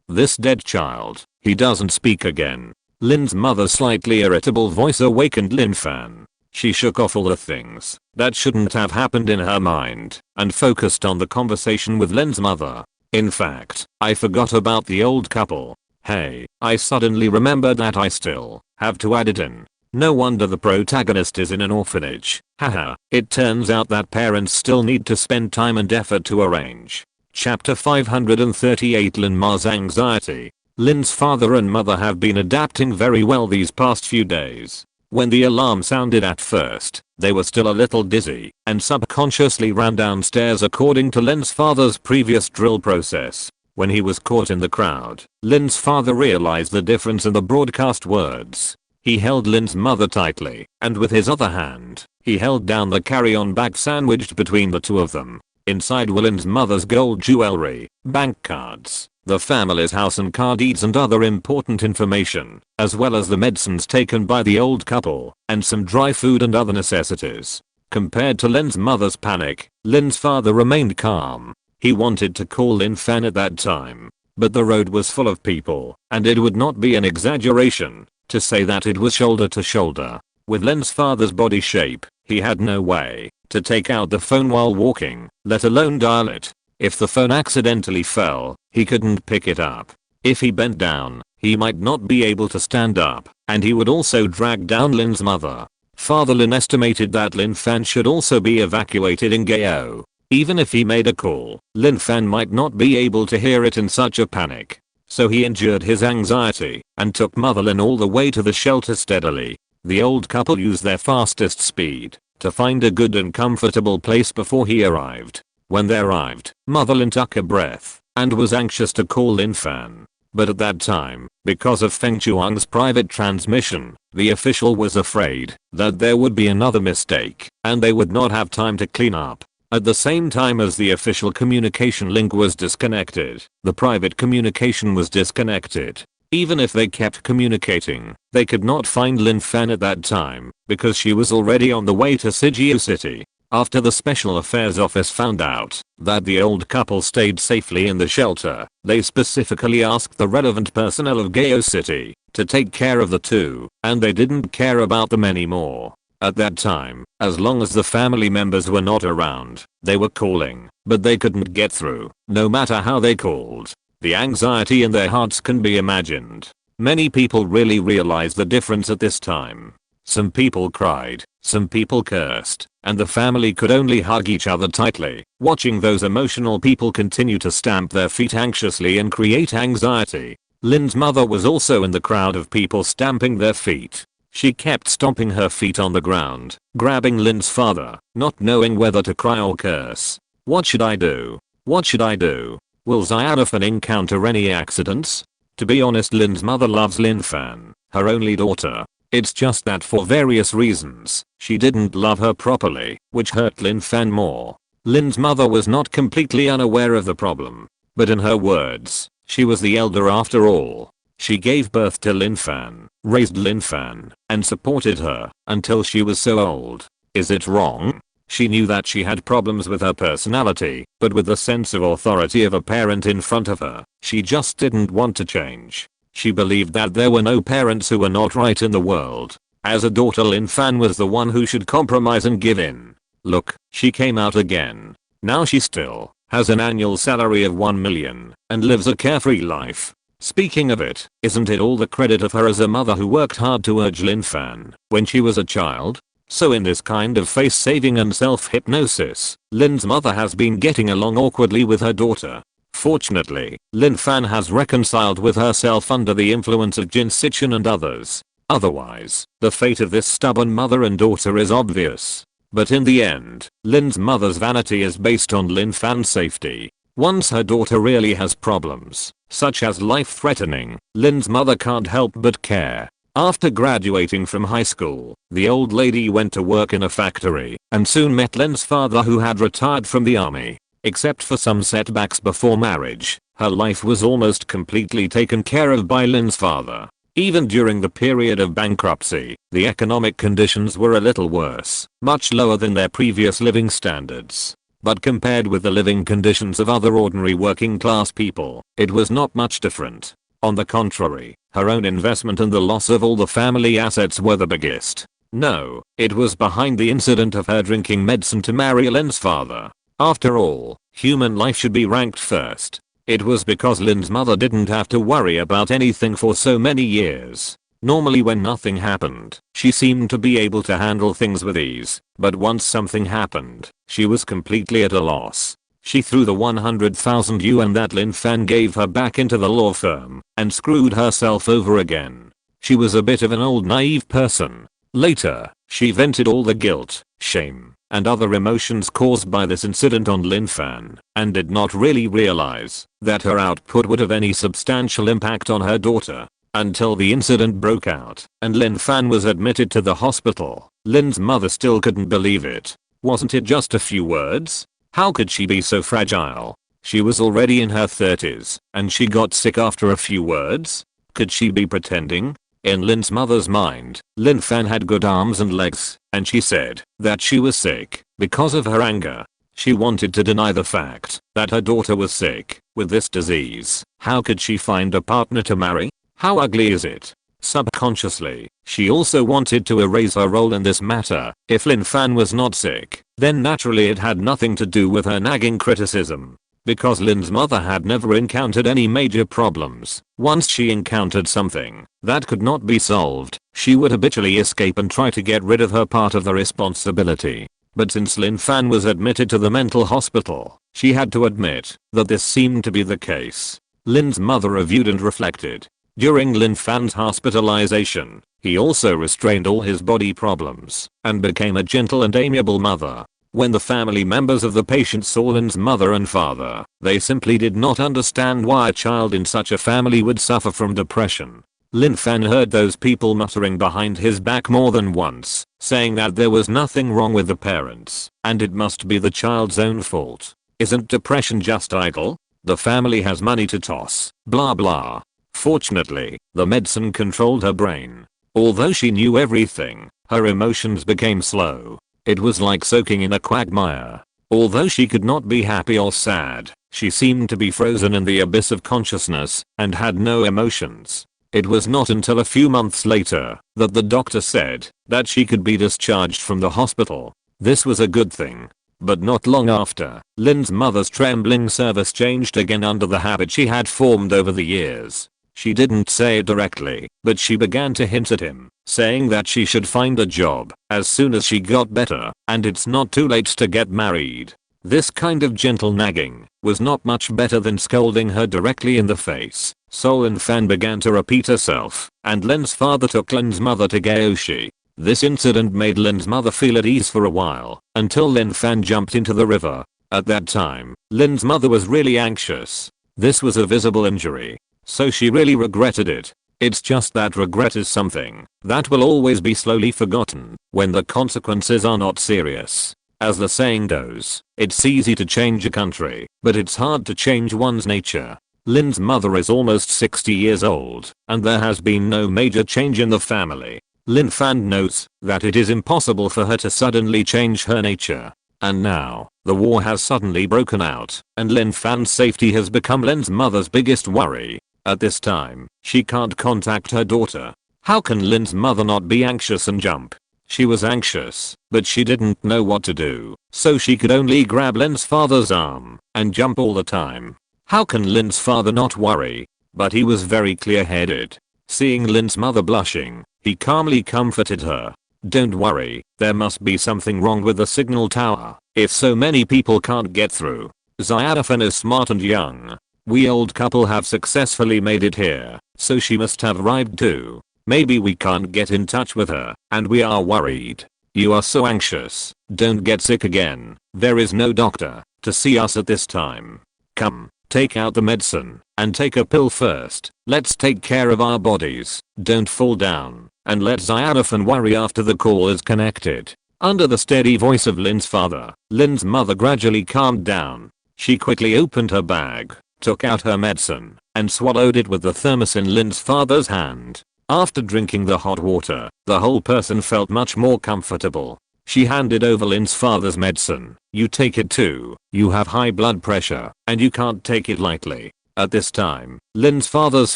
This dead child, he doesn't speak again. Lin's mother's slightly irritable voice awakened Lin Fan. She shook off all the things that shouldn't have happened in her mind and focused on the conversation with Lin's mother. In fact, I forgot about the old couple. Hey, I suddenly remembered that I still have to add it in. No wonder the protagonist is in an orphanage. Haha, it turns out that parents still need to spend time and effort to arrange. Chapter 538 Lin Ma's anxiety. Lin's father and mother have been adapting very well these past few days. When the alarm sounded at first, they were still a little dizzy and subconsciously ran downstairs according to Lin's father's previous drill process. When he was caught in the crowd, Lin's father realized the difference in the broadcast words. He held Lin's mother tightly, and with his other hand, he held down the carry-on bag sandwiched between the two of them. Inside were Lin's mother's gold jewelry, bank cards, the family's house and car deeds and other important information, as well as the medicines taken by the old couple, and some dry food and other necessities. Compared to Lin's mother's panic, Lin's father remained calm. He wanted to call Lin Fan at that time, but the road was full of people, and it would not be an exaggeration to say that it was shoulder to shoulder. With Lin's father's body shape, he had no way to take out the phone while walking, let alone dial it. If the phone accidentally fell, he couldn't pick it up. If he bent down, he might not be able to stand up, and he would also drag down Lin's mother. Father Lin estimated that Lin Fan should also be evacuated in Gao. Even if he made a call, Lin Fan might not be able to hear it in such a panic. So he endured his anxiety and took Mother Lin all the way to the shelter steadily. The old couple used their fastest speed to find a good and comfortable place before he arrived. When they arrived, Mother Lin took a breath and was anxious to call Lin Fan. But at that time, because of Feng Chuang's private transmission, the official was afraid that there would be another mistake and they would not have time to clean up. At the same time as the official communication link was disconnected, the private communication was disconnected. Even if they kept communicating, they could not find Lin Fan at that time because she was already on the way to Sijiu City. After the Special Affairs Office found out that the old couple stayed safely in the shelter, they specifically asked the relevant personnel of Gao City to take care of the two, and they didn't care about them anymore. At that time, as long as the family members were not around, they were calling, but they couldn't get through, no matter how they called. The anxiety in their hearts can be imagined. Many people really realized the difference at this time. Some people cried, some people cursed, and the family could only hug each other tightly, watching those emotional people continue to stamp their feet anxiously and create anxiety. Lin's mother was also in the crowd of people stamping their feet. She kept stomping her feet on the ground, grabbing Lin's father, not knowing whether to cry or curse. What should I do? What should I do? Will Xianofan encounter any accidents? To be honest, Lin's mother loves Lin Fan, her only daughter. It's just that for various reasons, she didn't love her properly, which hurt Lin Fan more. Lin's mother was not completely unaware of the problem, but in her words, she was the elder after all. She gave birth to Lin Fan, raised Lin Fan, and supported her until she was so old. Is it wrong? She knew that she had problems with her personality, but with the sense of authority of a parent in front of her, she just didn't want to change. She believed that there were no parents who were not right in the world. As a daughter, Lin Fan was the one who should compromise and give in. Look, she came out again. Now she still has an annual salary of 1 million and lives a carefree life. Speaking of it, isn't it all the credit of her as a mother who worked hard to urge Lin Fan when she was a child? So in this kind of face saving and self-hypnosis, Lin's mother has been getting along awkwardly with her daughter. Fortunately, Lin Fan has reconciled with herself under the influence of Jin Sichin and others. Otherwise, the fate of this stubborn mother and daughter is obvious. But in the end, Lin's mother's vanity is based on Lin Fan's safety. Once her daughter really has problems, such as life-threatening, Lin's mother can't help but care. After graduating from high school, the old lady went to work in a factory and soon met Lin's father, who had retired from the army. Except for some setbacks before marriage, her life was almost completely taken care of by Lin's father. Even during the period of bankruptcy, the economic conditions were a little worse, much lower than their previous living standards. But compared with the living conditions of other ordinary working class people, it was not much different. On the contrary, her own investment and the loss of all the family assets were the biggest. No, it was behind the incident of her drinking medicine to marry Lin's father. After all, human life should be ranked first. It was because Lin's mother didn't have to worry about anything for so many years. Normally when nothing happened, she seemed to be able to handle things with ease, but once something happened, she was completely at a loss. She threw the 100,000 yuan that Lin Fan gave her back into the law firm and screwed herself over again. She was a bit of an old naive person. Later, she vented all the guilt, shame, and other emotions caused by this incident on Lin Fan and did not really realize that her output would have any substantial impact on her daughter. Until the incident broke out and Lin Fan was admitted to the hospital, Lin's mother still couldn't believe it. Wasn't it just a few words? How could she be so fragile? She was already in her 30s and she got sick after a few words? Could she be pretending? In Lin's mother's mind, Lin Fan had good arms and legs, and she said that she was sick because of her anger. She wanted to deny the fact that her daughter was sick with this disease. How could she find a partner to marry? How ugly is it? Subconsciously, she also wanted to erase her role in this matter. If Lin Fan was not sick, then naturally it had nothing to do with her nagging criticism. Because Lin's mother had never encountered any major problems, once she encountered something that could not be solved, she would habitually escape and try to get rid of her part of the responsibility. But since Lin Fan was admitted to the mental hospital, she had to admit that this seemed to be the case. Lin's mother reviewed and reflected. During Lin Fan's hospitalization, he also restrained all his body problems and became a gentle and amiable mother. When the family members of the patient saw Lin's mother and father, they simply did not understand why a child in such a family would suffer from depression. Lin Fan heard those people muttering behind his back more than once, saying that there was nothing wrong with the parents, and it must be the child's own fault. Isn't depression just idle? The family has money to toss, blah blah. Fortunately, the medicine controlled her brain. Although she knew everything, her emotions became slow. It was like soaking in a quagmire. Although she could not be happy or sad, she seemed to be frozen in the abyss of consciousness and had no emotions. It was not until a few months later that the doctor said that she could be discharged from the hospital. This was a good thing. But not long after, Lin's mother's trembling service changed again under the habit she had formed over the years. She didn't say it directly, but she began to hint at him, saying that she should find a job as soon as she got better, and it's not too late to get married. This kind of gentle nagging was not much better than scolding her directly in the face. So Lin Fan began to repeat herself, and Lin's father took Lin's mother to Gaoshi. This incident made Lin's mother feel at ease for a while, until Lin Fan jumped into the river. At that time, Lin's mother was really anxious. This was a visible injury, so she really regretted it. It's just that regret is something that will always be slowly forgotten when the consequences are not serious. As the saying goes, it's easy to change a country, but it's hard to change one's nature. Lin's mother is almost 60 years old, and there has been no major change in the family. Lin Fan knows that it is impossible for her to suddenly change her nature. And now, the war has suddenly broken out, and Lin Fan's safety has become Lin's mother's biggest worry. At this time, she can't contact her daughter. How can Lin's mother not be anxious and jump? She was anxious, but she didn't know what to do, so she could only grab Lin's father's arm and jump all the time. How can Lin's father not worry? But he was very clear-headed. Seeing Lin's mother blushing, he calmly comforted her. Don't worry, there must be something wrong with the signal tower, if so many people can't get through. Xiaofan is smart and young. We old couple have successfully made it here, so she must have arrived too. Maybe we can't get in touch with her, and we are worried. You are so anxious. Don't get sick again. There is no doctor to see us at this time. Come, take out the medicine, and take a pill first. Let's take care of our bodies. Don't fall down, and let Xiaofan worry after the call is connected. Under the steady voice of Lin's father, Lin's mother gradually calmed down. She quickly opened her bag, took out her medicine, and swallowed it with the thermos in Lin's father's hand. After drinking the hot water, the whole person felt much more comfortable. She handed over Lin's father's medicine. You take it too. You have high blood pressure, and you can't take it lightly. At this time, Lin's father's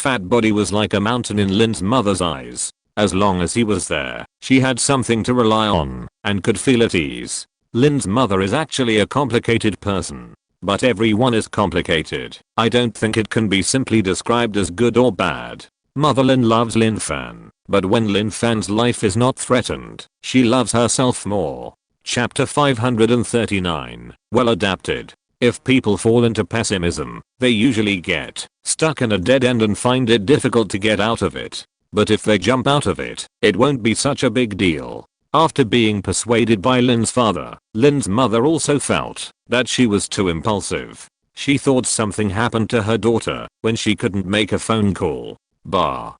fat body was like a mountain in Lin's mother's eyes. As long as he was there, she had something to rely on, and could feel at ease. Lin's mother is actually a complicated person. But everyone is complicated. I don't think it can be simply described as good or bad. Mother Lin loves Lin Fan, but when Lin Fan's life is not threatened, she loves herself more. Chapter 539, well adapted. If people fall into pessimism, they usually get stuck in a dead end and find it difficult to get out of it. But if they jump out of it, it won't be such a big deal. After being persuaded by Lin's father, Lin's mother also felt that she was too impulsive. She thought something happened to her daughter when she couldn't make a phone call. Her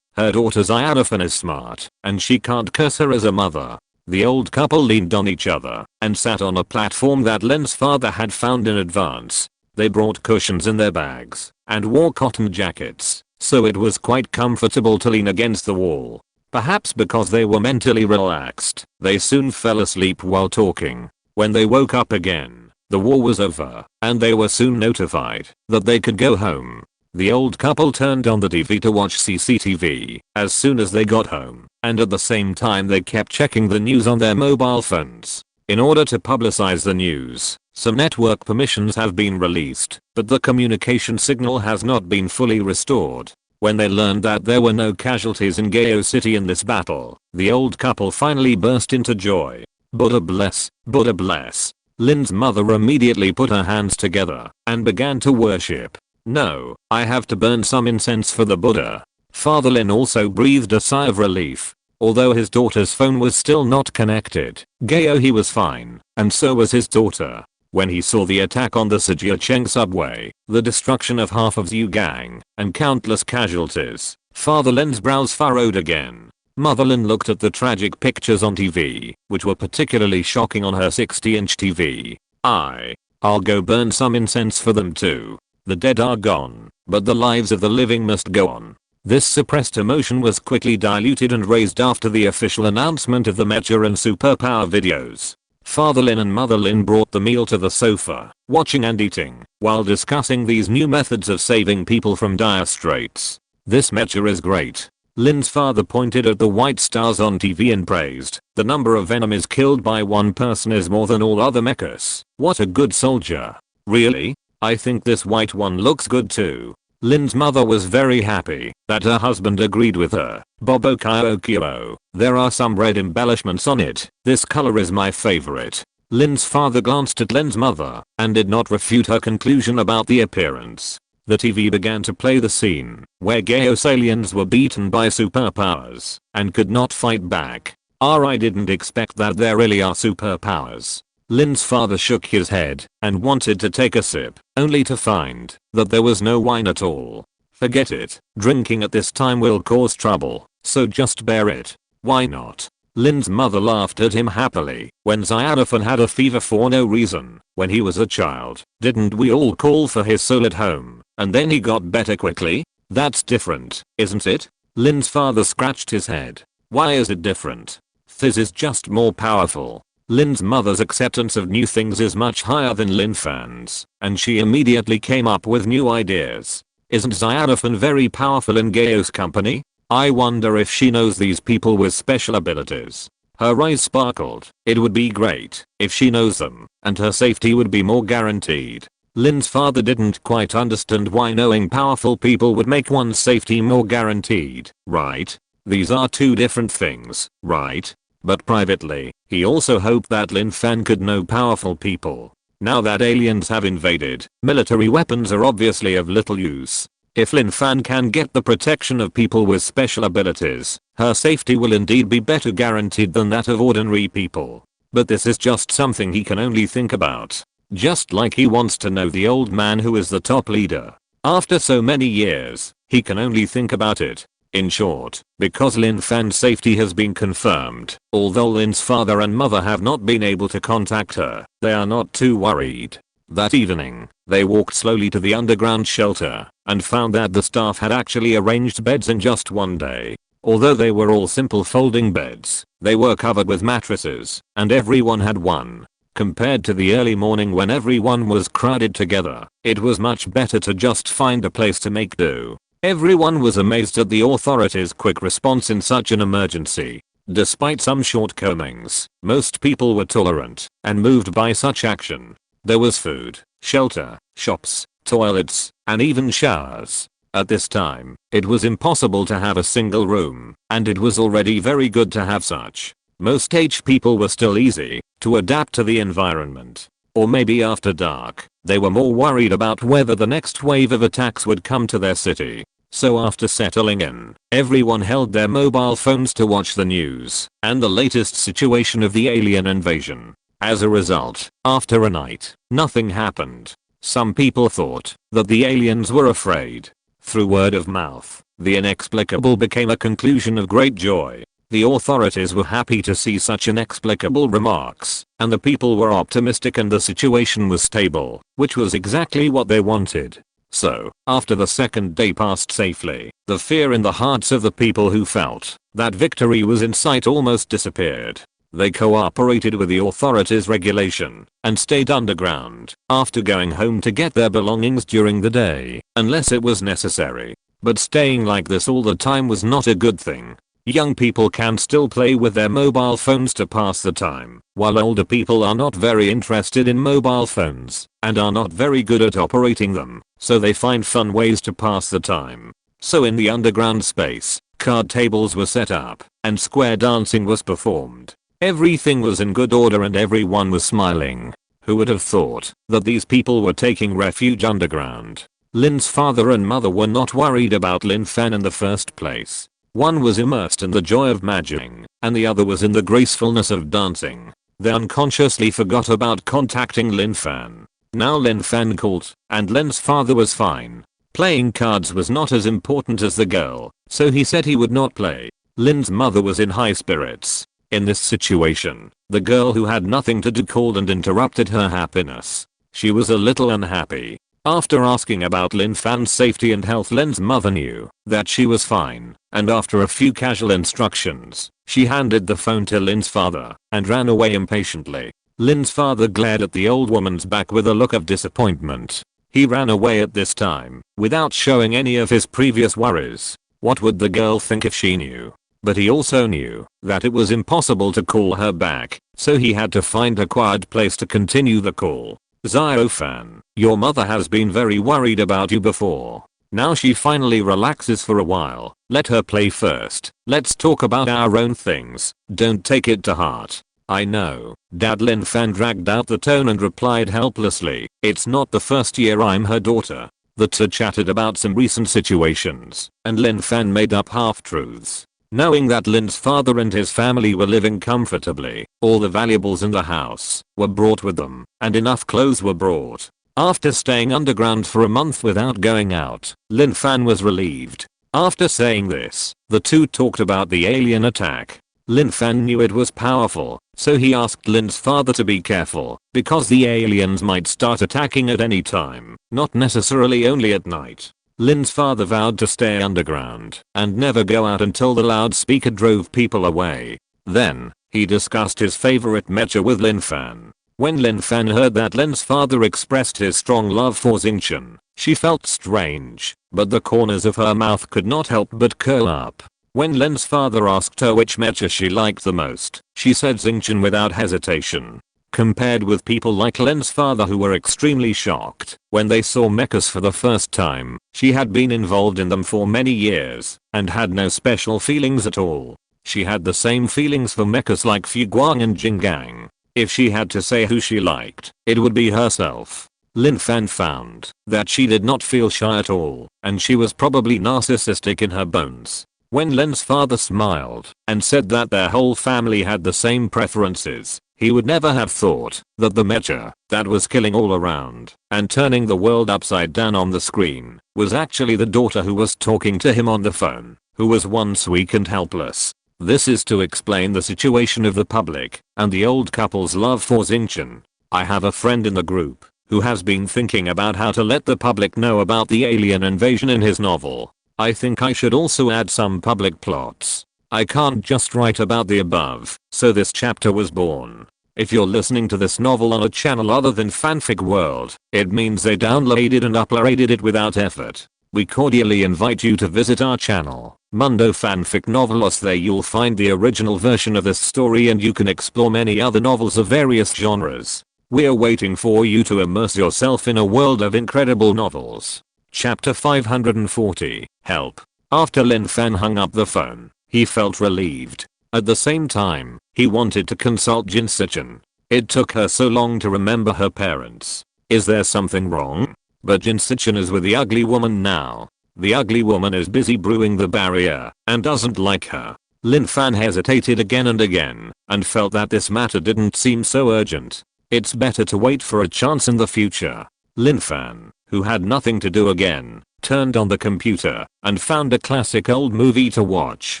daughter Xiaofan is smart, and she can't curse her as a mother. The old couple leaned on each other and sat on a platform that Lin's father had found in advance. They brought cushions in their bags and wore cotton jackets, so it was quite comfortable to lean against the wall. Perhaps because they were mentally relaxed, they soon fell asleep while talking. When they woke up again, the war was over, and they were soon notified that they could go home. The old couple turned on the TV to watch CCTV as soon as they got home, and at the same time they kept checking the news on their mobile phones. In order to publicize the news, some network permissions have been released, but the communication signal has not been fully restored. When they learned that there were no casualties in Gao City in this battle, the old couple finally burst into joy. Buddha bless, Buddha bless. Lin's mother immediately put her hands together and began to worship. No, I have to burn some incense for the Buddha. Father Lin also breathed a sigh of relief. Although his daughter's phone was still not connected, Gao he was fine, and so was his daughter. When he saw the attack on the Zhejiang subway, the destruction of half of Zhu Gang, and countless casualties, Father Lin's brows furrowed again. Mother Lin looked at the tragic pictures on TV, which were particularly shocking on her 60-inch TV. I'll go burn some incense for them too. The dead are gone, but the lives of the living must go on. This suppressed emotion was quickly diluted and raised after the official announcement of the Mecha and superpower videos. Father Lin and Mother Lin brought the meal to the sofa, watching and eating, while discussing these new methods of saving people from dire straits. This Mecha is great. Lin's father pointed at the white stars on TV and praised. The number of enemies killed by one person is more than all other mechas. What a good soldier. Really? I think this white one looks good too. Lin's mother was very happy that her husband agreed with her. Bobo Kyokyo. There are some red embellishments on it. This color is my favorite. Lin's father glanced at Lin's mother and did not refute her conclusion about the appearance. The TV began to play the scene where Gaos aliens were beaten by superpowers and could not fight back. I didn't expect that there really are superpowers. Lin's father shook his head and wanted to take a sip, only to find that there was no wine at all. Forget it. Drinking at this time will cause trouble, so just bear it. Why not? Lin's mother laughed at him happily. When Xiaofan had a fever for no reason when he was a child, didn't we all call for his soul at home, and then he got better quickly? That's different, isn't it? Lin's father scratched his head. Why is it different? This is just more powerful. Lin's mother's acceptance of new things is much higher than Lin Fan's, and she immediately came up with new ideas. Isn't SYNOPSIS very powerful in Gaio's company? I wonder if she knows these people with special abilities. Her eyes sparkled. It would be great if she knows them, and her safety would be more guaranteed. Lin's father didn't quite understand why knowing powerful people would make one's safety more guaranteed, right? These are two different things, right? But privately, he also hoped that Lin Fan could know powerful people. Now that aliens have invaded, military weapons are obviously of little use. If Lin Fan can get the protection of people with special abilities, her safety will indeed be better guaranteed than that of ordinary people. But this is just something he can only think about. Just like he wants to know the old man who is the top leader. After so many years, he can only think about it. In short, because Lin Fan's safety has been confirmed, although Lin's father and mother have not been able to contact her, they are not too worried. That evening, they walked slowly to the underground shelter and found that the staff had actually arranged beds in just one day. Although they were all simple folding beds, they were covered with mattresses, and everyone had one. Compared to the early morning when everyone was crowded together, it was much better to just find a place to make do. Everyone was amazed at the authorities' quick response in such an emergency. Despite some shortcomings, most people were tolerant and moved by such action. There was food, shelter, shops, toilets, and even showers. At this time, it was impossible to have a single room, and it was already very good to have such. Most people were still easy to adapt to the environment. Or maybe after dark, they were more worried about whether the next wave of attacks would come to their city. So after settling in, everyone held their mobile phones to watch the news and the latest situation of the alien invasion. As a result, after a night, nothing happened. Some people thought that the aliens were afraid. Through word of mouth, the inexplicable became a conclusion of great joy. The authorities were happy to see such inexplicable remarks, and the people were optimistic and the situation was stable, which was exactly what they wanted. So, after the second day passed safely, the fear in the hearts of the people who felt that victory was in sight almost disappeared. They cooperated with the authorities' regulation and stayed underground after going home to get their belongings during the day, unless it was necessary. But staying like this all the time was not a good thing. Young people can still play with their mobile phones to pass the time, while older people are not very interested in mobile phones and are not very good at operating them, so they find fun ways to pass the time. So in the underground space, card tables were set up and square dancing was performed. Everything was in good order and everyone was smiling. Who would have thought that these people were taking refuge underground? Lin's father and mother were not worried about Lin Fan in the first place. One was immersed in the joy of magic, and the other was in the gracefulness of dancing. They unconsciously forgot about contacting Lin Fan. Now Lin Fan called, and Lin's father was fine. Playing cards was not as important as the girl, so he said he would not play. Lin's mother was in high spirits. In this situation, the girl who had nothing to do called and interrupted her happiness. She was a little unhappy. After asking about Lin Fan's safety and health, Lin's mother knew that she was fine, and after a few casual instructions, she handed the phone to Lin's father and ran away impatiently. Lin's father glared at the old woman's back with a look of disappointment. He ran away at this time, without showing any of his previous worries. What would the girl think if she knew? But he also knew that it was impossible to call her back, so he had to find a quiet place to continue the call. Fan, your mother has been very worried about you before. Now she finally relaxes for a while. Let her play first. Let's talk about our own things. Don't take it to heart. I know. Dad. Lin Fan dragged out the tone and replied helplessly. It's not the first year I'm her daughter. The two chatted about some recent situations, and Lin Fan made up half-truths. Knowing that Lin's father and his family were living comfortably, all the valuables in the house were brought with them, and enough clothes were brought. After staying underground for a month without going out, Lin Fan was relieved. After saying this, the two talked about the alien attack. Lin Fan knew it was powerful, so he asked Lin's father to be careful, because the aliens might start attacking at any time, not necessarily only at night. Lin's father vowed to stay underground and never go out until the loudspeaker drove people away. Then, He discussed his favorite mecha with Lin Fan. When Lin Fan heard that Lin's father expressed his strong love for Xingqian, she felt strange, but the corners of her mouth could not help but curl up. When Lin's father asked her which mecha she liked the most, she said Xingqian without hesitation. Compared with people like Lin's father who were extremely shocked when they saw mechas for the first time, she had been involved in them for many years and had no special feelings at all. She had the same feelings for mechas like Fuguang and Jingang. If she had to say who she liked, it would be herself. Lin Fan found that she did not feel shy at all, and she was probably narcissistic in her bones. When Lin's father smiled and said that their whole family had the same preferences, he would never have thought that the mecha that was killing all around and turning the world upside down on the screen was actually the daughter who was talking to him on the phone, who was once weak and helpless. This is to explain the situation of the public and the old couple's love for Xingqian. I have a friend in the group who has been thinking about how to let the public know about the alien invasion in his novel. I think I should also add some public plots. I can't just write about the above, so this chapter was born. If you're listening to this novel on a channel other than Fanfic World, it means they downloaded and uploaded it without effort. We cordially invite you to visit our channel, Mundo Fanfic Novelos. There you'll find the original version of this story and you can explore many other novels of various genres. We're waiting for you to immerse yourself in a world of incredible novels. Chapter 540, Help. After Lin Fan hung up the phone, he felt relieved. At the same time, he wanted to consult Jin Sichin. It took her so long to remember her parents. Is there something wrong? But Jin Sichin is with the ugly woman now. The ugly woman is busy brewing the barrier and doesn't like her. Lin Fan hesitated again and again and felt that this matter didn't seem so urgent. It's better to wait for a chance in the future. Lin Fan, who had nothing to do again, turned on the computer and found a classic old movie to watch.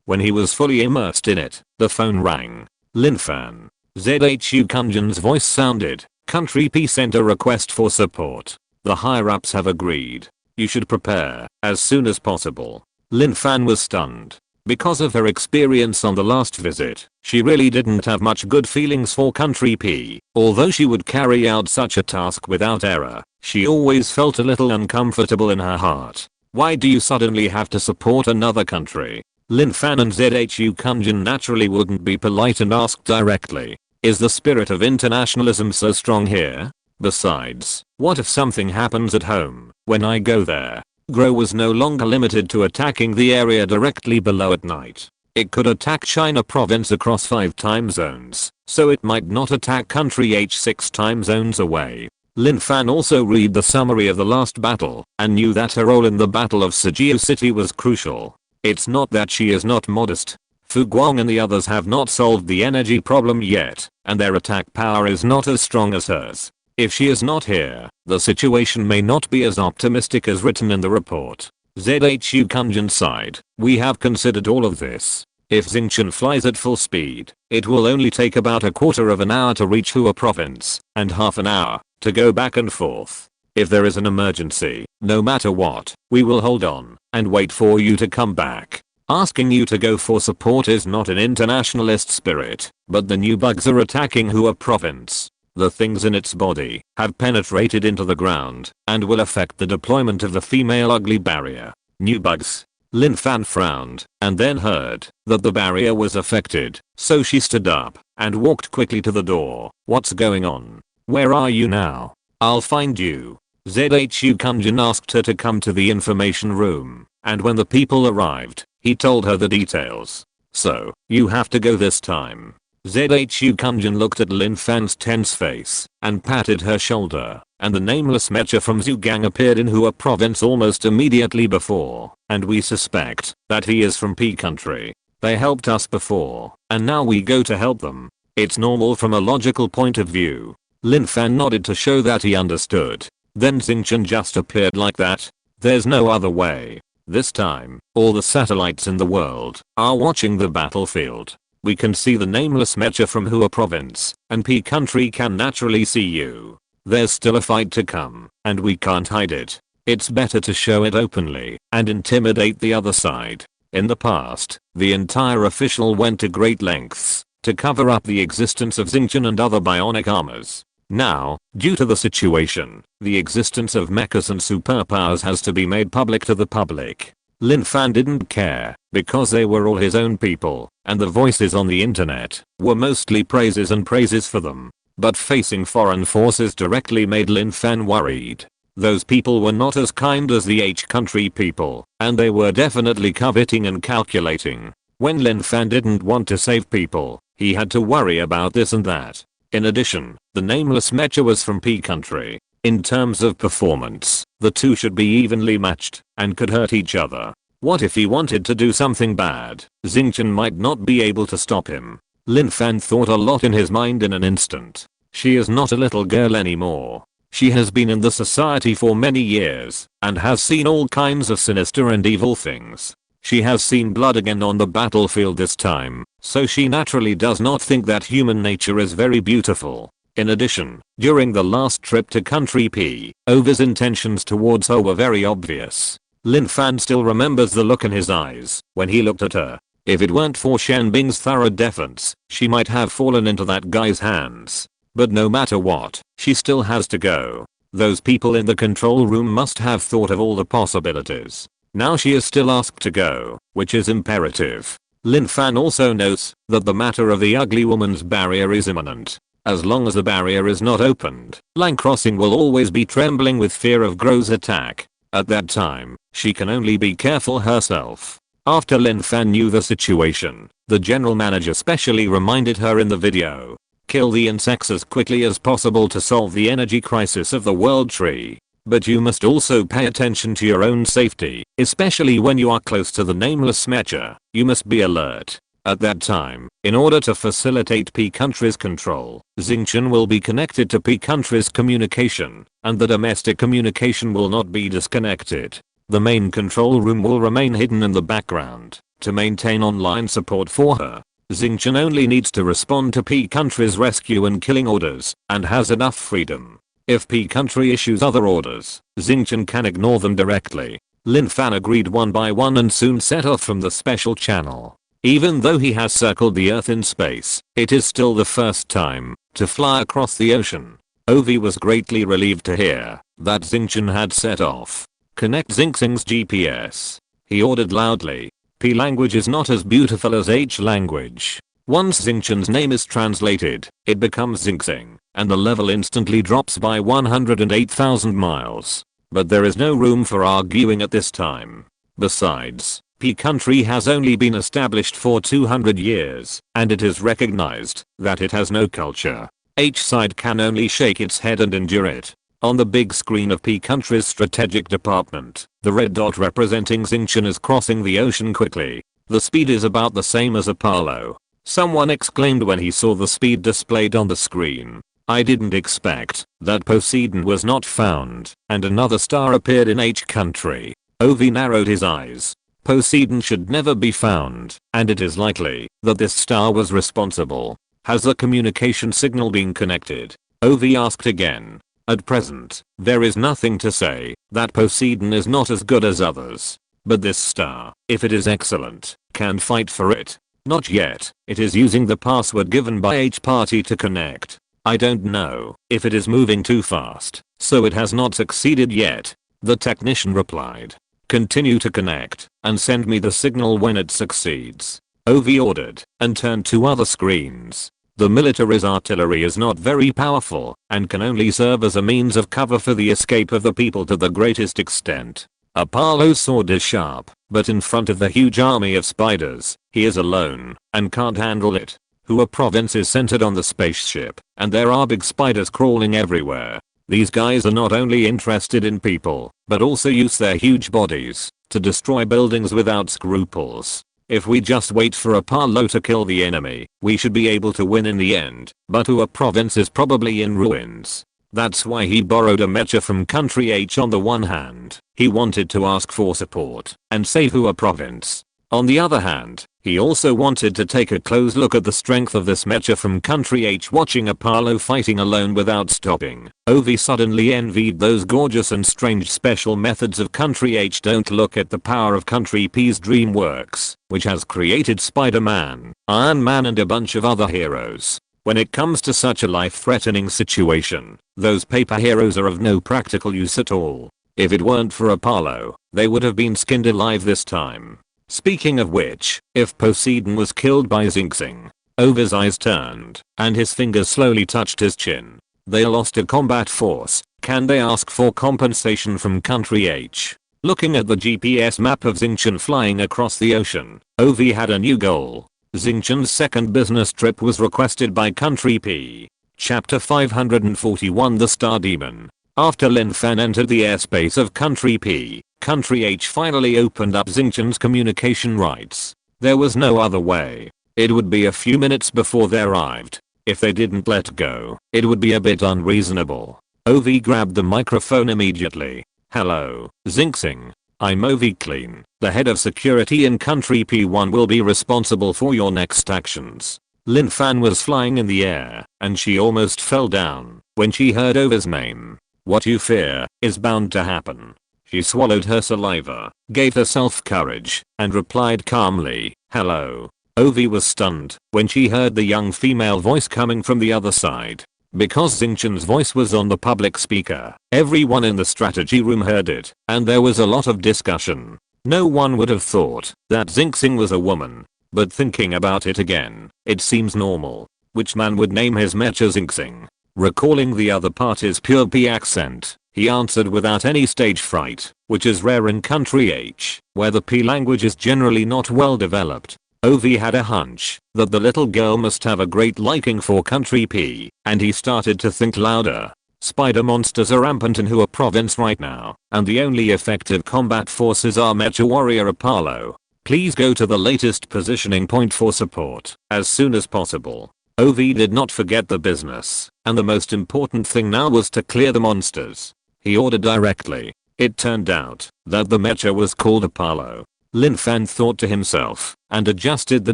When he was fully immersed in it, the phone rang. Lin Fan. ZHU Kunjan's voice sounded. Country P sent a request for support. The higher-ups have agreed. You should prepare as soon as possible. Lin Fan was stunned. Because of her experience on the last visit, she really didn't have much good feelings for Country P. Although she would carry out such a task without error, she always felt a little uncomfortable in her heart. Why do you suddenly have to support another country? Lin Fan and ZHU Kunjan naturally wouldn't be polite and ask directly. Is the spirit of internationalism so strong here? Besides, what if something happens at home when I go there? Grow was no longer limited to attacking the area directly below at night. It could attack China province across 5 time zones, so it might not attack country H 6 time zones away. Lin Fan also read the summary of the last battle and knew that her role in the Battle of Sijio City was crucial. It's not that she is not modest. Fu Guang and the others have not solved the energy problem yet, and their attack power is not as strong as hers. If she is not here, the situation may not be as optimistic as written in the report. ZHU Kunjan sighed. We have considered all of this. If Xingqian flies at full speed, it will only take about a quarter of an hour to reach Hua province, and half an hour to go back and forth. If there is an emergency, no matter what, we will hold on and wait for you to come back. Asking you to go for support is not an internationalist spirit, but the new bugs are attacking Hua province. The things in its body have penetrated into the ground and will affect the deployment of the female ugly barrier. New bugs. Lin Fan frowned and then heard that the barrier was affected, so she stood up and walked quickly to the door. What's going on? Where are you now? I'll find you. ZHU Kunjan asked her to come to the information room, and when the people arrived, he told her the details. So, you have to go this time. ZHU Kunjan looked at Lin Fan's tense face and patted her shoulder, and the nameless Mecha from Zhugang appeared in Hua province almost immediately before, and we suspect that he is from P country. They helped us before, and now we go to help them. It's normal from a logical point of view. Lin Fan nodded to show that he understood. Then Xingqian just appeared like that. There's no other way. This time, all the satellites in the world are watching the battlefield. We can see the nameless Mecha from Hua province, and P country can naturally see you. There's still a fight to come, and we can't hide it. It's better to show it openly and intimidate the other side. In the past, the entire official went to great lengths to cover up the existence of Xingqian and other bionic armors. Now, due to the situation, the existence of mechas and superpowers has to be made public to the public. Lin Fan didn't care, because they were all his own people, and the voices on the internet were mostly praises and praises for them. But facing foreign forces directly made Lin Fan worried. Those people were not as kind as the H country people, and they were definitely coveting and calculating. When Lin Fan didn't want to save people, he had to worry about this and that. In addition, the nameless Mecha was from P country. In terms of performance, the two should be evenly matched, and could hurt each other. What if he wanted to do something bad? Xingqian might not be able to stop him. Lin Fan thought a lot in his mind in an instant. She is not a little girl anymore. She has been in the society for many years, and has seen all kinds of sinister and evil things. She has seen blood again on the battlefield this time, so she naturally does not think that human nature is very beautiful. In addition, during the last trip to country P, Ovi's intentions towards her were very obvious. Lin Fan still remembers the look in his eyes when he looked at her. If it weren't for Shen Bing's thorough defense, she might have fallen into that guy's hands. But no matter what, she still has to go. Those people in the control room must have thought of all the possibilities. Now she is still asked to go, which is imperative. Lin Fan also notes that the matter of the ugly woman's barrier is imminent. As long as the barrier is not opened, Line Crossing will always be trembling with fear of Gro's attack. At that time, she can only be careful herself. After Lin Fan knew the situation, the general manager specially reminded her in the video. Kill the insects as quickly as possible to solve the energy crisis of the world tree. But you must also pay attention to your own safety, especially when you are close to the nameless Mecha. You must be alert. At that time, in order to facilitate P country's control, Xingqian will be connected to P country's communication, and the domestic communication will not be disconnected. The main control room will remain hidden in the background to maintain online support for her. Xingqian only needs to respond to P country's rescue and killing orders, and has enough freedom. If P country issues other orders, Xingqian can ignore them directly. Lin Fan agreed one by one and soon set off from the special channel. Even though he has circled the Earth in space, it is still the first time to fly across the ocean. Ovi was greatly relieved to hear that Xingqian had set off. Connect Xingxing's GPS. He ordered loudly. P language is not as beautiful as H language. Once Xingqian's name is translated, it becomes Xingxing, and the level instantly drops by 108,000 miles. But there is no room for arguing at this time. Besides, P country has only been established for 200 years, and it is recognized that it has no culture. H side can only shake its head and endure it. On the big screen of P country's strategic department, the red dot representing Xingqian is crossing the ocean quickly. The speed is about the same as Apollo. Someone exclaimed when he saw the speed displayed on the screen. I didn't expect that Poseidon was not found, and another star appeared in H country. Ovi narrowed his eyes. Poseidon should never be found, and it is likely that this star was responsible. Has the communication signal been connected? Ovi asked again. At present, there is nothing to say that Poseidon is not as good as others. But this star, if it is excellent, can fight for it. Not yet. It is using the password given by H party to connect. I don't know if it is moving too fast, so it has not succeeded yet. The technician replied. Continue to connect and send me the signal when it succeeds. Ovi ordered and turned to other screens. The military's artillery is not very powerful and can only serve as a means of cover for the escape of the people to the greatest extent. Apollo's sword is sharp, but in front of the huge army of spiders, he is alone and can't handle it. Hua province is centered on the spaceship, and there are big spiders crawling everywhere. These guys are not only interested in people, but also use their huge bodies to destroy buildings without scruples. If we just wait for Apollo to kill the enemy, we should be able to win in the end, but Hua province is probably in ruins. That's why he borrowed a mecha from country H. On the one hand, he wanted to ask for support and save Hua province. On the other hand, He also wanted to take a close look at the strength of this mecha from Country H. Watching Apollo fighting alone without stopping, Ovi suddenly envied those gorgeous and strange special methods of Country H. Don't look at the power of Country P's DreamWorks, which has created Spider-Man, Iron Man and a bunch of other heroes. When it comes to such a life-threatening situation, those paper heroes are of no practical use at all. If it weren't for Apollo, they would have been skinned alive this time. Speaking of which, if Poseidon was killed by Xing, Ovi's eyes turned, and his fingers slowly touched his chin. They lost a combat force. Can they ask for compensation from Country H? Looking at the GPS map of Xingchen flying across the ocean, Ovi had a new goal. Xingchen's second business trip was requested by Country P. Chapter 541 The Star Demon. After Lin Fan entered the airspace of Country P, Country H finally opened up Xingchen's communication rights. There was no other way. It would be a few minutes before they arrived. If they didn't let go, it would be a bit unreasonable. Ovi grabbed the microphone immediately. Hello, Xing. I'm Ovi Clean, the head of security in Country P1 will be responsible for your next actions. Lin Fan was flying in the air, and she almost fell down when she heard Ovi's name. What you fear is bound to happen. She swallowed her saliva, gave herself courage, and replied calmly, hello. Ovi was stunned when she heard the young female voice coming from the other side. Because Xingchen's voice was on the public speaker, everyone in the strategy room heard it, and there was a lot of discussion. No one would have thought that Xing was a woman, but thinking about it again, it seems normal. Which man would name his mecha Xing? Recalling the other party's pure P accent, he answered without any stage fright, which is rare in Country H, where the P language is generally not well developed. Ovi had a hunch that the little girl must have a great liking for Country P, and he started to think louder. Spider monsters are rampant in Hua province right now, and the only effective combat forces are Mecha Warrior Apollo. Please go to the latest positioning point for support as soon as possible. Ovi did not forget the business, and the most important thing now was to clear the monsters. He ordered directly. It turned out that the mecha was called Apollo. Lin Fan thought to himself and adjusted the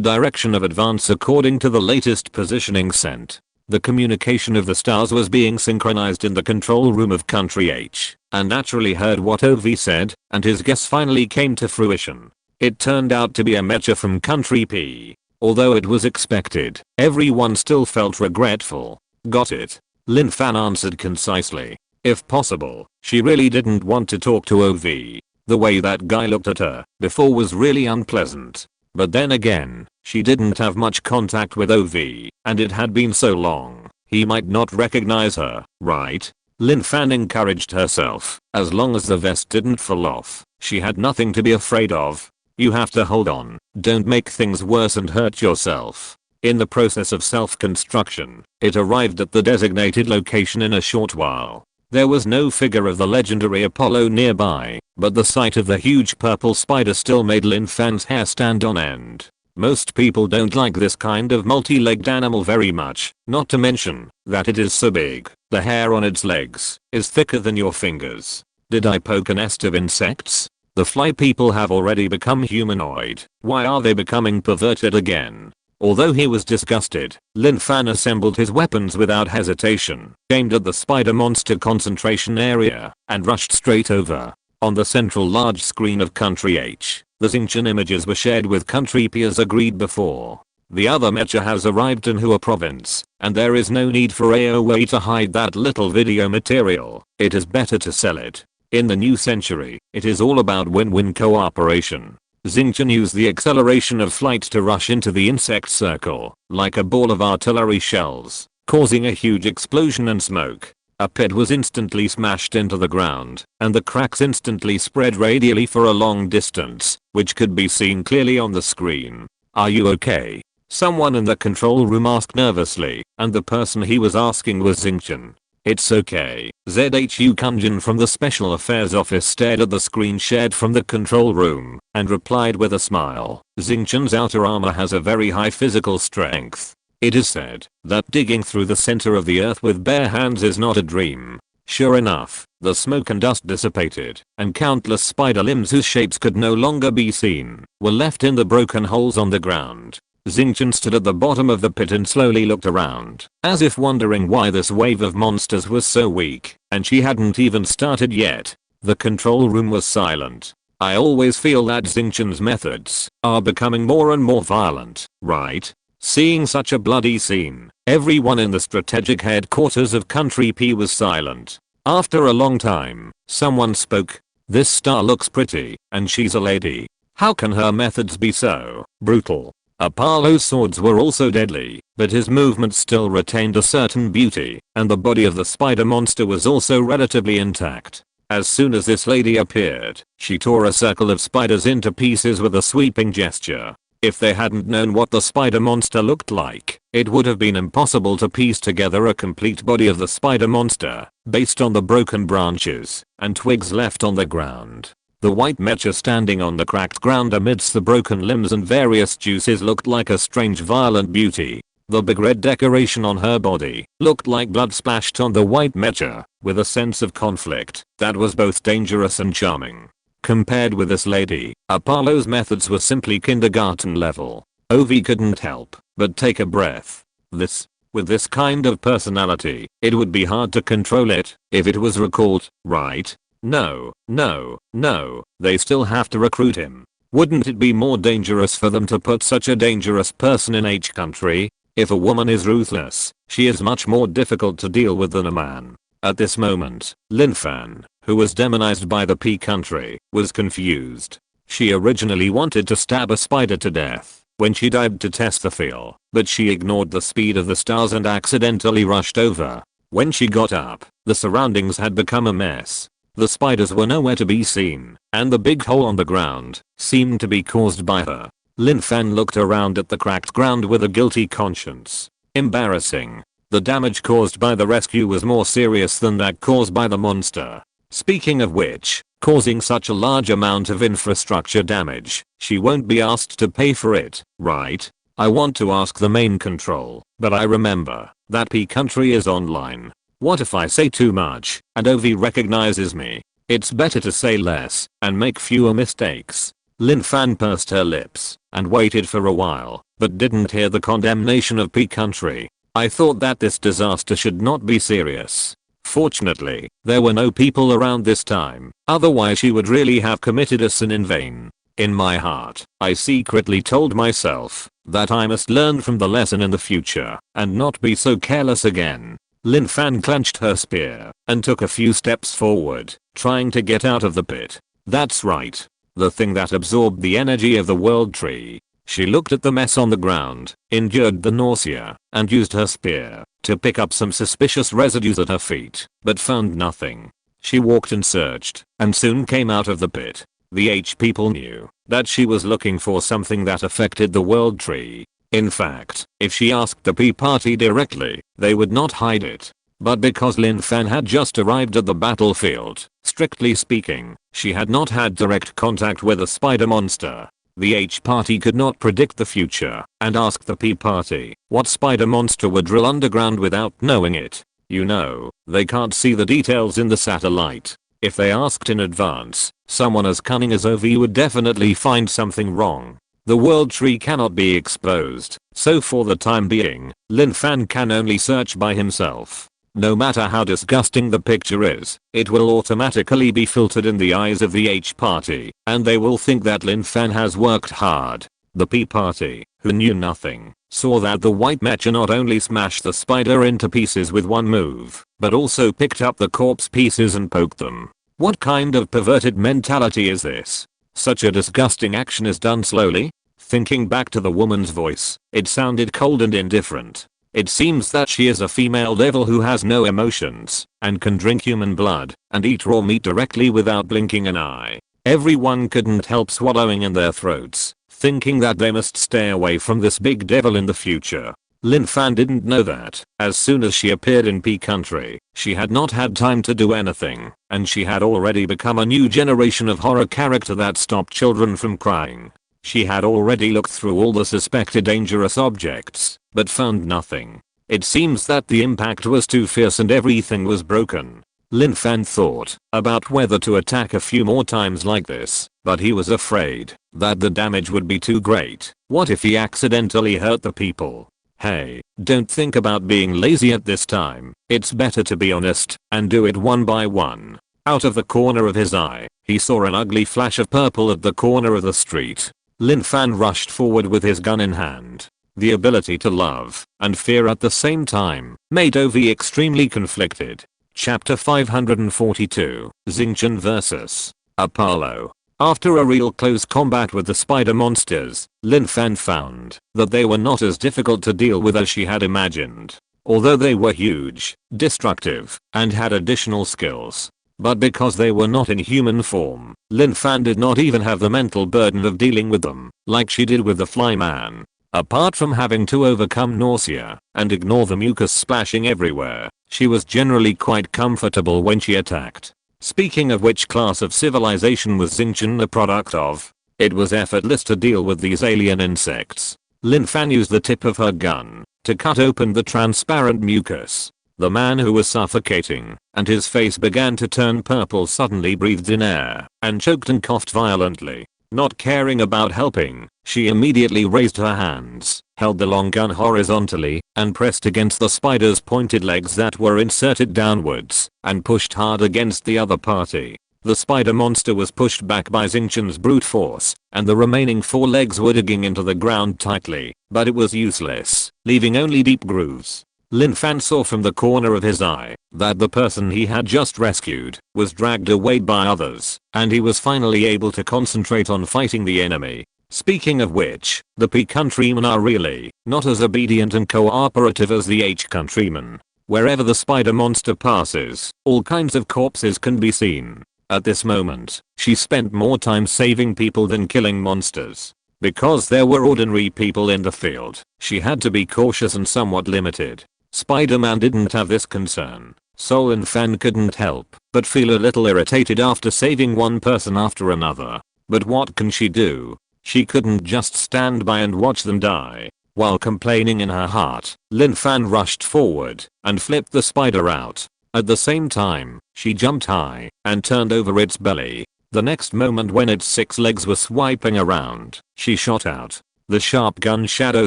direction of advance according to the latest positioning sent. The communication of the stars was being synchronized in the control room of Country H, and naturally heard what Ovi said, and his guess finally came to fruition. It turned out to be a mecha from Country P. Although it was expected, everyone still felt regretful. Got it? Lin Fan answered concisely. If possible, she really didn't want to talk to Ovi. The way that guy looked at her before was really unpleasant. But then again, she didn't have much contact with Ovi, and it had been so long, he might not recognize her, right? Lin Fan encouraged herself. As long as the vest didn't fall off, she had nothing to be afraid of. You have to hold on, don't make things worse and hurt yourself. In the process of self-construction, it arrived at the designated location in a short while. There was no figure of the legendary Apollo nearby, but the sight of the huge purple spider still made Lin Fan's hair stand on end. Most people don't like this kind of multi-legged animal very much, not to mention that it is so big. The hair on its legs is thicker than your fingers. Did I poke a nest of insects? The fly people have already become humanoid. Why are they becoming perverted again? Although he was disgusted, Lin Fan assembled his weapons without hesitation, aimed at the spider monster concentration area, and rushed straight over. On the central large screen of Country H, the Xingchen images were shared with Country P as agreed before. The other mecha has arrived in Hua province, and there is no need for AOA to hide that little video material. It is better to sell it. In the new century, it is all about win-win cooperation. Xingchen used the acceleration of flight to rush into the insect circle, like a ball of artillery shells, causing a huge explosion and smoke. A pit was instantly smashed into the ground, and the cracks instantly spread radially for a long distance, which could be seen clearly on the screen. Are you okay? Someone in the control room asked nervously, and the person he was asking was Xingchen. It's okay. ZHU Kunjin from the Special Affairs Office stared at the screen shared from the control room and replied with a smile. Xingchen's outer armor has a very high physical strength. It is said that digging through the center of the earth with bare hands is not a dream. Sure enough, the smoke and dust dissipated, and countless spider limbs whose shapes could no longer be seen were left in the broken holes on the ground. Xingqian stood at the bottom of the pit and slowly looked around, as if wondering why this wave of monsters was so weak, and she hadn't even started yet. The control room was silent. I always feel that Xingqian's methods are becoming more and more violent, right? Seeing such a bloody scene, everyone in the strategic headquarters of Country P was silent. After a long time, someone spoke. This star looks pretty, and she's a lady. How can her methods be so brutal? Apollo's swords were also deadly, but his movements still retained a certain beauty, and the body of the spider monster was also relatively intact. As soon as this lady appeared, she tore a circle of spiders into pieces with a sweeping gesture. If they hadn't known what the spider monster looked like, it would have been impossible to piece together a complete body of the spider monster, based on the broken branches and twigs left on the ground. The white mecha standing on the cracked ground amidst the broken limbs and various juices looked like a strange violent beauty. The big red decoration on her body looked like blood splashed on the white mecha, with a sense of conflict that was both dangerous and charming. Compared with this lady, Apollo's methods were simply kindergarten level. Ovi couldn't help but take a breath. With this kind of personality, it would be hard to control it if it was recalled, right? No, they still have to recruit him. Wouldn't it be more dangerous for them to put such a dangerous person in H country? If a woman is ruthless, she is much more difficult to deal with than a man. At this moment, Lin Fan, who was demonized by the P country, was confused. She originally wanted to stab a spider to death when she dived to test the feel, but she ignored the speed of the stars and accidentally rushed over. When she got up, the surroundings had become a mess. The spiders were nowhere to be seen, and the big hole on the ground seemed to be caused by her. Lin Fan looked around at the cracked ground with a guilty conscience. Embarrassing. The damage caused by the rescue was more serious than that caused by the monster. Speaking of which, causing such a large amount of infrastructure damage, she won't be asked to pay for it, right? I want to ask the main control, but I remember that P country is online. What if I say too much and Ovi recognizes me? It's better to say less and make fewer mistakes. Lin Fan pursed her lips and waited for a while, but didn't hear the condemnation of P country. I thought that this disaster should not be serious. Fortunately, there were no people around this time, otherwise she would really have committed a sin in vain. In my heart, I secretly told myself that I must learn from the lesson in the future and not be so careless again. Lin Fan clenched her spear and took a few steps forward, trying to get out of the pit. That's right. The thing that absorbed the energy of the world tree. She looked at the mess on the ground, endured the nausea, and used her spear to pick up some suspicious residues at her feet, but found nothing. She walked and searched, and soon came out of the pit. The H people knew that she was looking for something that affected the world tree. In fact, if she asked the P party directly, they would not hide it. But because Lin Fan had just arrived at the battlefield, strictly speaking, she had not had direct contact with the spider monster. The H party could not predict the future and ask the P party what spider monster would drill underground without knowing it. You know, they can't see the details in the satellite. If they asked in advance, someone as cunning as Ovi would definitely find something wrong. The world tree cannot be exposed, so for the time being, Lin Fan can only search by himself. No matter how disgusting the picture is, it will automatically be filtered in the eyes of the H party, and they will think that Lin Fan has worked hard. The P party, who knew nothing, saw that the white mecha not only smashed the spider into pieces with one move, but also picked up the corpse pieces and poked them. What kind of perverted mentality is this? Such a disgusting action is done slowly? Thinking back to the woman's voice, it sounded cold and indifferent. It seems that she is a female devil who has no emotions, and can drink human blood, and eat raw meat directly without blinking an eye. Everyone couldn't help swallowing in their throats, thinking that they must stay away from this big devil in the future. Lin Fan didn't know that, as soon as she appeared in P country, she had not had time to do anything, and she had already become a new generation of horror character that stopped children from crying. She had already looked through all the suspected dangerous objects, but found nothing. It seems that the impact was too fierce and everything was broken. Lin Fan thought about whether to attack a few more times like this, but he was afraid that the damage would be too great. What if he accidentally hurt the people? Hey, don't think about being lazy at this time. It's better to be honest and do it one by one. Out of the corner of his eye, he saw an ugly flash of purple at the corner of the street. Lin Fan rushed forward with his gun in hand. The ability to love and fear at the same time made OV extremely conflicted. Chapter 542, Xingqian vs. Apollo. After a real close combat with the spider monsters, Lin Fan found that they were not as difficult to deal with as she had imagined. Although they were huge, destructive, and had additional skills. But because they were not in human form, Lin Fan did not even have the mental burden of dealing with them, like she did with the flyman. Apart from having to overcome nausea and ignore the mucus splashing everywhere, she was generally quite comfortable when she attacked. Speaking of which class of civilization was Xingqian a product of? It was effortless to deal with these alien insects. Lin Fan used the tip of her gun to cut open the transparent mucus. The man who was suffocating and his face began to turn purple suddenly breathed in air and choked and coughed violently. Not caring about helping, she immediately raised her hands, held the long gun horizontally, and pressed against the spider's pointed legs that were inserted downwards, and pushed hard against the other party. The spider monster was pushed back by Xingqian's brute force, and the remaining 4 legs were digging into the ground tightly, but it was useless, leaving only deep grooves. Lin Fan saw from the corner of his eye that the person he had just rescued was dragged away by others, and he was finally able to concentrate on fighting the enemy. Speaking of which, the P countrymen are really not as obedient and cooperative as the H countrymen. Wherever the spider monster passes, all kinds of corpses can be seen. At this moment, she spent more time saving people than killing monsters. Because there were ordinary people in the field, she had to be cautious and somewhat limited. Spider-Man didn't have this concern, so Lin Fan couldn't help but feel a little irritated after saving one person after another. But what can she do? She couldn't just stand by and watch them die. While complaining in her heart, Lin Fan rushed forward and flipped the spider out. At the same time, she jumped high and turned over its belly. The next moment, when its 6 legs were swiping around, she shot out. The sharp gun shadow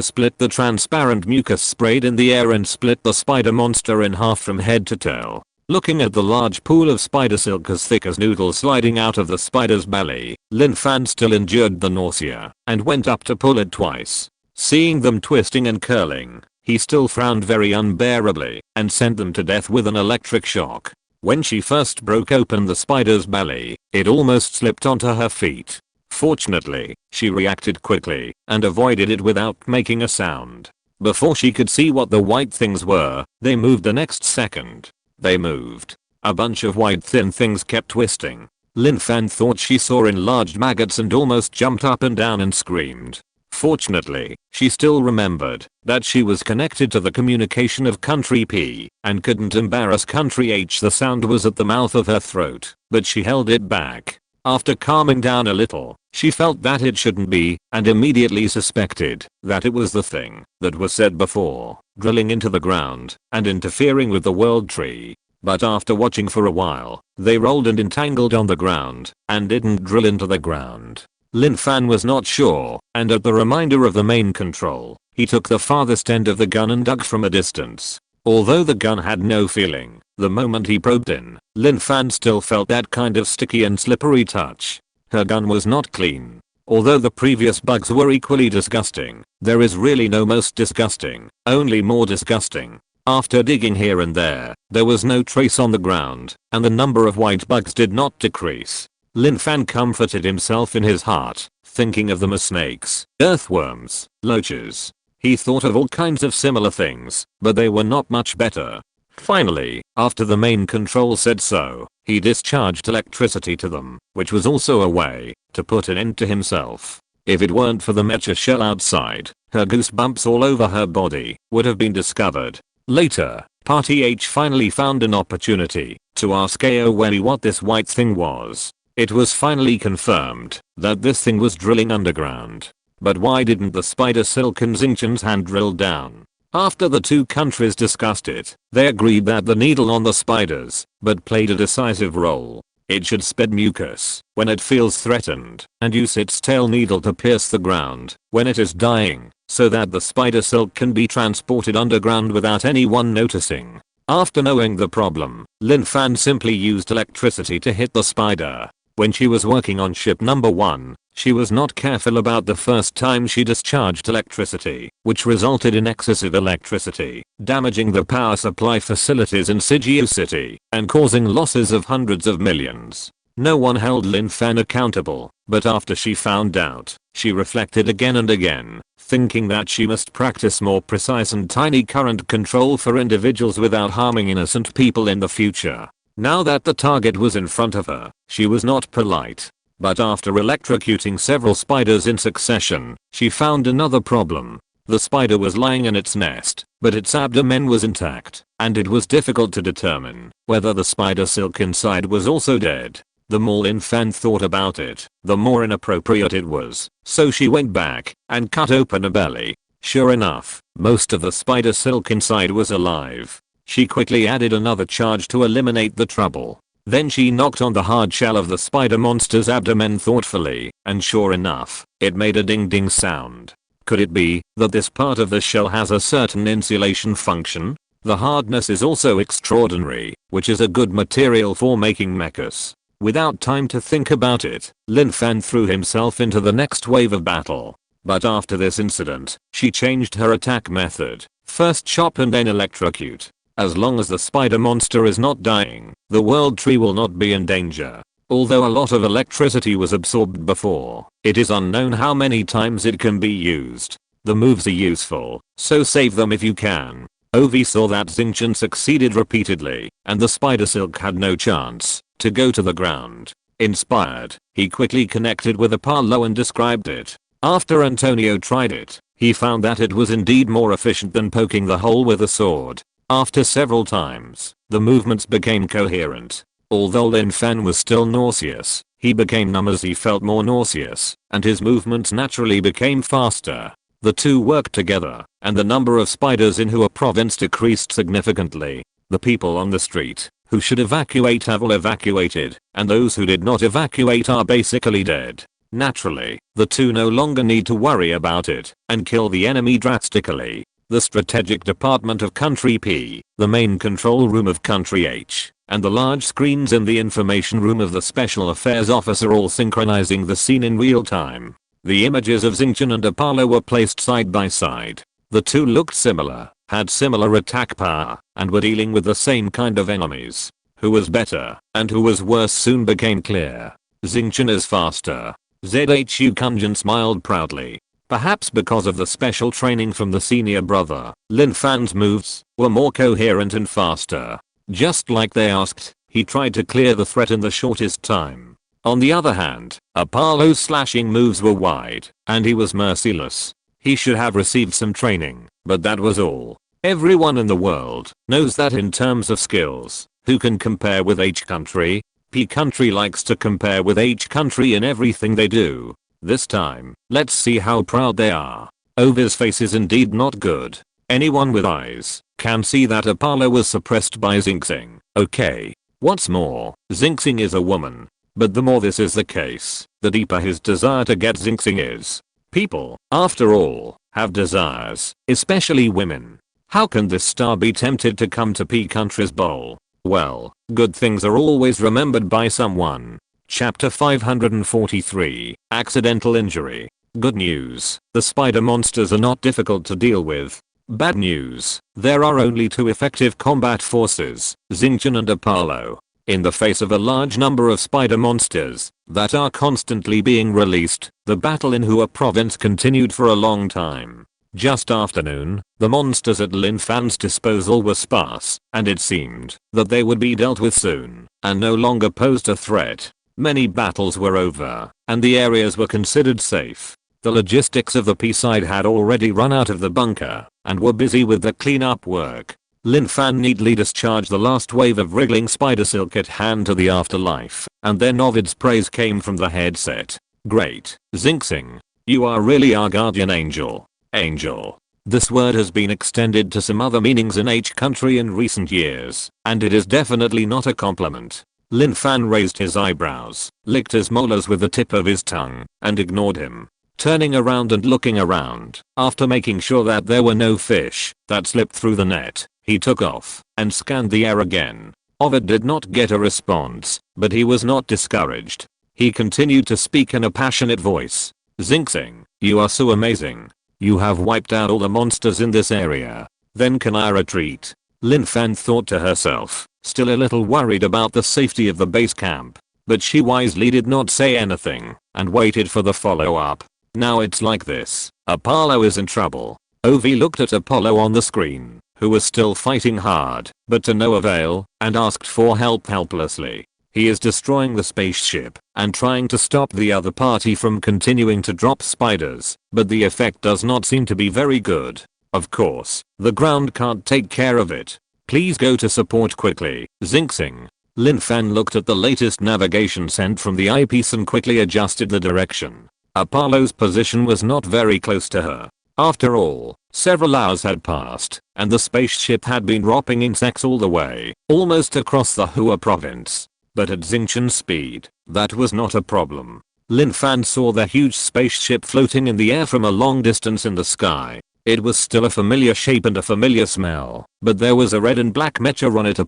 split the transparent mucus sprayed in the air and split the spider monster in half from head to tail. Looking at the large pool of spider silk as thick as noodles sliding out of the spider's belly, Lin Fan still endured the nausea and went up to pull it twice. Seeing them twisting and curling, he still frowned very unbearably and sent them to death with an electric shock. When she first broke open the spider's belly, it almost slipped onto her feet. Fortunately, she reacted quickly and avoided it without making a sound. Before she could see what the white things were, they moved the next second. They moved. A bunch of white thin things kept twisting. Lin Fan thought she saw enlarged maggots and almost jumped up and down and screamed. Fortunately, she still remembered that she was connected to the communication of Country P and couldn't embarrass Country H. The sound was at the mouth of her throat, but she held it back. After calming down a little, she felt that it shouldn't be, and immediately suspected that it was the thing that was said before, drilling into the ground and interfering with the world tree. But after watching for a while, they rolled and entangled on the ground and didn't drill into the ground. Lin Fan was not sure, and at the reminder of the main control, he took the farthest end of the gun and dug from a distance. Although the gun had no feeling, the moment he probed in, Lin Fan still felt that kind of sticky and slippery touch. Her gun was not clean. Although the previous bugs were equally disgusting, there is really no most disgusting, only more disgusting. After digging here and there was no trace on the ground, and the number of white bugs did not decrease. Lin Fan comforted himself in his heart, thinking of them as snakes, earthworms, loaches. He thought of all kinds of similar things, but they were not much better. Finally, after the main control said so, he discharged electricity to them, which was also a way to put an end to himself. If it weren't for the Mecha shell outside, her goosebumps all over her body would have been discovered. Later, Party H finally found an opportunity to ask AOE what this white thing was. It was finally confirmed that this thing was drilling underground. But why didn't the spider silk and Xingqian's hand drill down? After the two countries discussed it, they agreed that the needle on the spiders but played a decisive role. It should spread mucus when it feels threatened and use its tail needle to pierce the ground when it is dying, so that the spider silk can be transported underground without anyone noticing. After knowing the problem, Lin Fan simply used electricity to hit the spider. When she was working on ship number 1, she was not careful about the first time she discharged electricity, which resulted in excessive electricity, damaging the power supply facilities in Sigio City and causing losses of hundreds of millions. No one held Lin Fan accountable, but after she found out, she reflected again and again, thinking that she must practice more precise and tiny current control for individuals without harming innocent people in the future. Now that the target was in front of her, she was not polite. But after electrocuting several spiders in succession, she found another problem. The spider was lying in its nest, but its abdomen was intact, and it was difficult to determine whether the spider silk inside was also dead. The more Lin Fan thought about it, the more inappropriate it was, so she went back and cut open a belly. Sure enough, most of the spider silk inside was alive. She quickly added another charge to eliminate the trouble. Then she knocked on the hard shell of the spider monster's abdomen thoughtfully, and sure enough, it made a ding ding sound. Could it be that this part of the shell has a certain insulation function? The hardness is also extraordinary, which is a good material for making mechas. Without time to think about it, Lin Fan threw himself into the next wave of battle. But after this incident, she changed her attack method. First chop and then electrocute. As long as the spider monster is not dying, the world tree will not be in danger. Although a lot of electricity was absorbed before, it is unknown how many times it can be used. The moves are useful, so save them if you can. Ovi saw that Xingqian succeeded repeatedly, and the spider silk had no chance to go to the ground. Inspired, he quickly connected with Apollo and described it. After Antonio tried it, he found that it was indeed more efficient than poking the hole with a sword. After several times, the movements became coherent. Although Lin Fan was still nauseous, he became numb as he felt more nauseous, and his movements naturally became faster. The two worked together, and the number of spiders in Hua province decreased significantly. The people on the street, who should evacuate have all evacuated, and those who did not evacuate are basically dead. Naturally, the two no longer need to worry about it, and kill the enemy drastically. The strategic department of Country P, the main control room of Country H, and the large screens in the information room of the Special Affairs Office are all synchronizing the scene in real time. The images of Xingqian and Apollo were placed side by side. The two looked similar, had similar attack power, and were dealing with the same kind of enemies. Who was better, and who was worse soon became clear. Xingqian is faster. Zhu Kunjin smiled proudly. Perhaps because of the special training from the senior brother, Lin Fan's moves were more coherent and faster. Just like they asked, he tried to clear the threat in the shortest time. On the other hand, Apollo's slashing moves were wide, and he was merciless. He should have received some training, but that was all. Everyone in the world knows that in terms of skills, who can compare with H country? P country likes to compare with H country in everything they do. This time, let's see how proud they are. Ovi's face is indeed not good. Anyone with eyes can see that Apollo was suppressed by Xingqian. Okay. What's more, Xingqian is a woman. But the more this is the case, the deeper his desire to get Xingqian is. People, after all, have desires, especially women. How can this star be tempted to come to P country's bowl? Well, good things are always remembered by someone. Chapter 543, Accidental Injury. Good news, the spider monsters are not difficult to deal with. Bad news, there are only two effective combat forces, Xingqian and Apollo. In the face of a large number of spider monsters that are constantly being released, the battle in Hua province continued for a long time. Just after noon, the monsters at Lin Fan's disposal were sparse, and it seemed that they would be dealt with soon, and no longer posed a threat. Many battles were over, and the areas were considered safe. The logistics of the P side had already run out of the bunker, and were busy with the cleanup work. Lin Fan neatly discharged the last wave of wriggling spider silk at hand to the afterlife, and then Ovid's praise came from the headset. Great, Xingqian. You are really our guardian angel. Angel. This word has been extended to some other meanings in each country in recent years, and it is definitely not a compliment. Lin Fan raised his eyebrows, licked his molars with the tip of his tongue, and ignored him. Turning around and looking around, after making sure that there were no fish that slipped through the net, he took off and scanned the air again. Ovid did not get a response, but he was not discouraged. He continued to speak in a passionate voice. Xingxing, you are so amazing. You have wiped out all the monsters in this area. Then can I retreat? Lin Fan thought to herself, still a little worried about the safety of the base camp. But she wisely did not say anything, and waited for the follow-up. Now it's like this. Apollo is in trouble. Ov looked at Apollo on the screen, who was still fighting hard, but to no avail, and asked for help helplessly. He is destroying the spaceship and trying to stop the other party from continuing to drop spiders, but the effect does not seem to be very good. Of course, the ground can't take care of it. Please go to support quickly, Xingxing. Lin Fan looked at the latest navigation sent from the eyepiece and quickly adjusted the direction. Apollo's position was not very close to her. After all, several hours had passed, and the spaceship had been dropping insects all the way, almost across the Hua province. But at Xingqian's speed, that was not a problem. Lin Fan saw the huge spaceship floating in the air from a long distance in the sky. It was still a familiar shape and a familiar smell, but there was a red and black mecha on it.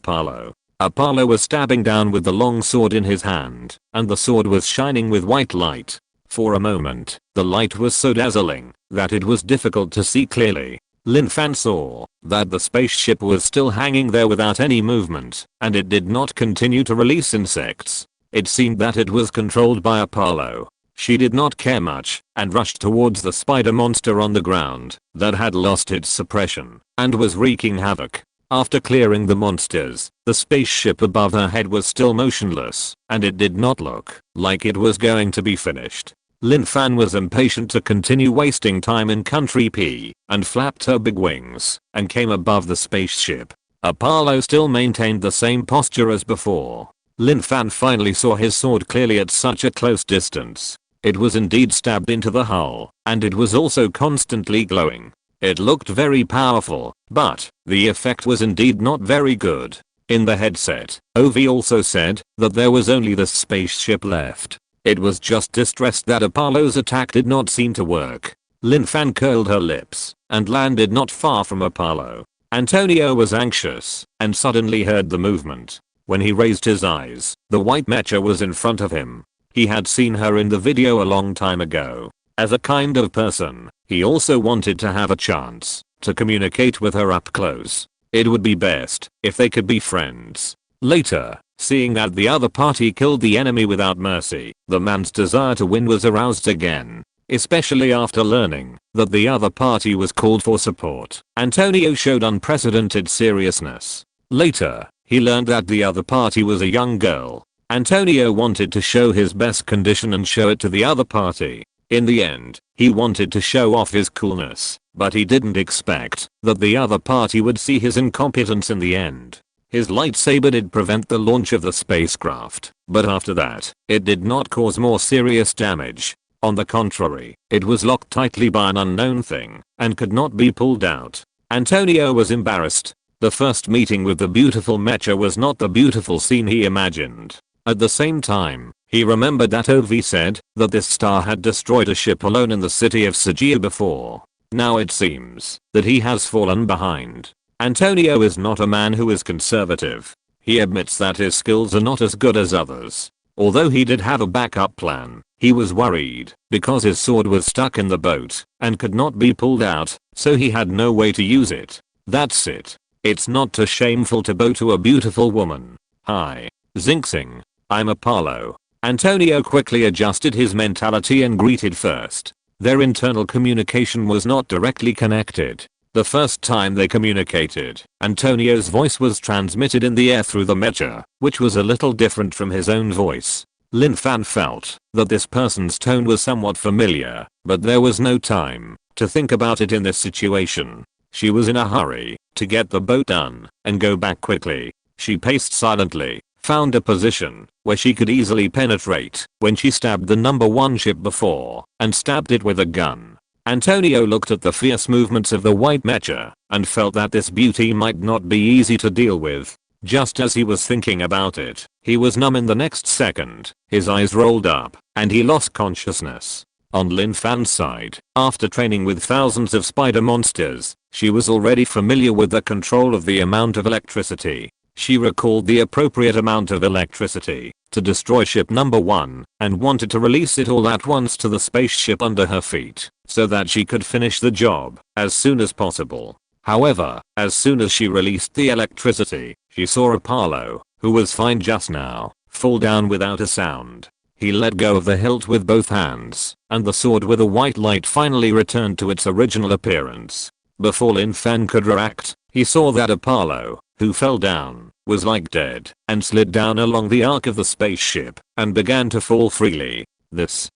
Apollo was stabbing down with the long sword in his hand, and the sword was shining with white light. For a moment, the light was so dazzling that it was difficult to see clearly. Lin Fan saw that the spaceship was still hanging there without any movement, and it did not continue to release insects. It seemed that it was controlled by Apollo. She did not care much, and rushed towards the spider monster on the ground that had lost its suppression and was wreaking havoc. After clearing the monsters, the spaceship above her head was still motionless, and it did not look like it was going to be finished. Lin Fan was impatient to continue wasting time in Country P, and flapped her big wings, and came above the spaceship. Apollo still maintained the same posture as before. Lin Fan finally saw his sword clearly at such a close distance. It was indeed stabbed into the hull, and it was also constantly glowing. It looked very powerful, but the effect was indeed not very good. In the headset, Ov also said that there was only the spaceship left. It was just distressed that Apollo's attack did not seem to work. Lin Fan curled her lips and landed not far from Apollo. Antonio was anxious and suddenly heard the movement. When he raised his eyes, the white mecha was in front of him. He had seen her in the video a long time ago. As a kind of person, he also wanted to have a chance to communicate with her up close. It would be best if they could be friends. Later, seeing that the other party killed the enemy without mercy, the man's desire to win was aroused again. Especially after learning that the other party was called for support, Antonio showed unprecedented seriousness. Later, he learned that the other party was a young girl. Antonio wanted to show his best condition and show it to the other party. In the end, he wanted to show off his coolness, but he didn't expect that the other party would see his incompetence in the end. His lightsaber did prevent the launch of the spacecraft, but after that, it did not cause more serious damage. On the contrary, it was locked tightly by an unknown thing, and could not be pulled out. Antonio was embarrassed. The first meeting with the beautiful mecha was not the beautiful scene he imagined. At the same time, he remembered that Ov said that this star had destroyed a ship alone in the city of Sagia before. Now it seems that he has fallen behind. Antonio is not a man who is conservative. He admits that his skills are not as good as others. Although he did have a backup plan, he was worried because his sword was stuck in the boat and could not be pulled out, so he had no way to use it. That's it. It's not too shameful to bow to a beautiful woman. Hi, Xingxing. I'm Apollo. Antonio quickly adjusted his mentality and greeted first. Their internal communication was not directly connected. The first time they communicated, Antonio's voice was transmitted in the air through the mecha, which was a little different from his own voice. Lin Fan felt that this person's tone was somewhat familiar, but there was no time to think about it in this situation. She was in a hurry to get the boat done and go back quickly. She paced silently, found a position where she could easily penetrate when she stabbed the number 1 ship before and stabbed it with a gun. Antonio looked at the fierce movements of the white mecha and felt that this beauty might not be easy to deal with. Just as he was thinking about it, he was numb in the next second, his eyes rolled up, and he lost consciousness. On Lin Fan's side, after training with thousands of spider monsters, she was already familiar with the control of the amount of electricity. She recalled the appropriate amount of electricity to destroy ship number 1 and wanted to release it all at once to the spaceship under her feet so that she could finish the job as soon as possible. However, as soon as she released the electricity, she saw Apollo, who was fine just now, fall down without a sound. He let go of the hilt with both hands, and the sword with a white light finally returned to its original appearance. Before Lin Fan could react, he saw that Apollo, who fell down, was like dead, and slid down along the arc of the spaceship, and began to fall freely.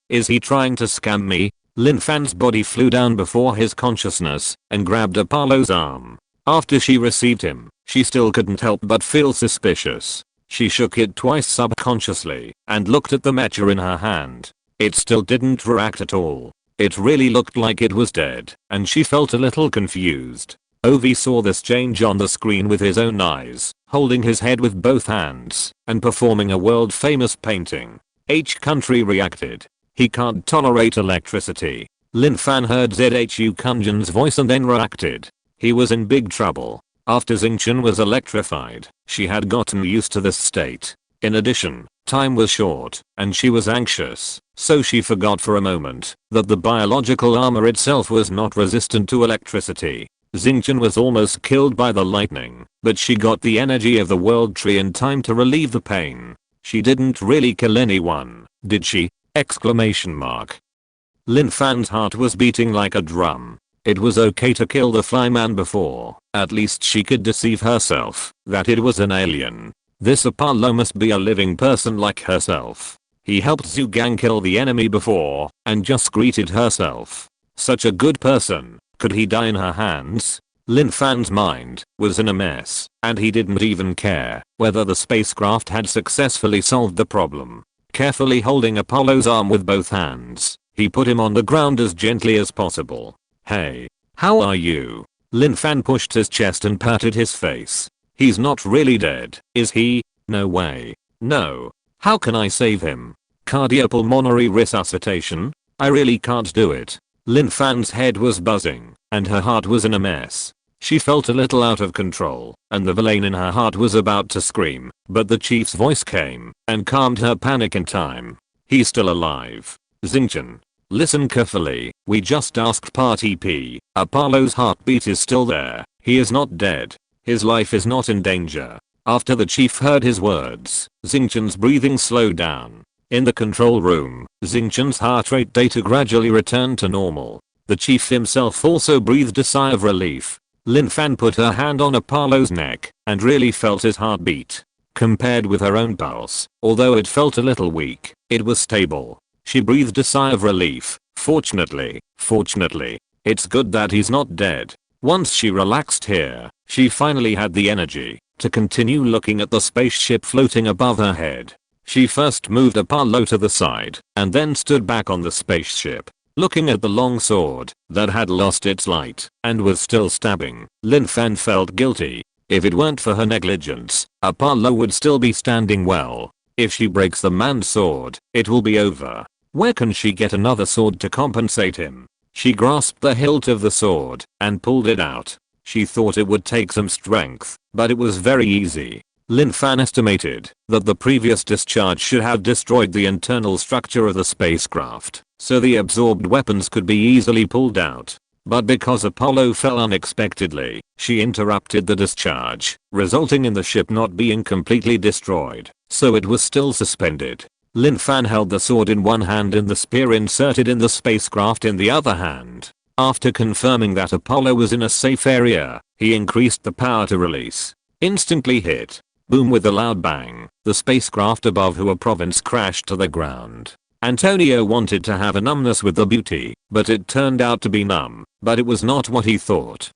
Is he trying to scam me? Lin Fan's body flew down before his consciousness, and grabbed Apollo's arm. After she received him, she still couldn't help but feel suspicious. She shook it twice subconsciously, and looked at the mecha in her hand. It still didn't react at all. It really looked like it was dead, and she felt a little confused. Ovi saw this change on the screen with his own eyes, holding his head with both hands, and performing a world famous painting. H country reacted. He can't tolerate electricity. Lin Fan heard Zhu Kunjin's voice and then reacted. He was in big trouble. After Xingqian was electrified, she had gotten used to this state. In addition, time was short, and she was anxious, so she forgot for a moment that the biological armor itself was not resistant to electricity. Xingqian was almost killed by the lightning, but she got the energy of the world tree in time to relieve the pain. She didn't really kill anyone, did she? Lin Fan's heart was beating like a drum. It was okay to kill the flyman before, at least she could deceive herself that it was an alien. This Apollo must be a living person like herself. He helped Zhu Gang kill the enemy before, and just greeted herself. Such a good person, could he die in her hands? Lin Fan's mind was in a mess, and he didn't even care whether the spacecraft had successfully solved the problem. Carefully holding Apollo's arm with both hands, he put him on the ground as gently as possible. Hey, how are you? Lin Fan pushed his chest and patted his face. He's not really dead, is he? No way. No. How can I save him? Cardiopulmonary resuscitation? I really can't do it. Lin Fan's head was buzzing, and her heart was in a mess. She felt a little out of control, and the villain in her heart was about to scream, but the chief's voice came and calmed her panic in time. He's still alive. Xingqian, listen carefully, we just asked Party P. Apollo's heartbeat is still there. He is not dead. His life is not in danger. After the chief heard his words, Xingqian's breathing slowed down. In the control room, Xingqian's heart rate data gradually returned to normal. The chief himself also breathed a sigh of relief. Lin Fan put her hand on Apollo's neck and really felt his heartbeat. Compared with her own pulse, although it felt a little weak, it was stable. She breathed a sigh of relief. Fortunately, it's good that he's not dead. Once she relaxed here, she finally had the energy to continue looking at the spaceship floating above her head. She first moved Apollo to the side and then stood back on the spaceship. Looking at the long sword that had lost its light and was still stabbing, Lin Fan felt guilty. If it weren't for her negligence, Apollo would still be standing well. If she breaks the man's sword, it will be over. Where can she get another sword to compensate him? She grasped the hilt of the sword and pulled it out. She thought it would take some strength, but it was very easy. Lin Fan estimated that the previous discharge should have destroyed the internal structure of the spacecraft, so the absorbed weapons could be easily pulled out. But because Apollo fell unexpectedly, she interrupted the discharge, resulting in the ship not being completely destroyed, so it was still suspended. Lin Fan held the sword in one hand and the spear inserted in the spacecraft in the other hand. After confirming that Apollo was in a safe area, he increased the power to release. Instantly hit. Boom, with a loud bang, the spacecraft above Hua province crashed to the ground. Antonio wanted to have a numbness with the beauty, but it turned out to be numb, but it was not what he thought.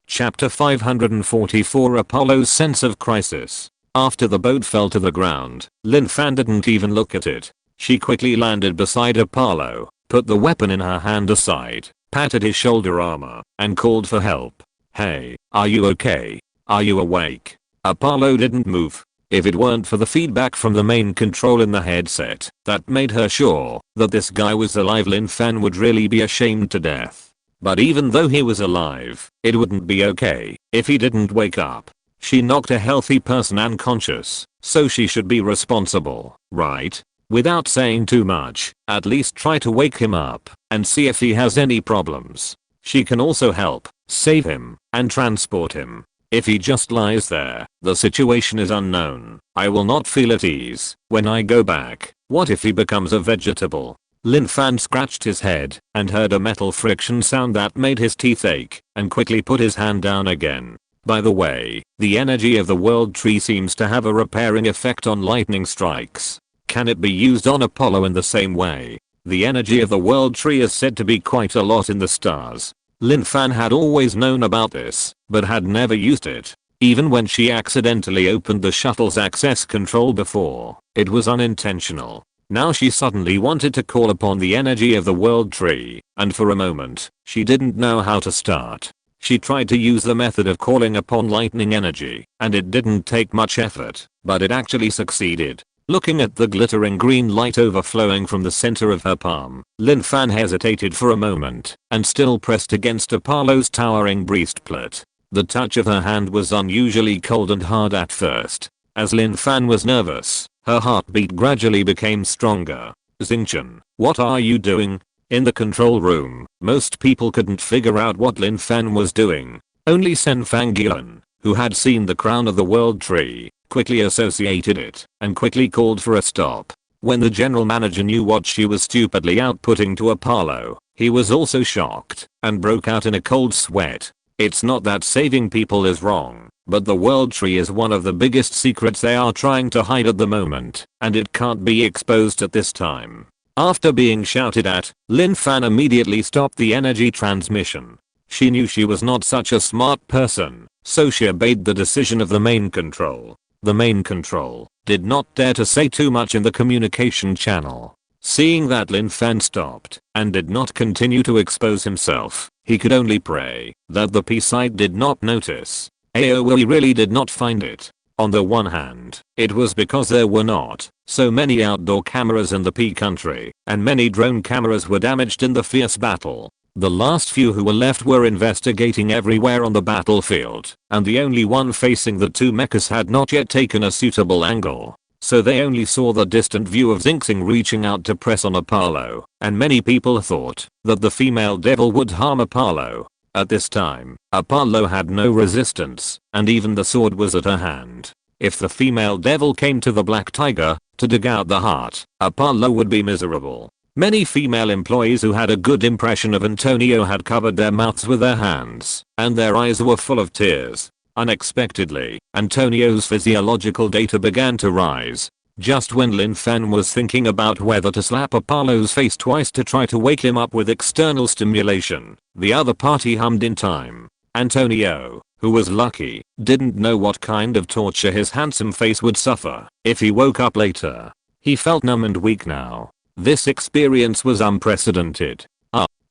Chapter 544, Apollo's sense of crisis. After the boat fell to the ground, Lin Fan didn't even look at it. She quickly landed beside Apollo, put the weapon in her hand aside, patted his shoulder armor, and called for help. "Hey, are you okay? Are you awake?" Apollo didn't move. If it weren't for the feedback from the main control in the headset that made her sure that this guy was alive, Lin Fan would really be ashamed to death. But even though he was alive, it wouldn't be okay if he didn't wake up. She knocked a healthy person unconscious, so she should be responsible, right? Without saying too much, at least try to wake him up and see if he has any problems. She can also help, save him, and transport him. If he just lies there, the situation is unknown. I will not feel at ease when I go back. What if he becomes a vegetable? Lin Fan scratched his head and heard a metal friction sound that made his teeth ache and quickly put his hand down again. By the way, the energy of the world tree seems to have a repairing effect on lightning strikes. Can it be used on Apollo in the same way? The energy of the world tree is said to be quite a lot in the stars. Lin Fan had always known about this, but had never used it. Even when she accidentally opened the shuttle's access control before, it was unintentional. Now she suddenly wanted to call upon the energy of the world tree, and for a moment, she didn't know how to start. She tried to use the method of calling upon lightning energy, and it didn't take much effort, but it actually succeeded. Looking at the glittering green light overflowing from the center of her palm, Lin Fan hesitated for a moment and still pressed against Apollo's towering breastplate. The touch of her hand was unusually cold and hard at first. As Lin Fan was nervous, her heartbeat gradually became stronger. "Xingchen, what are you doing?" In the control room, most people couldn't figure out what Lin Fan was doing. Only Sen Fangyun, who had seen the crown of the world tree, quickly associated it and quickly called for a stop. When the general manager knew what she was stupidly outputting to Apollo, he was also shocked and broke out in a cold sweat. It's not that saving people is wrong, but the world tree is one of the biggest secrets they are trying to hide at the moment, and it can't be exposed at this time. After being shouted at, Lin Fan immediately stopped the energy transmission. She knew she was not such a smart person, so she obeyed the decision of the main control. The main control did not dare to say too much in the communication channel. Seeing that Lin Fan stopped and did not continue to expose himself, he could only pray that the P side did not notice. AOE really did not find it. On the one hand, it was because there were not so many outdoor cameras in the P country, and many drone cameras were damaged in the fierce battle. The last few who were left were investigating everywhere on the battlefield, and the only one facing the two mechas had not yet taken a suitable angle. So they only saw the distant view of Xingchen reaching out to press on Apollo, and many people thought that the female devil would harm Apollo. At this time, Apollo had no resistance, and even the sword was at her hand. If the female devil came to the Black Tiger to dig out the heart, Apollo would be miserable. Many female employees who had a good impression of Antonio had covered their mouths with their hands, and their eyes were full of tears. Unexpectedly, Antonio's physiological data began to rise. Just when Lin Fan was thinking about whether to slap Apollo's face twice to try to wake him up with external stimulation, the other party hummed in time. Antonio, who was lucky, didn't know what kind of torture his handsome face would suffer if he woke up later. He felt numb and weak now. This experience was unprecedented.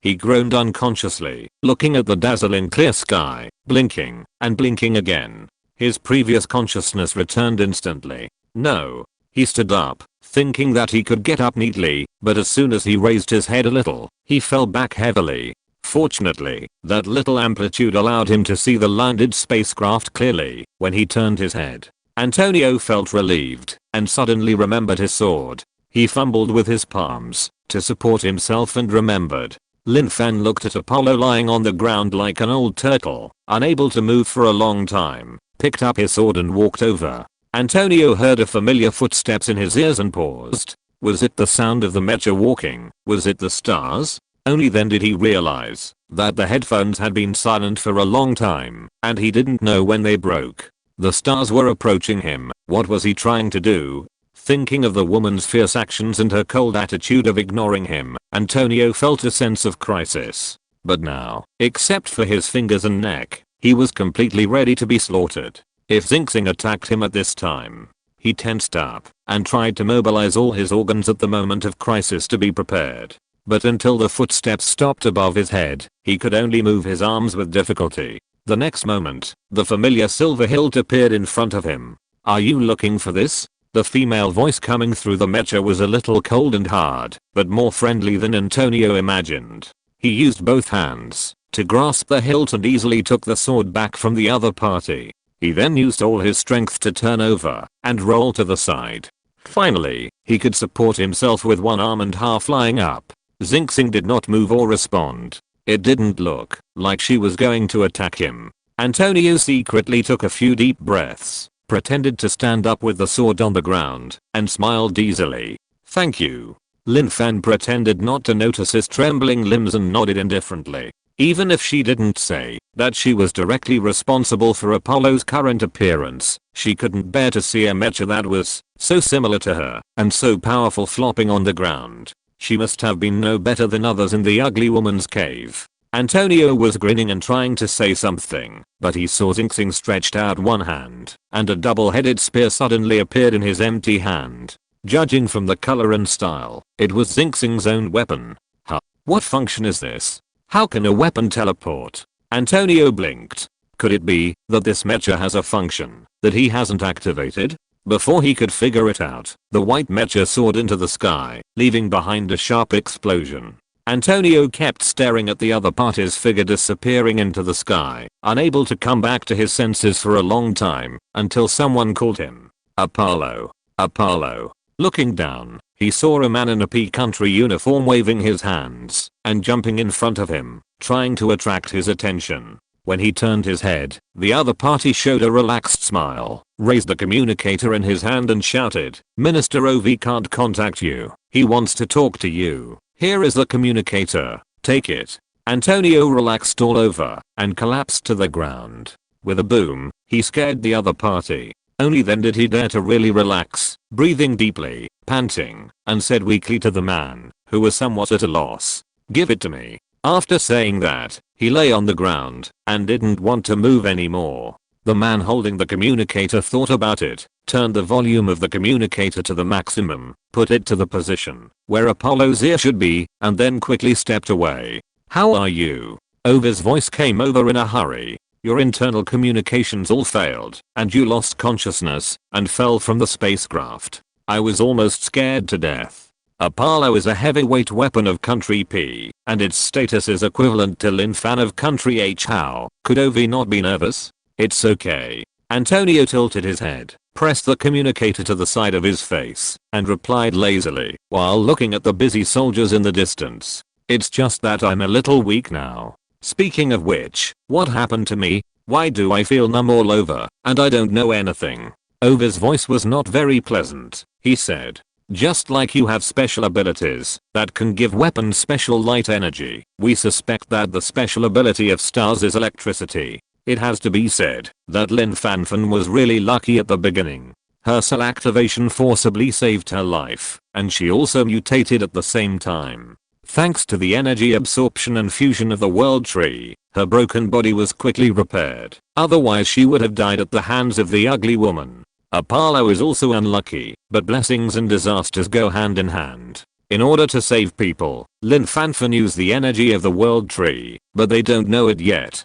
He groaned unconsciously, looking at the dazzling clear sky, blinking, and blinking again. His previous consciousness returned instantly. No. He stood up, thinking that he could get up neatly, but as soon as he raised his head a little, he fell back heavily. Fortunately, that little amplitude allowed him to see the landed spacecraft clearly when he turned his head. Antonio felt relieved, and suddenly remembered his sword. He fumbled with his palms to support himself and remembered. Lin Fan looked at Apollo lying on the ground like an old turtle, unable to move for a long time, picked up his sword and walked over. Antonio heard a familiar footsteps in his ears and paused. Was it the sound of the Mecha walking? Was it the stars? Only then did he realize that the headphones had been silent for a long time, and he didn't know when they broke. The stars were approaching him. What was he trying to do? Thinking of the woman's fierce actions and her cold attitude of ignoring him, Antonio felt a sense of crisis. But now, except for his fingers and neck, he was completely ready to be slaughtered. If Xingchen attacked him at this time, he tensed up and tried to mobilize all his organs at the moment of crisis to be prepared. but until the footsteps stopped above his head, he could only move his arms with difficulty. The next moment, the familiar silver hilt appeared in front of him. "Are you looking for this?" The female voice coming through the mecha was a little cold and hard, but more friendly than Antonio imagined. He used both hands to grasp the hilt and easily took the sword back from the other party. He then used all his strength to turn over and roll to the side. Finally, he could support himself with one arm and half flying up. Xingxing did not move or respond. It didn't look like she was going to attack him. Antonio secretly took a few deep breaths, pretended to stand up with the sword on the ground, and smiled easily. "Thank you." Lin Fan pretended not to notice his trembling limbs and nodded indifferently. Even if she didn't say that she was directly responsible for Apollo's current appearance, she couldn't bear to see a mecha that was so similar to her and so powerful flopping on the ground. She must have been no better than others in the ugly woman's cave. Antonio was grinning and trying to say something, but he saw Xingxing stretched out one hand, and a double-headed spear suddenly appeared in his empty hand. Judging from the color and style, it was Xingxing's own weapon. Huh? What function is this? How can a weapon teleport? Antonio blinked. Could it be that this mecha has a function that he hasn't activated? Before he could figure it out, the white mecha soared into the sky, leaving behind a sharp explosion. Antonio kept staring at the other party's figure disappearing into the sky, unable to come back to his senses for a long time, until someone called him. "Apollo. Apollo." Looking down, he saw a man in a P-country uniform waving his hands and jumping in front of him, trying to attract his attention. When he turned his head, the other party showed a relaxed smile, raised the communicator in his hand and shouted, "Minister OV can't contact you. He wants to talk to you. Here is the communicator. Take it." Antonio relaxed all over and collapsed to the ground. With a boom, he scared the other party. Only then did he dare to really relax, breathing deeply, panting, and said weakly to the man, who was somewhat at a loss, "Give it to me." After saying that, he lay on the ground and didn't want to move anymore. The man holding the communicator thought about it, turned the volume of the communicator to the maximum, put it to the position where Apollo's ear should be, and then quickly stepped away. "How are you?" Ova's voice came over in a hurry. "Your internal communications all failed, and you lost consciousness and fell from the spacecraft. I was almost scared to death." Apollo is a heavyweight weapon of country P, and its status is equivalent to Lin Fan of country H. How could Ovi not be nervous? "It's okay." Antonio tilted his head, pressed the communicator to the side of his face, and replied lazily while looking at the busy soldiers in the distance. "It's just that I'm a little weak now. Speaking of which, what happened to me? Why do I feel numb all over, and I don't know anything?" Ova's voice was not very pleasant. He said, "Just like you have special abilities that can give weapons special light energy, we suspect that the special ability of stars is electricity." It has to be said that Lin Fan was really lucky at the beginning. Her cell activation forcibly saved her life, and she also mutated at the same time. Thanks to the energy absorption and fusion of the world tree, her broken body was quickly repaired. Otherwise she would have died at the hands of the ugly woman. Apollo is also unlucky, but blessings and disasters go hand in hand. In order to save people, Lin Fan used the energy of the world tree, but they don't know it yet.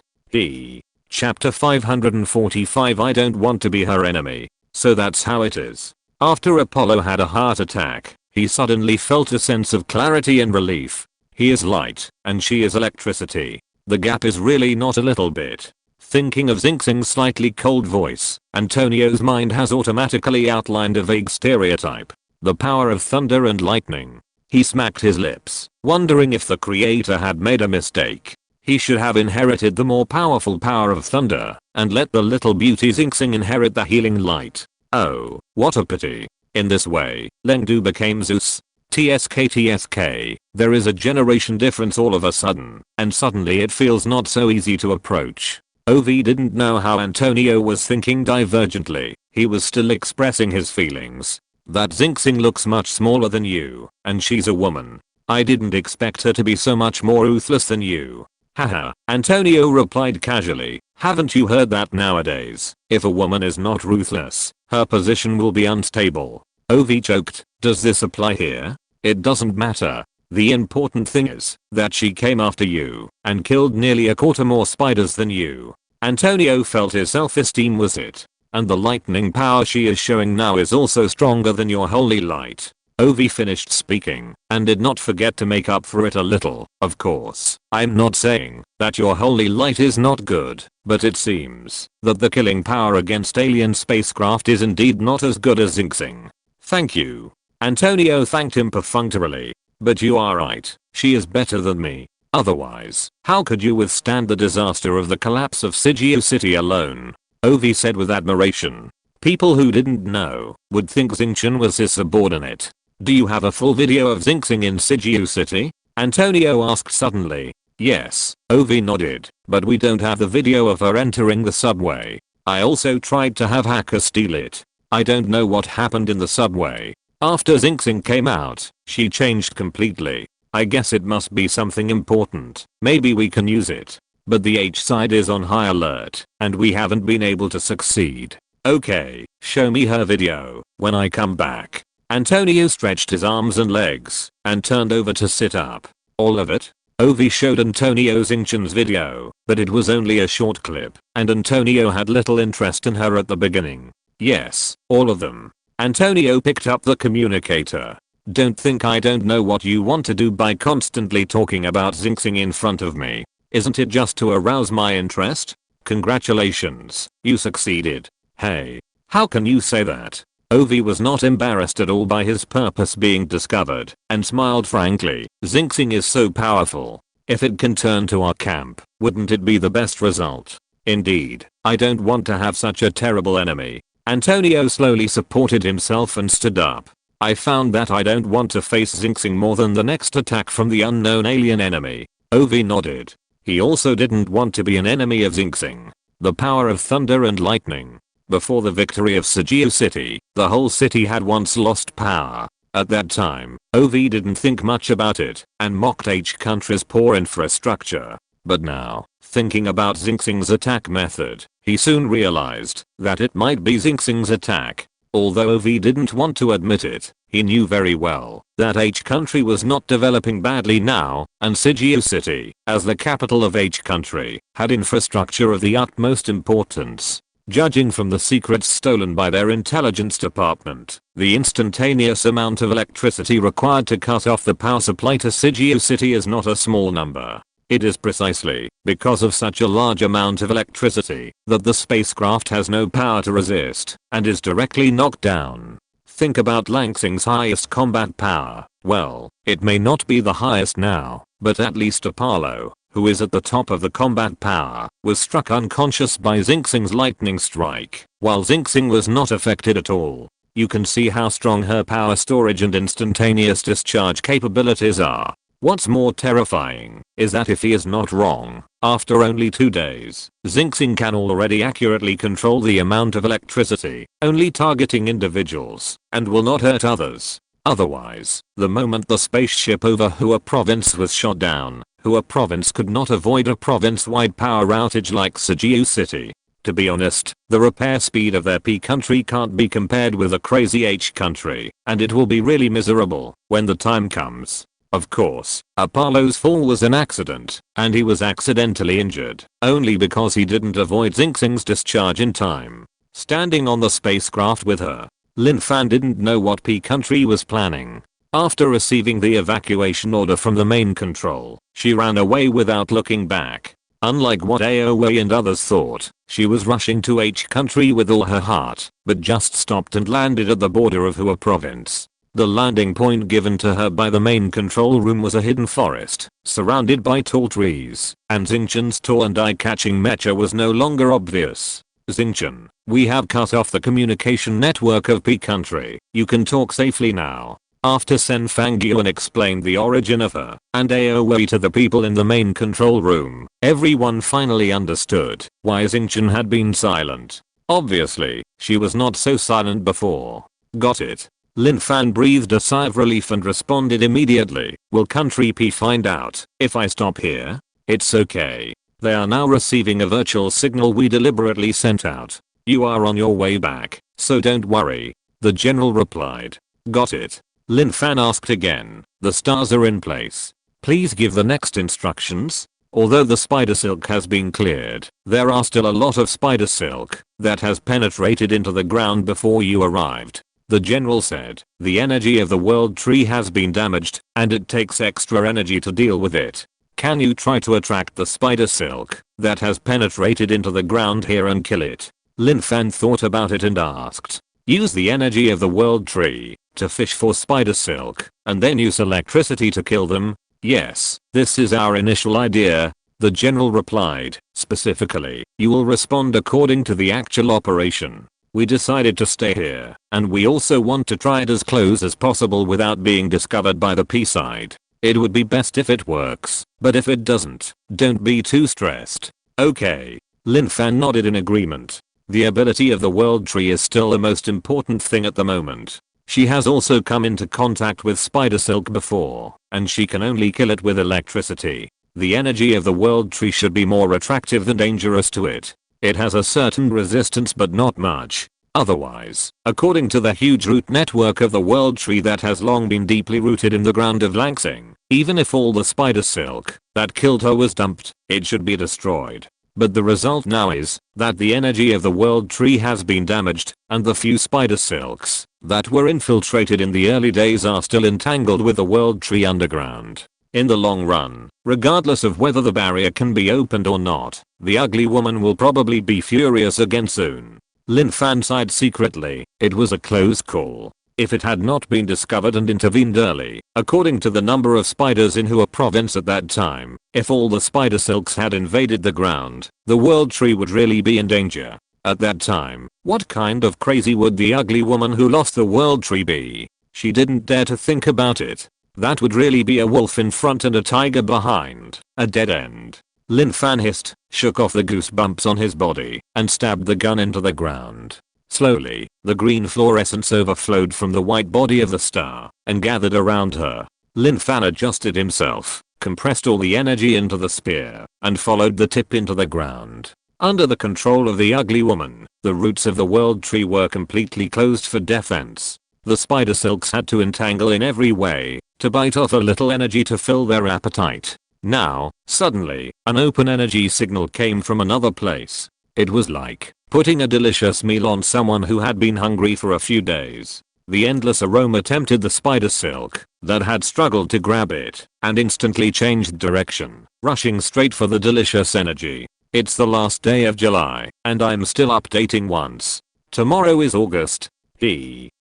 Chapter 545. I don't want to be her enemy. So that's how it is. After Apollo had a heart attack, he suddenly felt a sense of clarity and relief. He is light, and she is electricity. The gap is really not a little bit. Thinking of Xingxing's slightly cold voice, Antonio's mind has automatically outlined a vague stereotype. The power of thunder and lightning. He smacked his lips, wondering if the creator had made a mistake. He should have inherited the more powerful power of thunder, and let the little beauty Xingxing inherit the healing light. Oh, what a pity. In this way, Lengdu became Zeus. TSK. There is a generation difference all of a sudden, and suddenly it feels not so easy to approach. OV didn't know how Antonio was thinking divergently. He was still expressing his feelings. That Xingxing looks much smaller than you, and she's a woman. I didn't expect her to be so much more ruthless than you. Haha, Antonio replied casually. Haven't you heard that nowadays? If a woman is not ruthless, her position will be unstable. OV joked. Does this apply here? It doesn't matter. The important thing is that she came after you and killed nearly a quarter more spiders than you. Antonio felt his self-esteem was hit. And the lightning power she is showing now is also stronger than your holy light. Ovi finished speaking and did not forget to make up for it a little. Of course, I'm not saying that your holy light is not good, but it seems that the killing power against alien spacecraft is indeed not as good as Xingxing. Thank you. Antonio thanked him perfunctorily. But you are right, she is better than me. Otherwise, how could you withstand the disaster of the collapse of Sigio City alone? Ovi said with admiration. People who didn't know would think Xingchen was his subordinate. Do you have a full video of Xingxing in Sigio City? Antonio asked suddenly. Yes, Ovi nodded, but we don't have the video of her entering the subway. I also tried to have hackers steal it. I don't know what happened in the subway. After Xingxing came out, she changed completely. I guess it must be something important. Maybe we can use it. But the H side is on high alert, and we haven't been able to succeed. Okay, show me her video when I come back. Antonio stretched his arms and legs and turned over to sit up. All of it? Ovi showed Antonio Xingchen's video, but it was only a short clip, and Antonio had little interest in her at the beginning. Yes, all of them. Antonio picked up the communicator. Don't think I don't know what you want to do by constantly talking about Xingxing in front of me. Isn't it just to arouse my interest? Congratulations, you succeeded. Hey, how can you say that? Ovi was not embarrassed at all by his purpose being discovered and smiled frankly. Xingxing is so powerful. If it can turn to our camp, wouldn't it be the best result? Indeed, I don't want to have such a terrible enemy. Antonio slowly supported himself and stood up. I found that I don't want to face Xingxing more than the next attack from the unknown alien enemy. Ovi nodded. He also didn't want to be an enemy of Xingxing. The power of thunder and lightning. Before the victory of Sigio City, the whole city had once lost power. At that time, Ovi didn't think much about it and mocked H country's poor infrastructure. But now, thinking about Xingxing's attack method, he soon realized that it might be Xingxing's attack. Although Ovi didn't want to admit it, he knew very well that H country was not developing badly now, and Sigio City, as the capital of H country, had infrastructure of the utmost importance. Judging from the secrets stolen by their intelligence department, the instantaneous amount of electricity required to cut off the power supply to Sigio City is not a small number. It is precisely because of such a large amount of electricity that the spacecraft has no power to resist and is directly knocked down. Think about Xingxing's highest combat power. Well, it may not be the highest now, but at least Apollo, who is at the top of the combat power, was struck unconscious by Xingxing's lightning strike, while Xingxing was not affected at all. You can see how strong her power storage and instantaneous discharge capabilities are. What's more terrifying is that if he is not wrong, after only 2 days, Xingxing can already accurately control the amount of electricity, only targeting individuals, and will not hurt others. Otherwise, the moment the spaceship over Hua province was shot down, Hua province could not avoid a province-wide power outage like Sigio City. To be honest, the repair speed of their P country can't be compared with a crazy H country, and it will be really miserable when the time comes. Of course, Apollo's fall was an accident, and he was accidentally injured, only because he didn't avoid Xingxing's discharge in time. Standing on the spacecraft with her, Lin Fan didn't know what P country was planning. After receiving the evacuation order from the main control, she ran away without looking back. Unlike what AOA and others thought, she was rushing to H country with all her heart, but just stopped and landed at the border of Hua province. The landing point given to her by the main control room was a hidden forest, surrounded by tall trees, and Xingchen's tall and eye-catching mecha was no longer obvious. Xingchen, we have cut off the communication network of P country. You can talk safely now. After Sen Fangyuan explained the origin of her and AOA to the people in the main control room, everyone finally understood why Xingchen had been silent. Obviously, she was not so silent before. Got it. Lin Fan breathed a sigh of relief and responded immediately. Will country P find out if I stop here? It's okay. They are now receiving a virtual signal we deliberately sent out. You are on your way back, so don't worry. The general replied. Got it. Lin Fan asked again. The stars are in place. Please give the next instructions. Although the spider silk has been cleared, there are still a lot of spider silk that has penetrated into the ground before you arrived. The general said, the energy of the world tree has been damaged and it takes extra energy to deal with it. Can you try to attract the spider silk that has penetrated into the ground here and kill it? Lin Fan thought about it and asked. Use the energy of the world tree to fish for spider silk and then use electricity to kill them? Yes, this is our initial idea, the general replied. Specifically, you will respond according to the actual operation. We decided to stay here, and we also want to try it as close as possible without being discovered by the P side. It would be best if it works, but if it doesn't, don't be too stressed. Okay. Lin Fan nodded in agreement. The ability of the world tree is still the most important thing at the moment. She has also come into contact with spider silk before, and she can only kill it with electricity. The energy of the world tree should be more attractive than dangerous to it. It has a certain resistance but not much. Otherwise, according to the huge root network of the world tree that has long been deeply rooted in the ground of Langsing, even if all the spider silk that killed her was dumped, it should be destroyed. But the result now is that the energy of the world tree has been damaged, and the few spider silks that were infiltrated in the early days are still entangled with the world tree underground. In the long run, regardless of whether the barrier can be opened or not, the ugly woman will probably be furious again soon. Lin Fan sighed secretly. It was a close call. If it had not been discovered and intervened early, according to the number of spiders in Hua province at that time, if all the spider silks had invaded the ground, the world tree would really be in danger. At that time, what kind of crazy would the ugly woman who lost the world tree be? She didn't dare to think about it. That would really be a wolf in front and a tiger behind. A dead end. Lin Fan hissed, shook off the goosebumps on his body, and stabbed the gun into the ground. Slowly, the green fluorescence overflowed from the white body of the star and gathered around her. Lin Fan adjusted himself, compressed all the energy into the spear, and followed the tip into the ground. Under the control of the ugly woman, the roots of the world tree were completely closed for defense. The spider silks had to entangle in every way to bite off a little energy to fill their appetite. Now, suddenly, an open energy signal came from another place. It was like putting a delicious meal on someone who had been hungry for a few days. The endless aroma tempted the spider silk that had struggled to grab it and instantly changed direction, rushing straight for the delicious energy. It's the last day of July, and I'm still updating once. Tomorrow is August.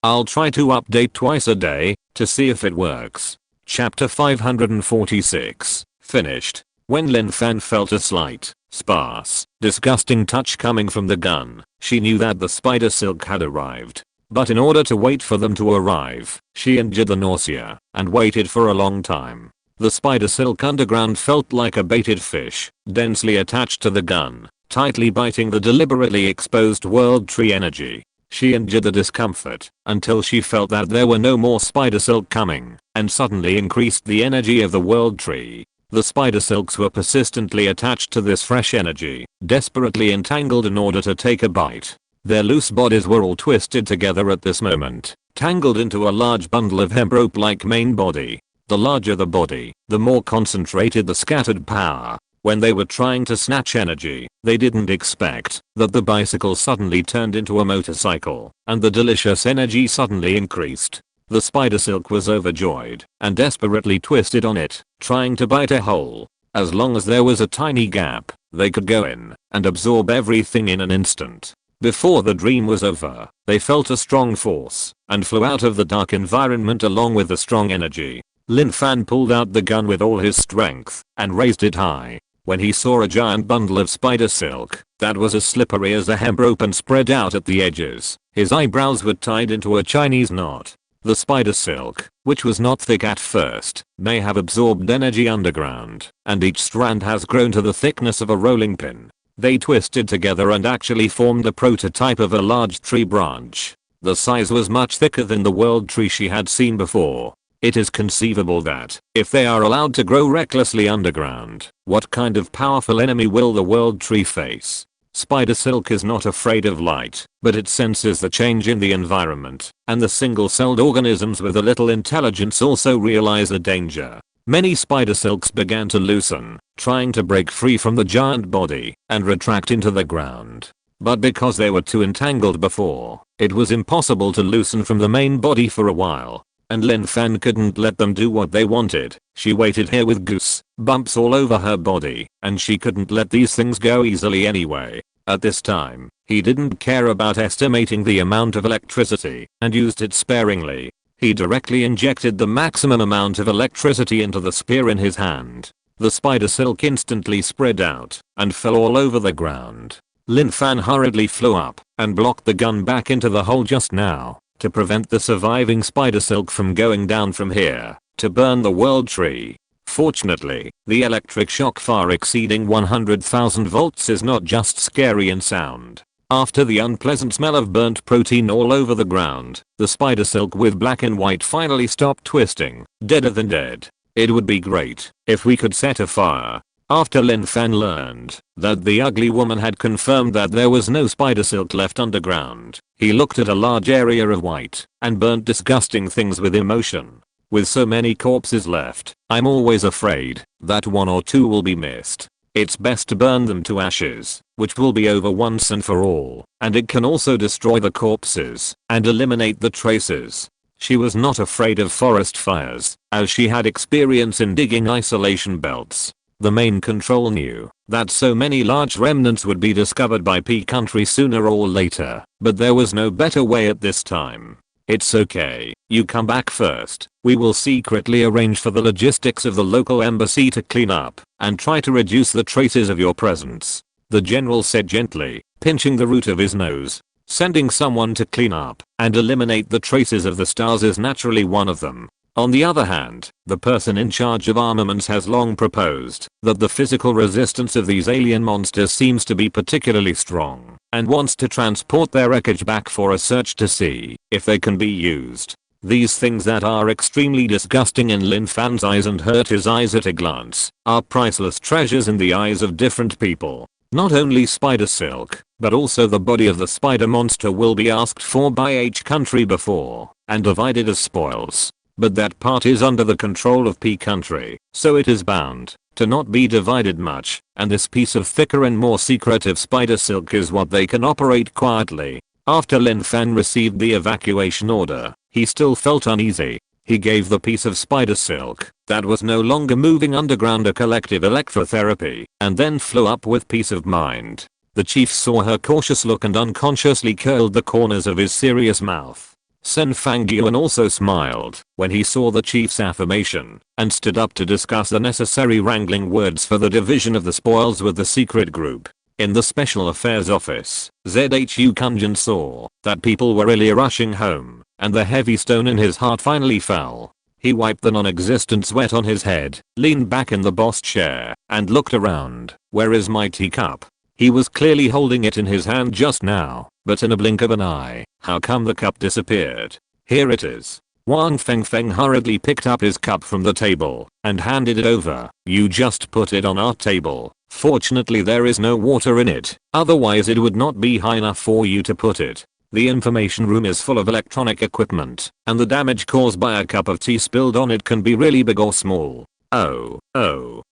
I'll try to update twice a day to see if it works. Chapter 546. Finished. When Lin Fan felt a slight, sparse, disgusting touch coming from the gun, she knew that the spider silk had arrived. But in order to wait for them to arrive, she endured the nausea and waited for a long time. The spider silk underground felt like a baited fish, densely attached to the gun, tightly biting the deliberately exposed world tree energy. She endured the discomfort until she felt that there were no more spider silk coming, and suddenly increased the energy of the world tree. The spider silks were persistently attached to this fresh energy, desperately entangled in order to take a bite. Their loose bodies were all twisted together at this moment, tangled into a large bundle of hemp rope-like main body. The larger the body, the more concentrated the scattered power. When they were trying to snatch energy, they didn't expect that the bicycle suddenly turned into a motorcycle, and the delicious energy suddenly increased. The spider silk was overjoyed and desperately twisted on it, trying to bite a hole. As long as there was a tiny gap, they could go in and absorb everything in an instant. Before the dream was over, they felt a strong force and flew out of the dark environment along with the strong energy. Lin Fan pulled out the gun with all his strength and raised it high. When he saw a giant bundle of spider silk that was as slippery as a hemp rope and spread out at the edges, his eyebrows were tied into a Chinese knot. The spider silk, which was not thick at first, may have absorbed energy underground, and each strand has grown to the thickness of a rolling pin. They twisted together and actually formed the prototype of a large tree branch. The size was much thicker than the world tree she had seen before. It is conceivable that, if they are allowed to grow recklessly underground, what kind of powerful enemy will the world tree face? Spider silk is not afraid of light, but it senses the change in the environment, and the single-celled organisms with a little intelligence also realize the danger. Many spider silks began to loosen, trying to break free from the giant body and retract into the ground. But because they were too entangled before, it was impossible to loosen from the main body for a while. And Lin Fan couldn't let them do what they wanted. She waited here with goose bumps all over her body, and she couldn't let these things go easily anyway. At this time, he didn't care about estimating the amount of electricity and used it sparingly. He directly injected the maximum amount of electricity into the spear in his hand. The spider silk instantly spread out and fell all over the ground. Lin Fan hurriedly flew up and blocked the gun back into the hole just now, to prevent the surviving spider silk from going down from here to burn the world tree. Fortunately, the electric shock far exceeding 100,000 volts is not just scary in sound. After the unpleasant smell of burnt protein all over the ground, the spider silk with black and white finally stopped twisting, deader than dead. It would be great if we could set a fire. After Lin Fan learned that the ugly woman had confirmed that there was no spider silk left underground, he looked at a large area of white and burnt disgusting things with emotion. With so many corpses left, I'm always afraid that one or two will be missed. It's best to burn them to ashes, which will be over once and for all, and it can also destroy the corpses and eliminate the traces. She was not afraid of forest fires, as she had experience in digging isolation belts. The main control knew that so many large remnants would be discovered by P country sooner or later, but there was no better way at this time. It's okay, you come back first. We will secretly arrange for the logistics of the local embassy to clean up and try to reduce the traces of your presence, the general said gently, pinching the root of his nose. Sending someone to clean up and eliminate the traces of the stars is naturally one of them. On the other hand, the person in charge of armaments has long proposed that the physical resistance of these alien monsters seems to be particularly strong and wants to transport their wreckage back for a search to see if they can be used. These things that are extremely disgusting in Lin Fan's eyes and hurt his eyes at a glance are priceless treasures in the eyes of different people. Not only spider silk, but also the body of the spider monster will be asked for by each country before and divided as spoils. But that part is under the control of P country, so it is bound to not be divided much, and this piece of thicker and more secretive spider silk is what they can operate quietly. After Lin Fan received the evacuation order, he still felt uneasy. He gave the piece of spider silk that was no longer moving underground a collective electrotherapy, and then flew up with peace of mind. The chief saw her cautious look and unconsciously curled the corners of his serious mouth. Sen Fangyuan also smiled when he saw the chief's affirmation and stood up to discuss the necessary wrangling words for the division of the spoils with the secret group. In the Special Affairs Office, ZHU Kunjin saw that people were really rushing home, and the heavy stone in his heart finally fell. He wiped the non-existent sweat on his head, leaned back in the boss chair, and looked around. Where is my teacup? He was clearly holding it in his hand just now, but in a blink of an eye, how come the cup disappeared? Here it is. Wang Fengfeng hurriedly picked up his cup from the table and handed it over. You just put it on our table. Fortunately there is no water in it, otherwise it would not be high enough for you to put it. The information room is full of electronic equipment, and the damage caused by a cup of tea spilled on it can be really big or small.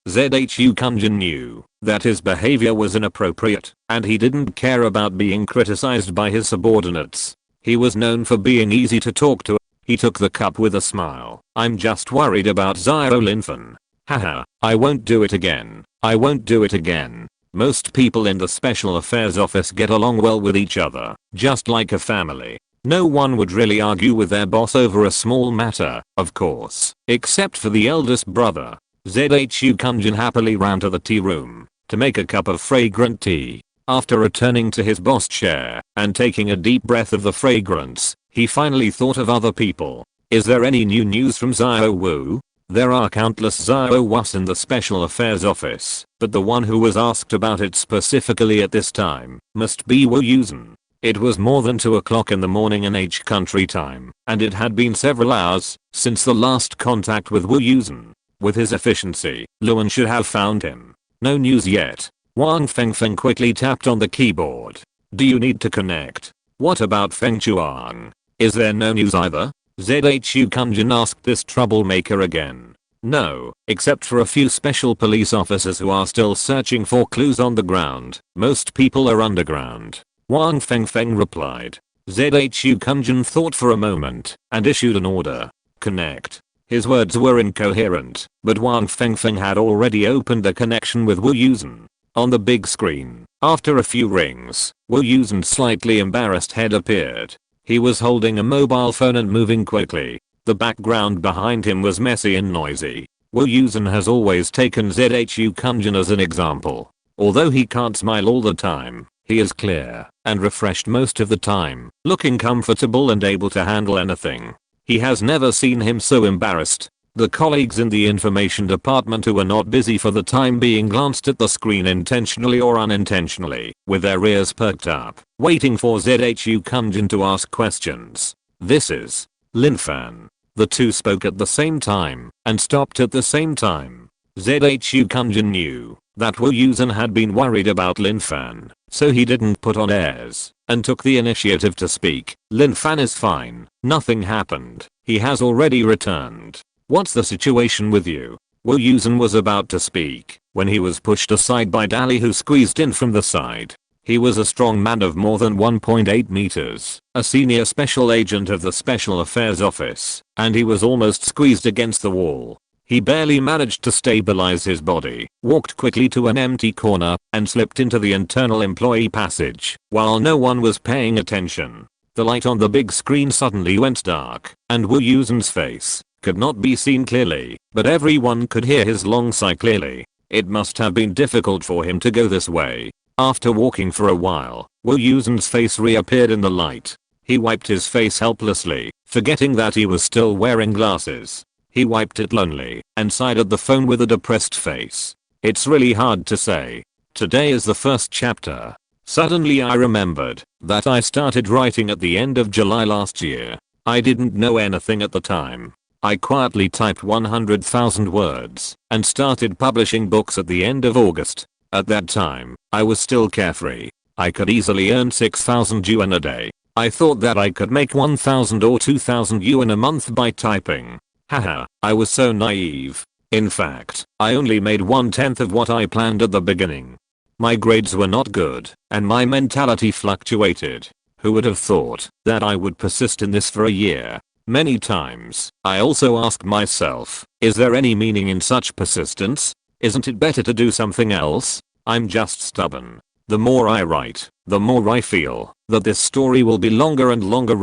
ZHU Kunjin knew that his behavior was inappropriate, and he didn't care about being criticized by his subordinates. He was known for being easy to talk to. He took the cup with a smile. I'm just worried about Xiao Lin Fan. Haha, I won't do it again. I won't do it again. Most people in the Special Affairs Office get along well with each other, just like a family. No one would really argue with their boss over a small matter, of course, except for the eldest brother. ZHU Kunjin happily ran to the tea room to make a cup of fragrant tea. After returning to his boss chair and taking a deep breath of the fragrance, he finally thought of other people. Is there any new news from Xiao Wu? There are countless Xiao Wus in the Special Affairs Office, but the one who was asked about it specifically at this time must be Wu Yusen. It was more than 2 o'clock in the morning in H country time, and it had been several hours since the last contact with Wu Yusen. With his efficiency, Luan should have found him. No news yet. Wang Fengfeng quickly tapped on the keyboard. Do you need to connect? What about Feng Chuang? Is there no news either? ZHU Kunjin asked this troublemaker again. No, except for a few special police officers who are still searching for clues on the ground. Most people are underground. Wang Fengfeng replied. ZHU Kunjin thought for a moment and issued an order. Connect. His words were incoherent, but Wang Fengfeng had already opened the connection with Wu Yusen. On the big screen, after a few rings, Wu Yusen's slightly embarrassed head appeared. He was holding a mobile phone and moving quickly. The background behind him was messy and noisy. Wu Yusen has always taken ZHU Kunjin as an example. Although he can't smile all the time, he is clear and refreshed most of the time, looking comfortable and able to handle anything. He has never seen him so embarrassed. The colleagues in the information department who were not busy for the time being glanced at the screen intentionally or unintentionally, with their ears perked up, waiting for ZHU Kunjin to ask questions. This is Lin Fan. The two spoke at the same time and stopped at the same time. ZHU Kunjin knew that Wu Yusen had been worried about Lin Fan, so he didn't put on airs and took the initiative to speak. Lin Fan is fine. Nothing happened. He has already returned. What's the situation with you? Wu Yusen was about to speak when he was pushed aside by Dali, who squeezed in from the side. He was a strong man of more than 1.8 meters, a senior special agent of the Special Affairs Office, and he was almost squeezed against the wall. He barely managed to stabilize his body, walked quickly to an empty corner, and slipped into the internal employee passage while no one was paying attention. The light on the big screen suddenly went dark, and Wu Yusen's face could not be seen clearly, but everyone could hear his long sigh clearly. It must have been difficult for him to go this way. After walking for a while, Wu Yusen's face reappeared in the light. He wiped his face helplessly, forgetting that he was still wearing glasses. He wiped it lonely and sighed at the phone with a depressed face. It's really hard to say. Today is the first chapter. Suddenly I remembered that I started writing at the end of July last year. I didn't know anything at the time. I quietly typed 100,000 words and started publishing books at the end of August. At that time, I was still carefree. I could easily earn 6,000 yuan a day. I thought that I could make 1,000 or 2,000 yuan a month by typing. Haha, I was so naive. In fact, I only made 1/10 of what I planned at the beginning. My grades were not good, and my mentality fluctuated. Who would have thought that I would persist in this for a year? Many times, I also asked myself, is there any meaning in such persistence? Isn't it better to do something else? I'm just stubborn. The more I write, the more I feel that this story will be longer and longer.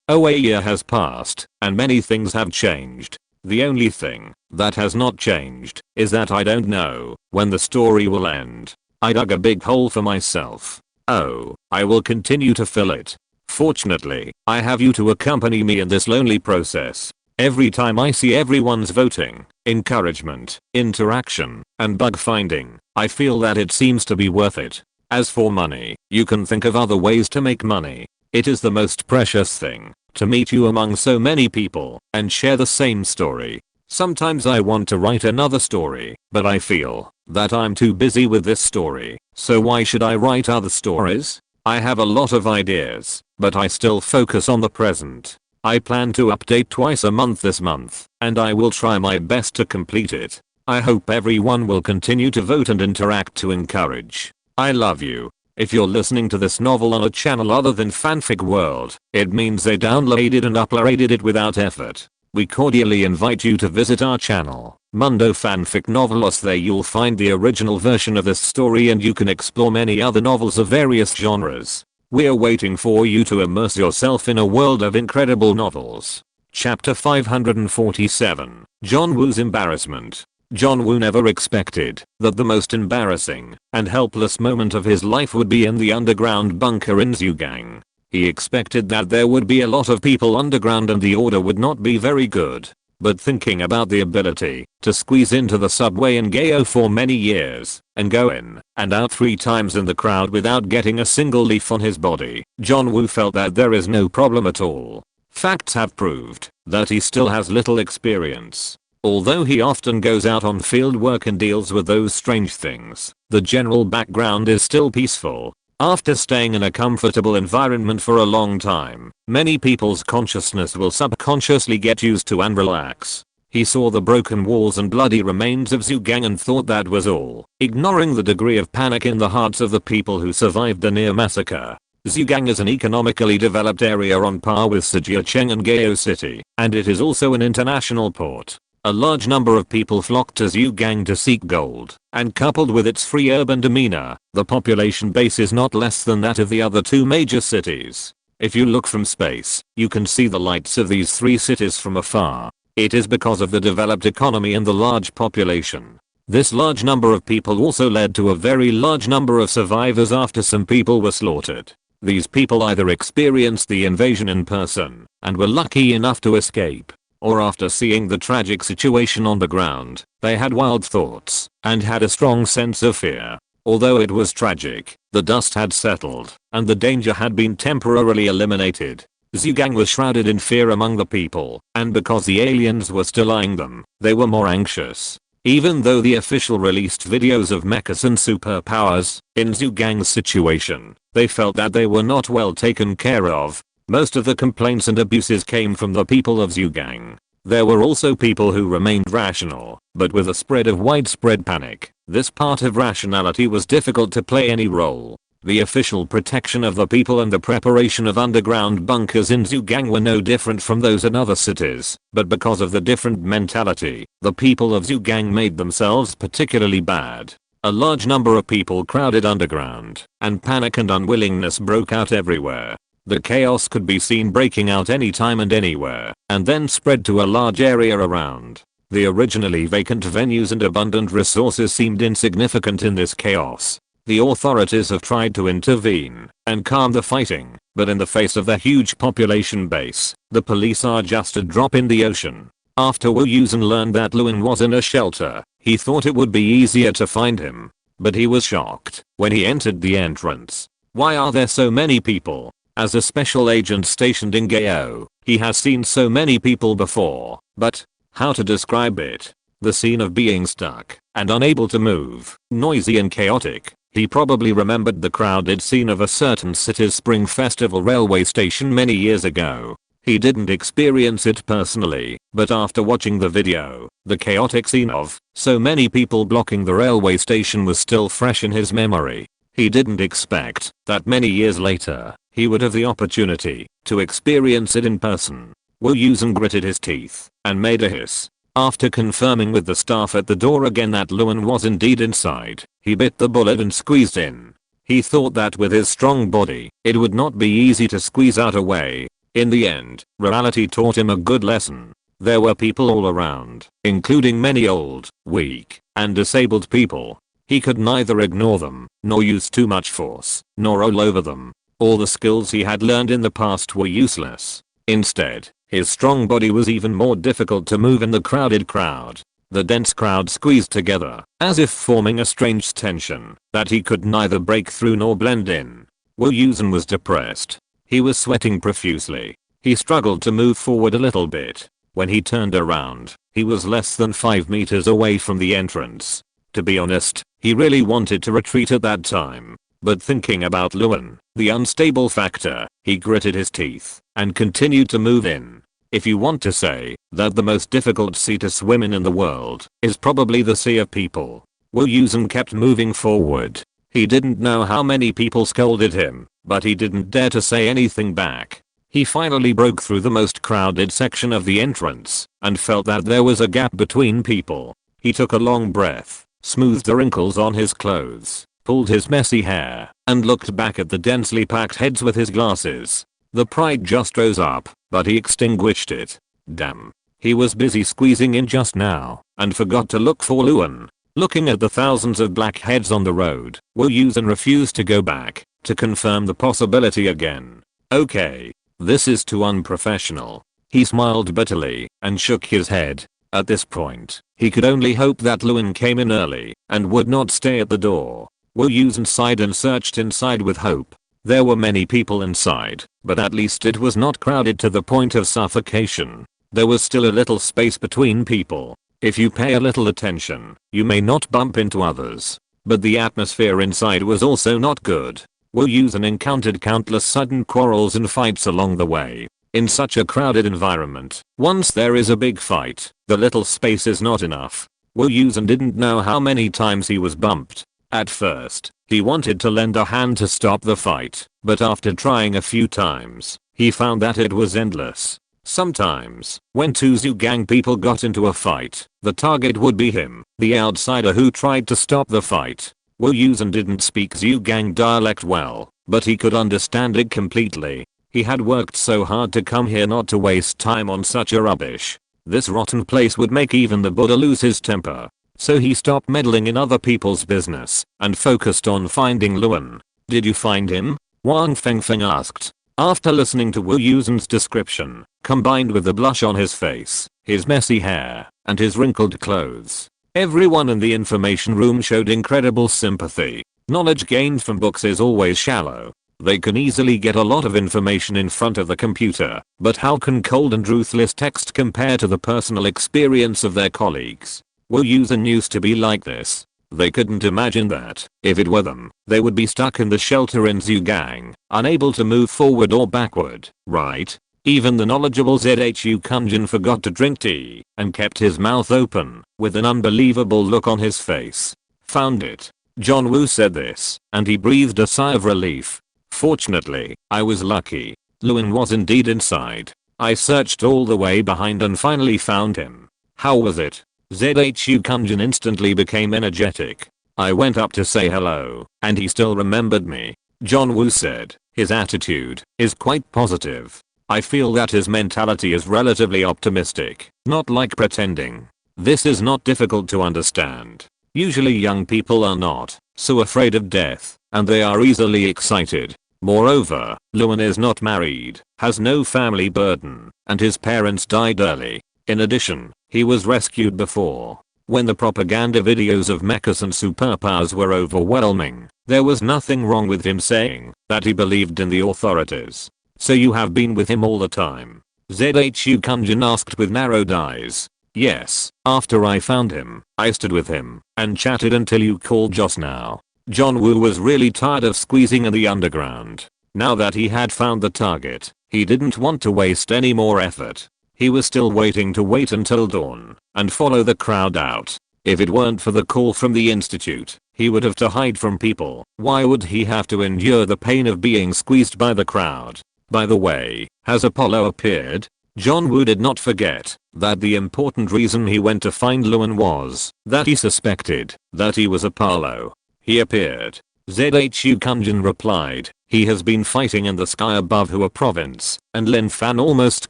A year has passed, and many things have changed. The only thing that has not changed is that I don't know when the story will end. I dug a big hole for myself. Oh, I will continue to fill it. Fortunately, I have you to accompany me in this lonely process. Every time I see everyone's voting, encouragement, interaction, and bug finding, I feel that it seems to be worth it. As for money, you can think of other ways to make money. It is the most precious thing to meet you among so many people and share the same story. Sometimes I want to write another story, but I feel that I'm too busy with this story, so why should I write other stories? I have a lot of ideas, but I still focus on the present. I plan to update twice a month this month, and I will try my best to complete it. I hope everyone will continue to vote and interact to encourage. I love you. If you're listening to this novel on a channel other than Fanfic World, it means they downloaded and uploaded it without effort. We cordially invite you to visit our channel, Mundo Fanfic Novelos. There you'll find the original version of this story, and you can explore many other novels of various genres. We're waiting for you to immerse yourself in a world of incredible novels. Chapter 547, John Woo's Embarrassment. John Woo never expected that the most embarrassing and helpless moment of his life would be in the underground bunker in Zhugang. He expected that there would be a lot of people underground and the order would not be very good. But thinking about the ability to squeeze into the subway in Gao for many years and go in and out 3 times in the crowd without getting a single leaf on his body, John Woo felt that there is no problem at all. Facts have proved that he still has little experience. Although he often goes out on field work and deals with those strange things, the general background is still peaceful. After staying in a comfortable environment for a long time, many people's consciousness will subconsciously get used to and relax. He saw the broken walls and bloody remains of Zhugang and thought that was all, ignoring the degree of panic in the hearts of the people who survived the near massacre. Zhugang is an economically developed area on par with Zhejiang and Gao City, and it is also an international port. A large number of people flocked to Zhugang to seek gold, and coupled with its free urban demeanor, the population base is not less than that of the other two major cities. If you look from space, you can see the lights of these three cities from afar. It is because of the developed economy and the large population. This large number of people also led to a very large number of survivors after some people were slaughtered. These people either experienced the invasion in person and were lucky enough to escape, or after seeing the tragic situation on the ground, they had wild thoughts and had a strong sense of fear. Although it was tragic, the dust had settled and the danger had been temporarily eliminated. Zhugang was shrouded in fear among the people, and because the aliens were still eyeing them, they were more anxious. Even though the official released videos of mechas and superpowers, in Zhugang's situation, they felt that they were not well taken care of. Most of the complaints and abuses came from the people of Zhugang. There were also people who remained rational, but with a spread of widespread panic, this part of rationality was difficult to play any role. The official protection of the people and the preparation of underground bunkers in Zhugang were no different from those in other cities, but because of the different mentality, the people of Zhugang made themselves particularly bad. A large number of people crowded underground, and panic and unwillingness broke out everywhere. The chaos could be seen breaking out anytime and anywhere, and then spread to a large area around. The originally vacant venues and abundant resources seemed insignificant in this chaos. The authorities have tried to intervene and calm the fighting, but in the face of the huge population base, the police are just a drop in the ocean. After Wu Yusen learned that Lin was in a shelter, he thought it would be easier to find him, but he was shocked when he entered the entrance. Why are there so many people? As a special agent stationed in Gao, he has seen so many people before, but how to describe it? The scene of being stuck and unable to move, noisy and chaotic. He probably remembered the crowded scene of a certain city's spring festival railway station many years ago. He didn't experience it personally, but after watching the video, the chaotic scene of so many people blocking the railway station was still fresh in his memory. He didn't expect that many years later, he would have the opportunity to experience it in person. Wu Yusen gritted his teeth and made a hiss. After confirming with the staff at the door again that Lin was indeed inside, he bit the bullet and squeezed in. He thought that with his strong body, it would not be easy to squeeze out a way. In the end, reality taught him a good lesson. There were people all around, including many old, weak, and disabled people. He could neither ignore them, nor use too much force, nor roll over them. All the skills he had learned in the past were useless. Instead, his strong body was even more difficult to move in the crowded crowd. The dense crowd squeezed together, as if forming a strange tension that he could neither break through nor blend in. Wu Yusen was depressed. He was sweating profusely. He struggled to move forward a little bit. When he turned around, he was less than 5 meters away from the entrance. To be honest, he really wanted to retreat at that time. But thinking about Lin, the unstable factor, he gritted his teeth and continued to move in. If you want to say that the most difficult sea to swim in the world is probably the sea of people, Wu Yusen kept moving forward. He didn't know how many people scolded him, but he didn't dare to say anything back. He finally broke through the most crowded section of the entrance and felt that there was a gap between people. He took a long breath, smoothed the wrinkles on his clothes, pulled his messy hair, and looked back at the densely packed heads with his glasses. The pride just rose up, but he extinguished it. Damn. He was busy squeezing in just now, and forgot to look for Lin. Looking at the thousands of black heads on the road, Wu Yusen refused to go back to confirm the possibility again. Okay. This is too unprofessional. He smiled bitterly and shook his head. At this point, he could only hope that Lin came in early and would not stay at the door. Wu Yusen sighed and searched inside with hope. There were many people inside, but at least it was not crowded to the point of suffocation. There was still a little space between people. If you pay a little attention, you may not bump into others. But the atmosphere inside was also not good. Wu Yusen encountered countless sudden quarrels and fights along the way. In such a crowded environment, once there is a big fight, the little space is not enough. Wu Yusen didn't know how many times he was bumped. At first, he wanted to lend a hand to stop the fight, but after trying a few times, he found that it was endless. Sometimes, when two Zhu gang people got into a fight, the target would be him, the outsider who tried to stop the fight. Wu Yusen didn't speak Zhu gang dialect well, but he could understand it completely. He had worked so hard to come here not to waste time on such a rubbish. This rotten place would make even the Buddha lose his temper. So he stopped meddling in other people's business and focused on finding Luan. Did you find him? Wang Fengfeng asked. After listening to Wu Yusen's description, combined with the blush on his face, his messy hair, and his wrinkled clothes, everyone in the information room showed incredible sympathy. Knowledge gained from books is always shallow. They can easily get a lot of information in front of the computer, but how can cold and ruthless text compare to the personal experience of their colleagues? Wu Yusen used to be like this. They couldn't imagine that, if it were them, they would be stuck in the shelter in Zhu gang, unable to move forward or backward, right? Even the knowledgeable Zhu Kunjin forgot to drink tea, and kept his mouth open, with an unbelievable look on his face. Found it. John Wu said this, and he breathed a sigh of relief. Fortunately, I was lucky. Luan was indeed inside. I searched all the way behind and finally found him. How was it? Zhu Kunjin instantly became energetic. I went up to say hello, and he still remembered me. John Wu said, his attitude is quite positive. I feel that his mentality is relatively optimistic, not like pretending. This is not difficult to understand. Usually young people are not so afraid of death, and they are easily excited. Moreover, Luan is not married, has no family burden, and his parents died early. In addition, he was rescued before. When the propaganda videos of mechas and superpowers were overwhelming, there was nothing wrong with him saying that he believed in the authorities. So you have been with him all the time? Zhu Kunjin asked with narrowed eyes. Yes, after I found him, I stood with him and chatted until you called just now. John Wu was really tired of squeezing in the underground. Now that he had found the target, he didn't want to waste any more effort. He was still waiting to wait until dawn and follow the crowd out. If it weren't for the call from the institute, he would have to hide from people. Why would he have to endure the pain of being squeezed by the crowd? By the way, has Apollo appeared? John Wu did not forget that the important reason he went to find Luan was that he suspected that he was Apollo. He appeared. Zhu Kunjin replied, he has been fighting in the sky above Hua province, and Lin Fan almost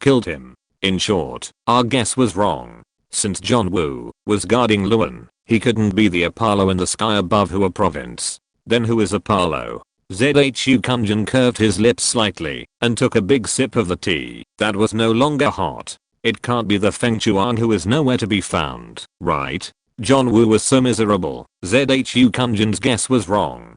killed him. In short, our guess was wrong. Since John Wu was guarding Luan, he couldn't be the Apollo in the sky above Hua province. Then who is Apollo? Zhu Kunjin curved his lips slightly and took a big sip of the tea that was no longer hot. It can't be the Feng Chuan who is nowhere to be found, right? John Wu was so miserable. Zhu Kunjin's guess was wrong.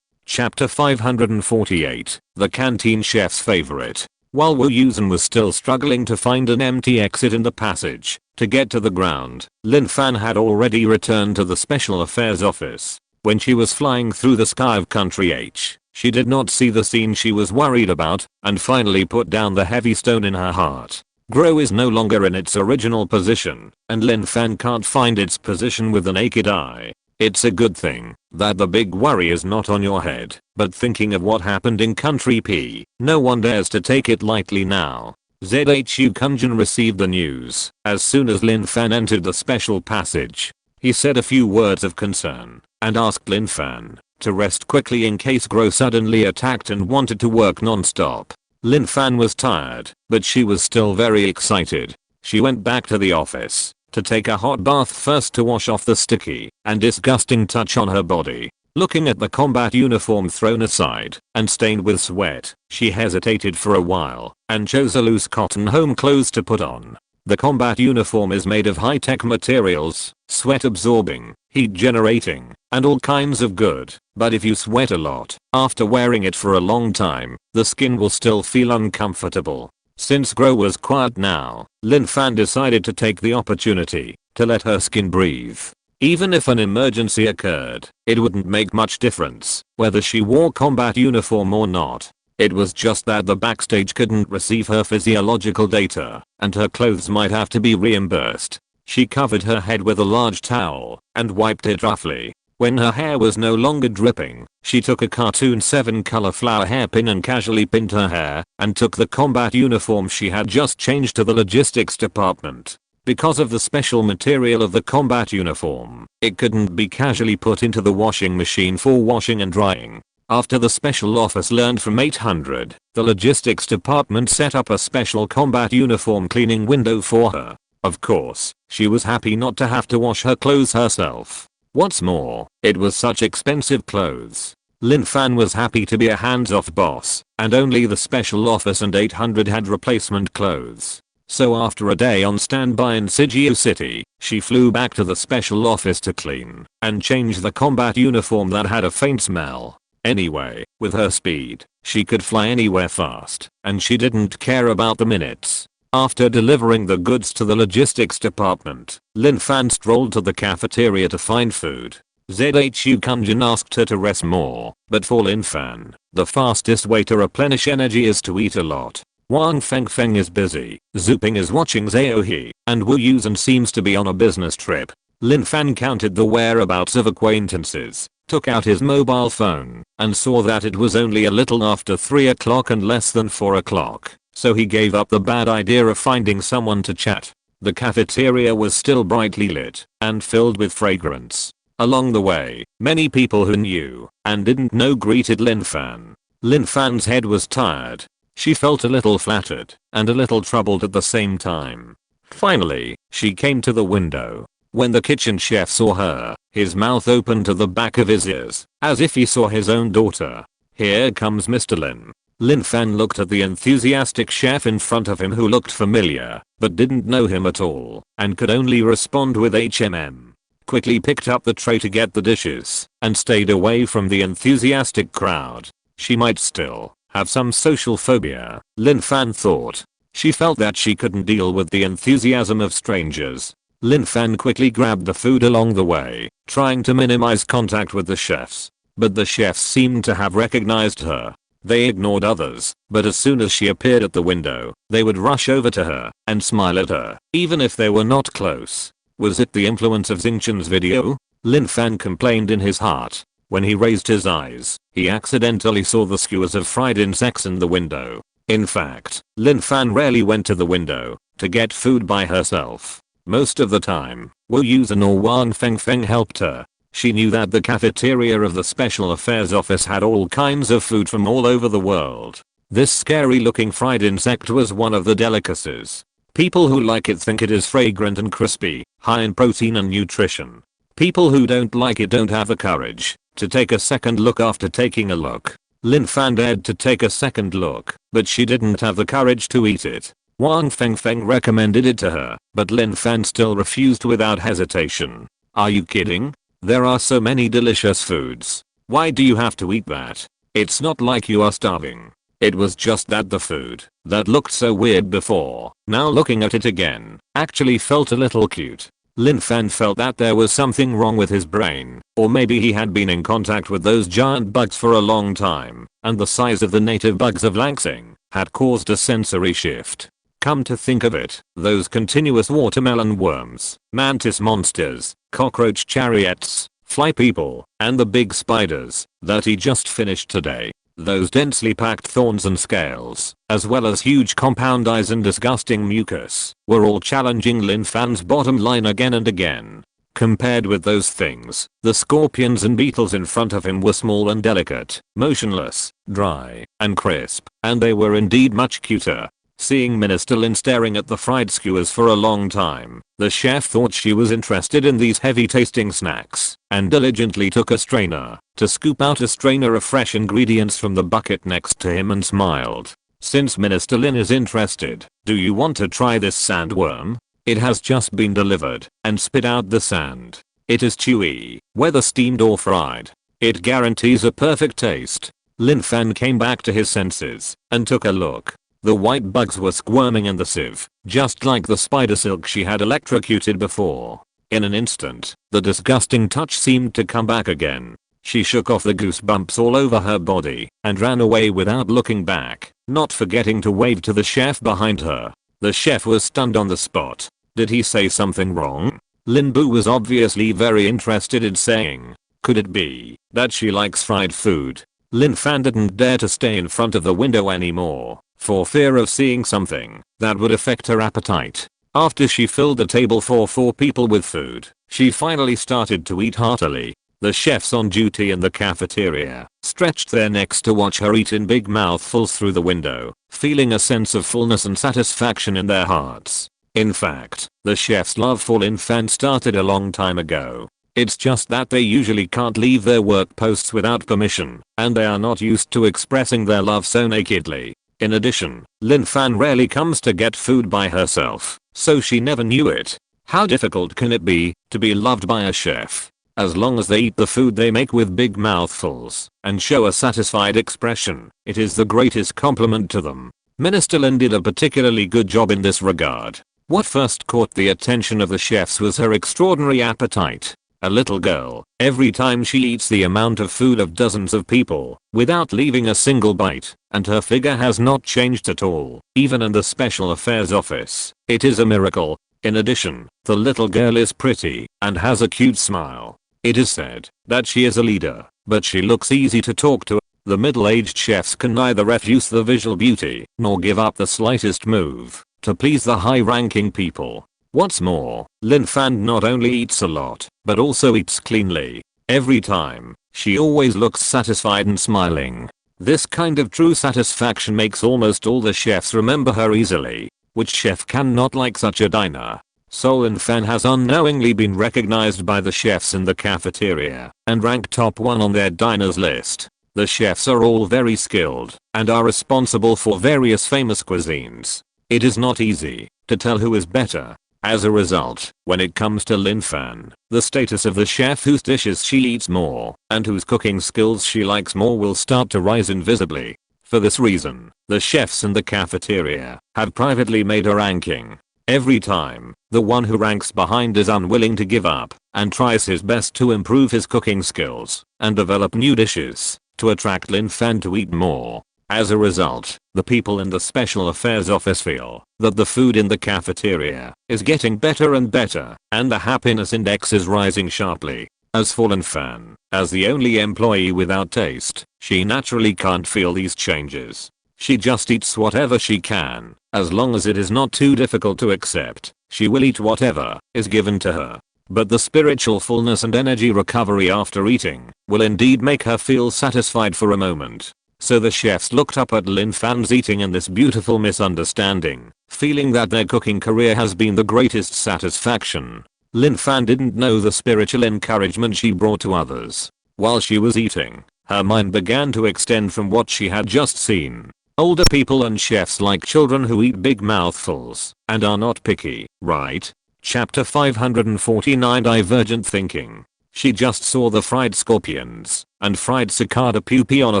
Chapter 548, the canteen chef's favorite. While Wu Yusen was still struggling to find an empty exit in the passage to get to the ground, Lin Fan had already returned to the Special Affairs office. When she was flying through the sky of Country H, she did not see the scene she was worried about and finally put down the heavy stone in her heart. Grow is no longer in its original position, and Lin Fan can't find its position with the naked eye. It's a good thing that the big worry is not on your head, but thinking of what happened in Country P, no one dares to take it lightly now. Zhu Kunjin received the news as soon as Lin Fan entered the special passage. He said a few words of concern and asked Lin Fan to rest quickly in case Grow suddenly attacked and wanted to work non-stop. Lin Fan was tired, but she was still very excited. She went back to the office to take a hot bath first to wash off the sticky and disgusting touch on her body. Looking at the combat uniform thrown aside and stained with sweat, she hesitated for a while and chose a loose cotton home clothes to put on. The combat uniform is made of high-tech materials, sweat-absorbing, heat-generating, and all kinds of good, but if you sweat a lot, after wearing it for a long time, the skin will still feel uncomfortable. Since Grow was quiet now, Lin Fan decided to take the opportunity to let her skin breathe. Even if an emergency occurred, it wouldn't make much difference whether she wore combat uniform or not. It was just that the backstage couldn't receive her physiological data, and her clothes might have to be reimbursed. She covered her head with a large towel and wiped it roughly. When her hair was no longer dripping, she took a cartoon 7-color flower hairpin and casually pinned her hair and took the combat uniform she had just changed to the logistics department. Because of the special material of the combat uniform, it couldn't be casually put into the washing machine for washing and drying. After the special office learned from 800, the logistics department set up a special combat uniform cleaning window for her. Of course, she was happy not to have to wash her clothes herself. What's more, it was such expensive clothes. Lin Fan was happy to be a hands-off boss, and only the special office and 800 had replacement clothes. So after a day on standby in Sigio City, she flew back to the special office to clean and change the combat uniform that had a faint smell. Anyway, with her speed, she could fly anywhere fast, and she didn't care about the minutes. After delivering the goods to the logistics department, Lin Fan strolled to the cafeteria to find food. ZHU Kunjin asked her to rest more, but for Lin Fan, the fastest way to replenish energy is to eat a lot. Wang Fengfeng is busy, Zuping is watching Zaohe, and Wu Yusen seems to be on a business trip. Lin Fan counted the whereabouts of acquaintances, took out his mobile phone, and saw that it was only a little after 3 o'clock and less than 4 o'clock, so he gave up the bad idea of finding someone to chat. The cafeteria was still brightly lit and filled with fragrance. Along the way, many people who knew and didn't know greeted Lin Fan. Lin Fan's head was tired. She felt a little flattered and a little troubled at the same time. Finally, she came to the window. When the kitchen chef saw her, his mouth opened to the back of his ears, as if he saw his own daughter. "Here comes Mr. Lin." Lin Fan looked at the enthusiastic chef in front of him who looked familiar, but didn't know him at all, and could only respond with HMM. Quickly picked up the tray to get the dishes, and stayed away from the enthusiastic crowd. She might still have some social phobia, Lin Fan thought. She felt that she couldn't deal with the enthusiasm of strangers. Lin Fan quickly grabbed the food along the way, trying to minimize contact with the chefs. But the chefs seemed to have recognized her. They ignored others, but as soon as she appeared at the window, they would rush over to her and smile at her, even if they were not close. Was it the influence of Xingqian's video? Lin Fan complained in his heart. When he raised his eyes, he accidentally saw the skewers of fried insects in the window. In fact, Lin Fan rarely went to the window to get food by herself. Most of the time, Wu Yusen or Wang Fengfeng helped her. She knew that the cafeteria of the Special Affairs Office had all kinds of food from all over the world. This scary looking fried insect was one of the delicacies. People who like it think it is fragrant and crispy, high in protein and nutrition. People who don't like it don't have the courage to take a second look after taking a look. Lin Fan dared to take a second look, but she didn't have the courage to eat it. Wang Fengfeng recommended it to her, but Lin Fan still refused without hesitation. "Are you kidding? There are so many delicious foods. Why do you have to eat that? It's not like you are starving." It was just that the food that looked so weird before, now looking at it again, actually felt a little cute. Lin Fan felt that there was something wrong with his brain, or maybe he had been in contact with those giant bugs for a long time, and the size of the native bugs of Langsing had caused a sensory shift. Come to think of it, those continuous watermelon worms, mantis monsters, cockroach chariots, fly people, and the big spiders that he just finished today. Those densely packed thorns and scales, as well as huge compound eyes and disgusting mucus, were all challenging Lin Fan's bottom line again and again. Compared with those things, the scorpions and beetles in front of him were small and delicate, motionless, dry, and crisp, and they were indeed much cuter. Seeing Minister Lin staring at the fried skewers for a long time, the chef thought she was interested in these heavy tasting snacks, and diligently took a strainer to scoop out a strainer of fresh ingredients from the bucket next to him and smiled. "Since Minister Lin is interested, do you want to try this sandworm? It has just been delivered," and spit out the sand. "It is chewy, whether steamed or fried. It guarantees a perfect taste." Lin Fan came back to his senses and took a look. The white bugs were squirming in the sieve, just like the spider silk she had electrocuted before. In an instant, the disgusting touch seemed to come back again. She shook off the goosebumps all over her body and ran away without looking back, not forgetting to wave to the chef behind her. The chef was stunned on the spot. Did he say something wrong? Lin Bu was obviously very interested in saying, could it be that she likes fried food? Lin Fan didn't dare to stay in front of the window anymore, for fear of seeing something that would affect her appetite. After she filled the table for 4 people with food, she finally started to eat heartily. The chefs on duty in the cafeteria stretched their necks to watch her eat in big mouthfuls through the window, feeling a sense of fullness and satisfaction in their hearts. In fact, the chef's love for Lin Fan started a long time ago. It's just that they usually can't leave their work posts without permission, and they are not used to expressing their love so nakedly. In addition, Lin Fan rarely comes to get food by herself, so she never knew it. How difficult can it be to be loved by a chef? As long as they eat the food they make with big mouthfuls and show a satisfied expression, it is the greatest compliment to them. Minister Lin did a particularly good job in this regard. What first caught the attention of the chefs was her extraordinary appetite. A little girl, every time she eats the amount of food of dozens of people, without leaving a single bite, and her figure has not changed at all, even in the special affairs office. It is a miracle. In addition, the little girl is pretty and has a cute smile. It is said that she is a leader, but she looks easy to talk to. The middle-aged chefs can neither refuse the visual beauty nor give up the slightest move to please the high-ranking people. What's more, Lin Fan not only eats a lot, but also eats cleanly. Every time, she always looks satisfied and smiling. This kind of true satisfaction makes almost all the chefs remember her easily. Which chef can not like such a diner? So Lin Fan has unknowingly been recognized by the chefs in the cafeteria and ranked top 1 on their diners list. The chefs are all very skilled and are responsible for various famous cuisines. It is not easy to tell who is better. As a result, when it comes to Lin Fan, the status of the chef whose dishes she eats more and whose cooking skills she likes more will start to rise invisibly. For this reason, the chefs in the cafeteria have privately made a ranking. Every time, the one who ranks behind is unwilling to give up and tries his best to improve his cooking skills and develop new dishes to attract Lin Fan to eat more. As a result, the people in the special affairs office feel that the food in the cafeteria is getting better and better, and the happiness index is rising sharply. As for Lin Fan, as the only employee without taste, she naturally can't feel these changes. She just eats whatever she can. As long as it is not too difficult to accept, she will eat whatever is given to her. But the spiritual fullness and energy recovery after eating will indeed make her feel satisfied for a moment. So the chefs looked up at Lin Fan's eating in this beautiful misunderstanding, feeling that their cooking career has been the greatest satisfaction. Lin Fan didn't know the spiritual encouragement she brought to others. While she was eating, her mind began to extend from what she had just seen. Older people and chefs like children who eat big mouthfuls and are not picky, right? Chapter 549 Divergent Thinking. She just saw the fried scorpions and fried cicada pupae on a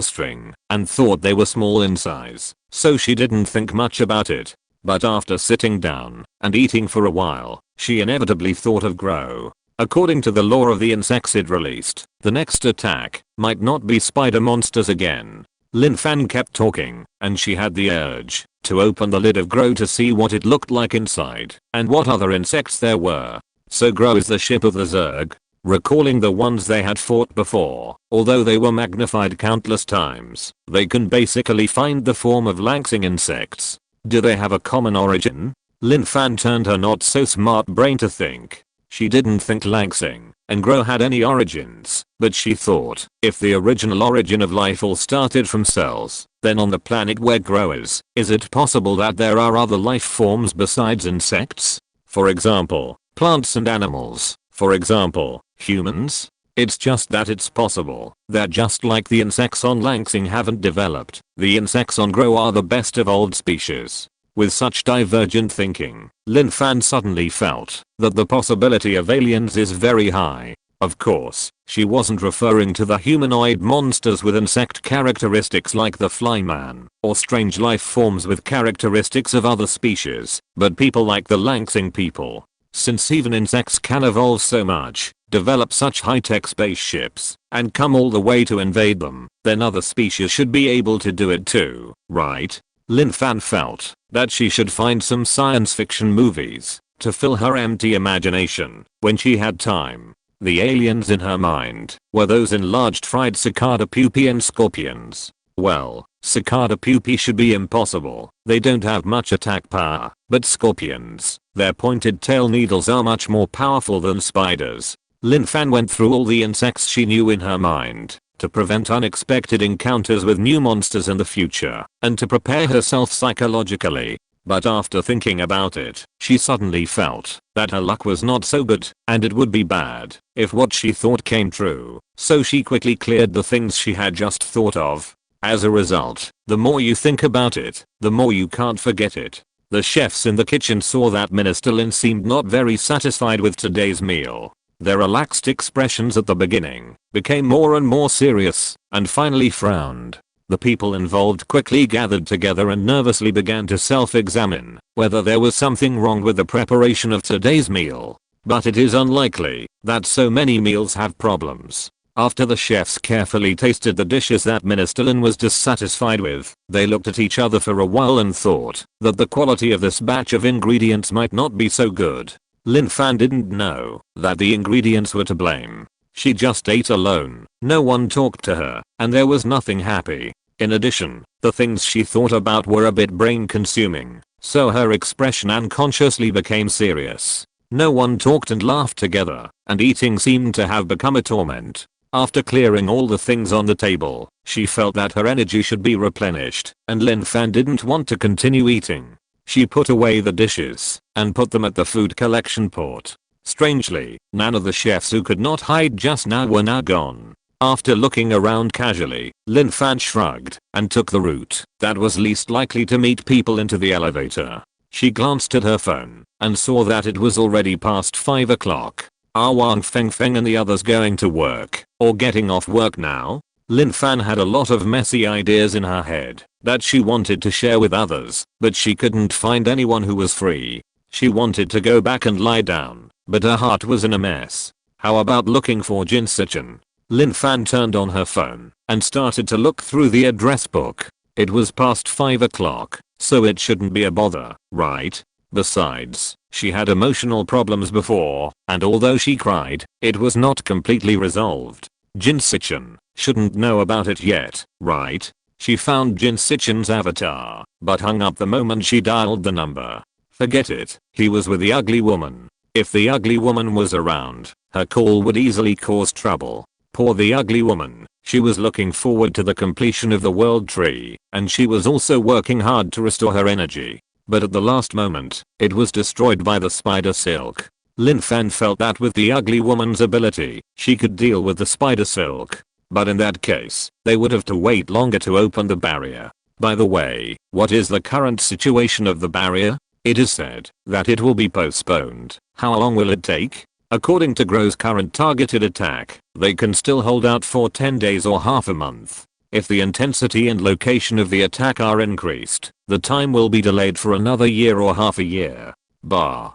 string and thought they were small in size, so she didn't think much about it. But after sitting down and eating for a while, she inevitably thought of grow. According to the law of the insects it released, the next attack might not be spider monsters again. Lin Fan kept talking, and she had the urge to open the lid of Grow to see what it looked like inside and what other insects there were. So Grow is the ship of the Zerg. Recalling the ones they had fought before, although they were magnified countless times, they can basically find the form of langsing insects. Do they have a common origin? Lin Fan turned her not so smart brain to think. She didn't think langsing and Grow had any origins, but she thought if the original origin of life all started from cells, then on the planet where Grow is it possible that there are other life forms besides insects? For example, plants and animals. For example, humans? It's just that it's possible that just like the insects on Langsing haven't developed, the insects on Grow are the best evolved species. With such divergent thinking, Lin Fan suddenly felt that the possibility of aliens is very high. Of course, she wasn't referring to the humanoid monsters with insect characteristics like the flyman, or strange life forms with characteristics of other species, but people like the Langsing people. Since even insects can evolve so much, develop such high-tech spaceships, and come all the way to invade them, then other species should be able to do it too, right? Lin Fan felt that she should find some science fiction movies to fill her empty imagination when she had time. The aliens in her mind were those enlarged fried cicada pupae and scorpions. Well, cicada pupae should be impossible, they don't have much attack power, but scorpions, their pointed tail needles are much more powerful than spiders. Lin Fan went through all the insects she knew in her mind to prevent unexpected encounters with new monsters in the future and to prepare herself psychologically. But after thinking about it, she suddenly felt that her luck was not so good and it would be bad if what she thought came true, so she quickly cleared the things she had just thought of. As a result, the more you think about it, the more you can't forget it. The chefs in the kitchen saw that Minister Lin seemed not very satisfied with today's meal. Their relaxed expressions at the beginning became more and more serious and finally frowned. The people involved quickly gathered together and nervously began to self-examine whether there was something wrong with the preparation of today's meal. But it is unlikely that so many meals have problems. After the chefs carefully tasted the dishes that Minister Lin was dissatisfied with, they looked at each other for a while and thought that the quality of this batch of ingredients might not be so good. Lin Fan didn't know that the ingredients were to blame. She just ate alone, no one talked to her, and there was nothing happy. In addition, the things she thought about were a bit brain consuming, so her expression unconsciously became serious. No one talked and laughed together, and eating seemed to have become a torment. After clearing all the things on the table, she felt that her energy should be replenished, and Lin Fan didn't want to continue eating. She put away the dishes and put them at the food collection port. Strangely, none of the chefs who could not hide just now were now gone. After looking around casually, Lin Fan shrugged and took the route that was least likely to meet people into the elevator. She glanced at her phone and saw that it was already past 5 o'clock. Are Wang Fengfeng and the others going to work or getting off work now? Lin Fan had a lot of messy ideas in her head that she wanted to share with others, but she couldn't find anyone who was free. She wanted to go back and lie down, but her heart was in a mess. How about looking for Jin Sichen? Lin Fan turned on her phone and started to look through the address book. It was past 5 o'clock, so it shouldn't be a bother, right? Besides, she had emotional problems before, and although she cried, it was not completely resolved. Jin Sichen shouldn't know about it yet, right? She found Jin Sichen's avatar, but hung up the moment she dialed the number. Forget it, he was with the ugly woman. If the ugly woman was around, her call would easily cause trouble. Poor the ugly woman, she was looking forward to the completion of the world tree, and she was also working hard to restore her energy. But at the last moment, it was destroyed by the spider silk. Lin Fan felt that with the ugly woman's ability, she could deal with the spider silk. But in that case, they would have to wait longer to open the barrier. By the way, what is the current situation of the barrier? It is said that it will be postponed. How long will it take? According to Gro's current targeted attack, they can still hold out for 10 days or half a month. If the intensity and location of the attack are increased, the time will be delayed for another year or half a year. Bah.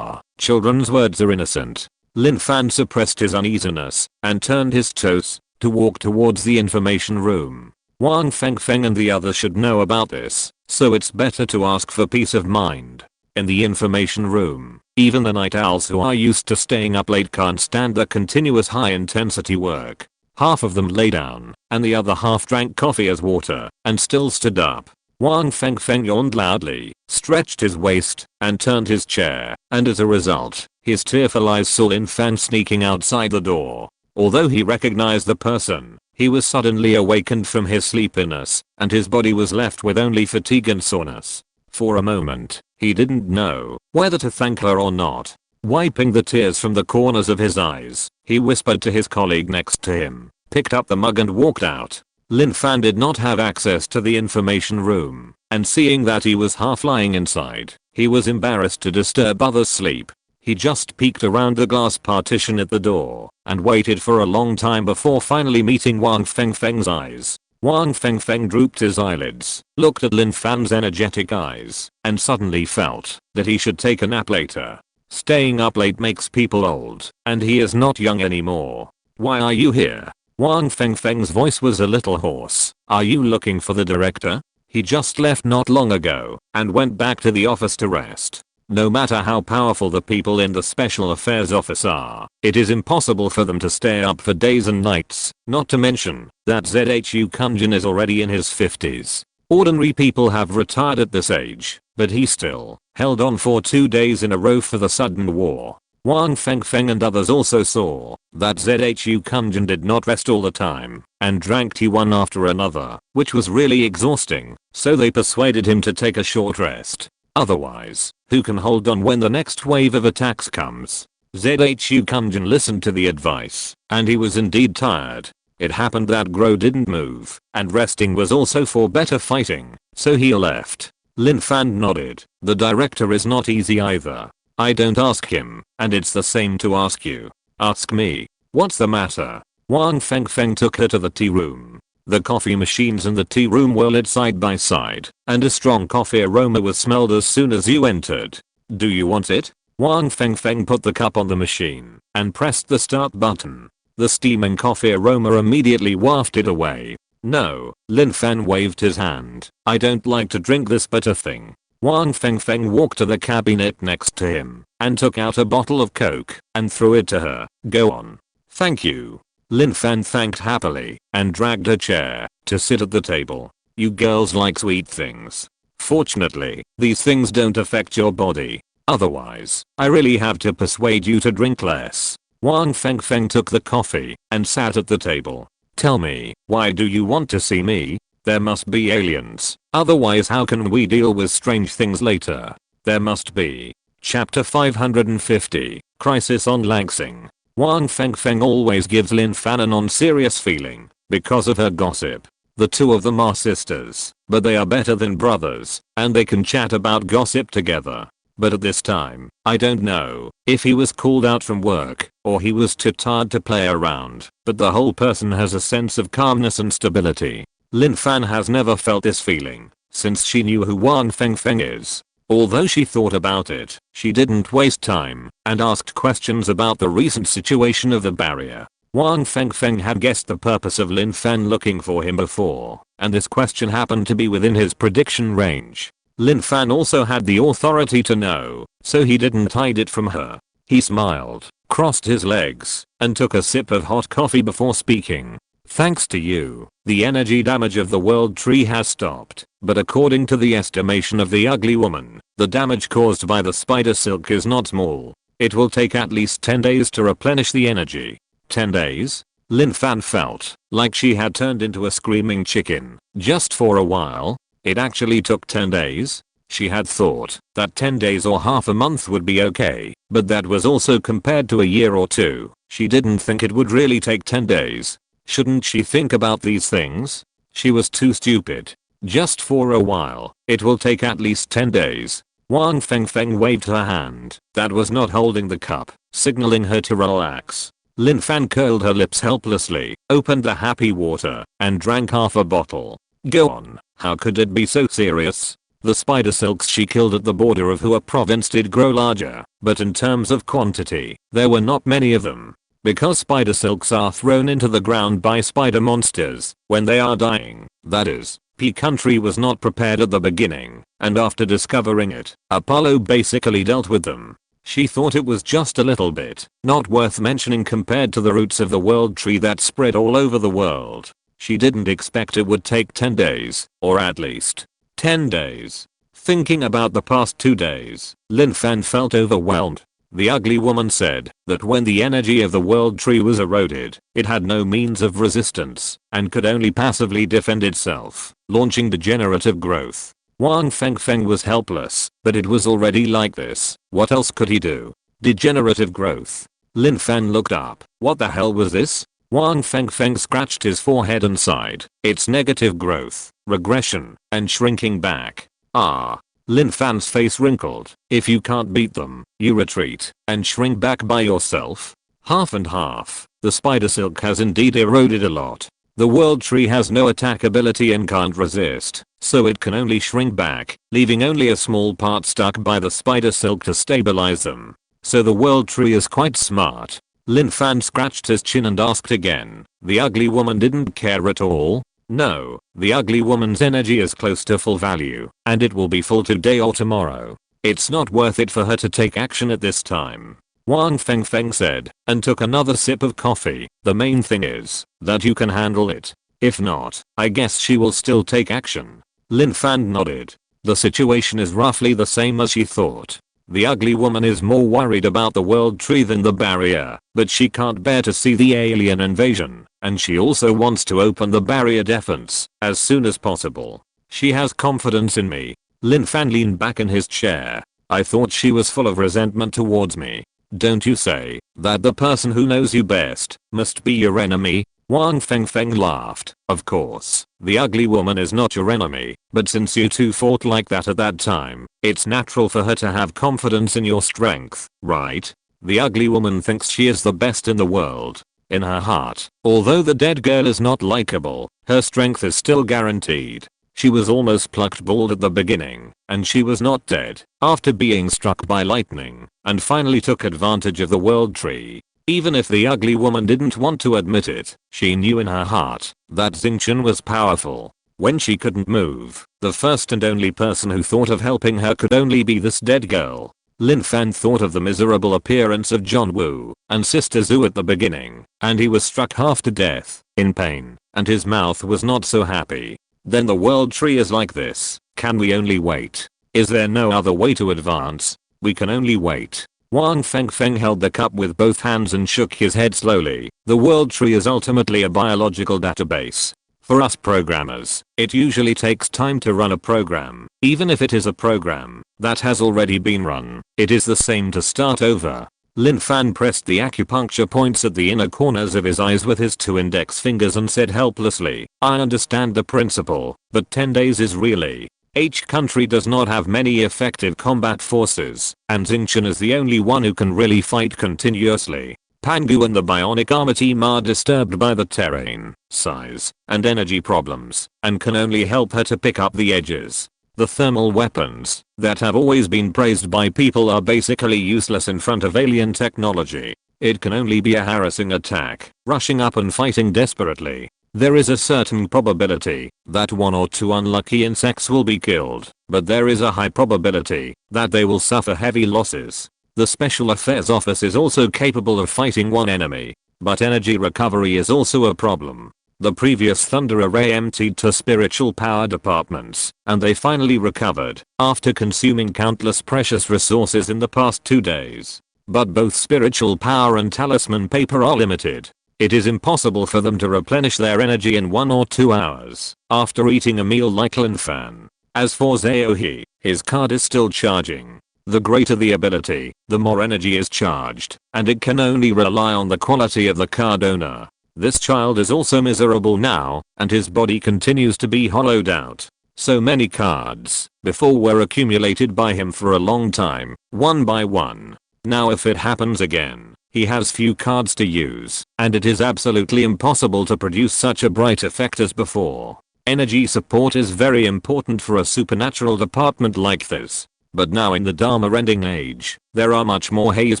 Children's words are innocent. Lin Fan suppressed his uneasiness and turned his toes to walk towards the information room. Wang Fengfeng and the others should know about this, so it's better to ask for peace of mind. In the information room, even the night owls who are used to staying up late can't stand the continuous high-intensity work. Half of them lay down, and the other half drank coffee as water, and still stood up. Wang Fengfeng yawned loudly, stretched his waist, and turned his chair, and as a result, his tearful eyes saw Lin Fan sneaking outside the door. Although he recognized the person, he was suddenly awakened from his sleepiness, and his body was left with only fatigue and soreness. For a moment, he didn't know whether to thank her or not. Wiping the tears from the corners of his eyes, he whispered to his colleague next to him, picked up the mug and walked out. Lin Fan did not have access to the information room, and seeing that he was half lying inside, he was embarrassed to disturb others' sleep. He just peeked around the glass partition at the door, and waited for a long time before finally meeting Wang Fengfeng's eyes. Wang Fengfeng drooped his eyelids, looked at Lin Fan's energetic eyes, and suddenly felt that he should take a nap later. Staying up late makes people old, and he is not young anymore. Why are you here? Wang Feng's voice was a little hoarse. Are you looking for the director? He just left not long ago and went back to the office to rest. No matter how powerful the people in the special affairs office are, it is impossible for them to stay up for days and nights, not to mention that Zhu Kunjin is already in his 50s. Ordinary people have retired at this age, but he still held on for 2 days in a row for the sudden war. Wang Feng and others also saw that Zhu Kunjin did not rest all the time and drank tea one after another, which was really exhausting, so they persuaded him to take a short rest. Otherwise, who can hold on when the next wave of attacks comes? Zhu Kunjin listened to the advice, and he was indeed tired. It happened that Gro didn't move, and resting was also for better fighting, so he left. Lin Fan nodded. The director is not easy either. I don't ask him, and it's the same to ask you. Ask me. What's the matter? Wang Feng took her to the tea room. The coffee machines in the tea room were lit side by side, and a strong coffee aroma was smelled as soon as you entered. Do you want it? Wang Feng put the cup on the machine and pressed the start button. The steaming coffee aroma immediately wafted away. No, Lin Fan waved his hand. I don't like to drink this bitter thing. Wang Feng walked to the cabinet next to him and took out a bottle of Coke and threw it to her. Go on. Thank you. Lin Fan thanked happily and dragged her chair to sit at the table. You girls like sweet things. Fortunately, these things don't affect your body. Otherwise, I really have to persuade you to drink less. Wang Feng took the coffee and sat at the table. Tell me, why do you want to see me? There must be aliens. Otherwise how can we deal with strange things later? There must be. Chapter 550, Crisis on Langsing. Wang Feng always gives Lin Fan a non-serious feeling because of her gossip. The two of them are sisters, but they are better than brothers, and they can chat about gossip together. But at this time, I don't know if he was called out from work or he was too tired to play around, but the whole person has a sense of calmness and stability. Lin Fan has never felt this feeling since she knew who Wang Feng is. Although she thought about it, she didn't waste time and asked questions about the recent situation of the barrier. Wang Feng had guessed the purpose of Lin Fan looking for him before, and this question happened to be within his prediction range. Lin Fan also had the authority to know, so he didn't hide it from her. He smiled, crossed his legs, and took a sip of hot coffee before speaking. Thanks to you, the energy damage of the world tree has stopped, but according to the estimation of the ugly woman, the damage caused by the spider silk is not small. It will take at least 10 days to replenish the energy. 10 days? Lin Fan felt like she had turned into a screaming chicken just for a while. It actually took 10 days? She had thought that 10 days or half a month would be okay, but that was also compared to a year or two. She didn't think it would really take 10 days. Shouldn't she think about these things? She was too stupid. Just for a while. It will take at least 10 days. Wang Feng waved her hand that was not holding the cup, signaling her to relax. Lin Fan curled her lips helplessly, opened the happy water, and drank half a bottle. Go on, how could it be so serious? The spider silks she killed at the border of Hua province did grow larger, but in terms of quantity, there were not many of them. Because spider silks are thrown into the ground by spider monsters when they are dying, that is, P country was not prepared at the beginning, and after discovering it, Apollo basically dealt with them. She thought it was just a little bit, not worth mentioning compared to the roots of the world tree that spread all over the world. She didn't expect it would take 10 days, or at least 10 days. Thinking about the past 2 days, Lin Fan felt overwhelmed. The ugly woman said that when the energy of the world tree was eroded, it had no means of resistance and could only passively defend itself, launching degenerative growth. Wang Feng was helpless, but it was already like this. What else could he do? Degenerative growth. Lin Fan looked up. What the hell was this? Wang Feng scratched his forehead and sighed. It's negative growth, regression, and shrinking back. Ah. Lin Fan's face wrinkled. If you can't beat them, you retreat and shrink back by yourself. Half and half. The spider silk has indeed eroded a lot. The world tree has no attack ability and can't resist, so it can only shrink back, leaving only a small part stuck by the spider silk to stabilize them. So the world tree is quite smart. Lin Fan scratched his chin and asked again. The ugly woman didn't care at all? No, the ugly woman's energy is close to full value, and it will be full today or tomorrow. It's not worth it for her to take action at this time. Wang Fengfeng said, and took another sip of coffee. The main thing is that you can handle it. If not, I guess she will still take action. Lin Fan nodded. The situation is roughly the same as she thought. The ugly woman is more worried about the world tree than the barrier, but she can't bear to see the alien invasion, and she also wants to open the barrier defense as soon as possible. She has confidence in me. Lin Fan leaned back in his chair. I thought she was full of resentment towards me. Don't you say that the person who knows you best must be your enemy? Wang Fengfeng laughed. Of course, the ugly woman is not your enemy, but since you two fought like that at that time, it's natural for her to have confidence in your strength, right? The ugly woman thinks she is the best in the world. In her heart, although the dead girl is not likable, her strength is still guaranteed. She was almost plucked bald at the beginning, and she was not dead after being struck by lightning, and finally took advantage of the world tree. Even if the ugly woman didn't want to admit it, she knew in her heart that Xingqian was powerful. When she couldn't move, the first and only person who thought of helping her could only be this dead girl. Lin Fan thought of the miserable appearance of John Wu and Sister Zhu at the beginning, and he was struck half to death, in pain, and his mouth was not so happy. Then the world tree is like this. Can we only wait? Is there no other way to advance? We can only wait. Wang Fengfeng held the cup with both hands and shook his head slowly. The world tree is ultimately a biological database. For us programmers, it usually takes time to run a program. Even if it is a program that has already been run, it is the same to start over. Lin Fan pressed the acupuncture points at the inner corners of his eyes with his 2 index fingers and said helplessly, I understand the principle, but 10 days is really. Each country does not have many effective combat forces, and Xingqian is the only one who can really fight continuously. Pangu and the bionic armor team are disturbed by the terrain, size, and energy problems, and can only help her to pick up the edges. The thermal weapons that have always been praised by people are basically useless in front of alien technology. It can only be a harassing attack, rushing up and fighting desperately. There is a certain probability that 1 or 2 unlucky insects will be killed, but there is a high probability that they will suffer heavy losses. The Special Affairs Office is also capable of fighting one enemy, but energy recovery is also a problem. The previous Thunder Array emptied to spiritual power departments, and they finally recovered after consuming countless precious resources in the past 2 days. But both spiritual power and talisman paper are limited. It is impossible for them to replenish their energy in 1 or 2 hours after eating a meal like Lin Fan. As for Zhao, his card is still charging. The greater the ability, the more energy is charged, and it can only rely on the quality of the card owner. This child is also miserable now, and his body continues to be hollowed out. So many cards before were accumulated by him for a long time, one by one. Now if it happens again, he has few cards to use, and it is absolutely impossible to produce such a bright effect as before. Energy support is very important for a supernatural department like this. But now in the Dharma ending age, there are much more haze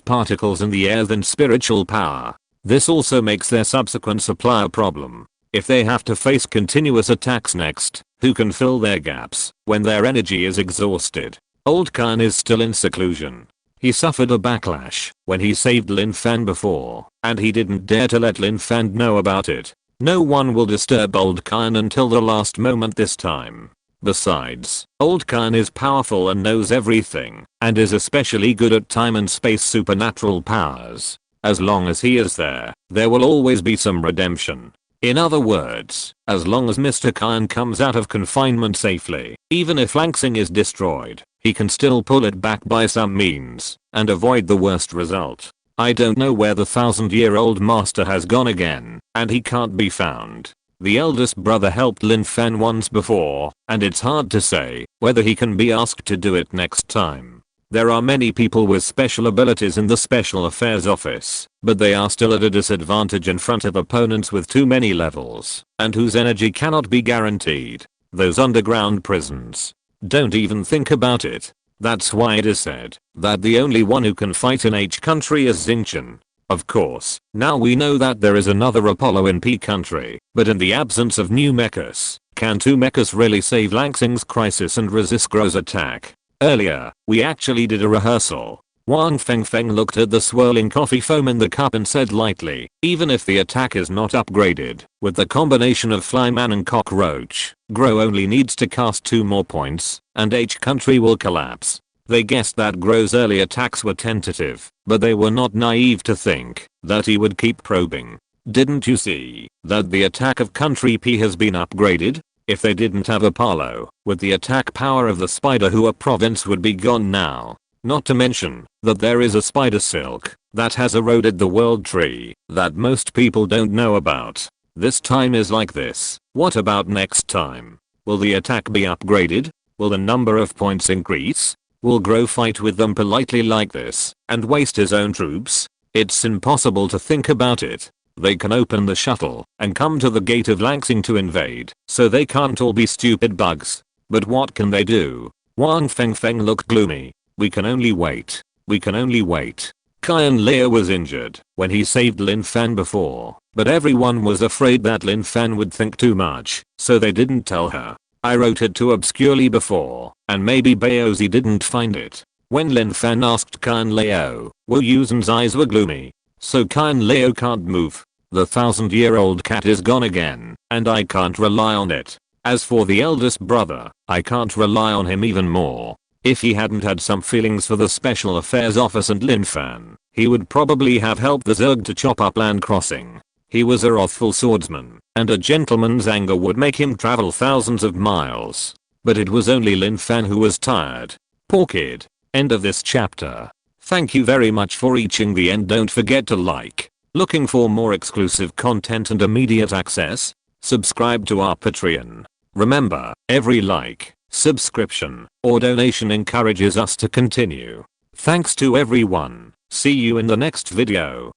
particles in the air than spiritual power. This also makes their subsequent supply a problem. If they have to face continuous attacks next, who can fill their gaps when their energy is exhausted? Old Khan is still in seclusion. He suffered a backlash when he saved Lin Fan before, and he didn't dare to let Lin Fan know about it. No one will disturb Old Khan until the last moment this time. Besides, Old Khan is powerful and knows everything, and is especially good at time and space supernatural powers. As long as he is there will always be some redemption. In other words, as long as Mr. Khan comes out of confinement safely, even if Langsing is destroyed, he can still pull it back by some means, and avoid the worst result. I don't know where the 1000-year-old master has gone again, and he can't be found. The eldest brother helped Lin Fan once before, and it's hard to say whether he can be asked to do it next time. There are many people with special abilities in the Special Affairs Office, but they are still at a disadvantage in front of opponents with too many levels, and whose energy cannot be guaranteed. Those underground prisons. Don't even think about it. That's why it is said that the only one who can fight in H country is Xinchen. Of course, now we know that there is another Apollo in P country, but in the absence of new mechas, can two mechas really save Langsing's crisis and resist Gro's attack? Earlier, we actually did a rehearsal. Wang Fengfeng looked at the swirling coffee foam in the cup and said lightly, even if the attack is not upgraded, with the combination of Flyman and Cockroach, Gro only needs to cast 2 more points, and H country will collapse. They guessed that Gro's early attacks were tentative, but they were not naive to think that he would keep probing. Didn't you see that the attack of country P has been upgraded? If they didn't have Apollo, with the attack power of the Spider Hua province would be gone now. Not to mention that there is a spider silk that has eroded the world tree that most people don't know about. This time is like this. What about next time? Will the attack be upgraded? Will the number of points increase? Will Gro fight with them politely like this and waste his own troops? It's impossible to think about it. They can open the shuttle and come to the gate of Langsing to invade, so they can't all be stupid bugs. But what can they do? Wang Fengfeng looked gloomy. We can only wait. We can only wait. Qian Leo was injured when he saved Lin Fan before, but everyone was afraid that Lin Fan would think too much, so they didn't tell her. I wrote it too obscurely before, and maybe Baozi didn't find it. When Lin Fan asked Qian Leo, Wu Yusen's eyes were gloomy. So Qian Leo can't move. The 1000-year-old cat is gone again, and I can't rely on it. As for the eldest brother, I can't rely on him even more. If he hadn't had some feelings for the Special Affairs Office and Lin Fan, he would probably have helped the Zerg to chop up land crossing. He was a wrathful swordsman, and a gentleman's anger would make him travel thousands of miles. But it was only Lin Fan who was tired. Poor kid. End of this chapter. Thank you very much for reaching the end. Don't forget to like. Looking for more exclusive content and immediate access? Subscribe to our Patreon. Remember, every like, subscription, or donation encourages us to continue. Thanks to everyone. See you in the next video.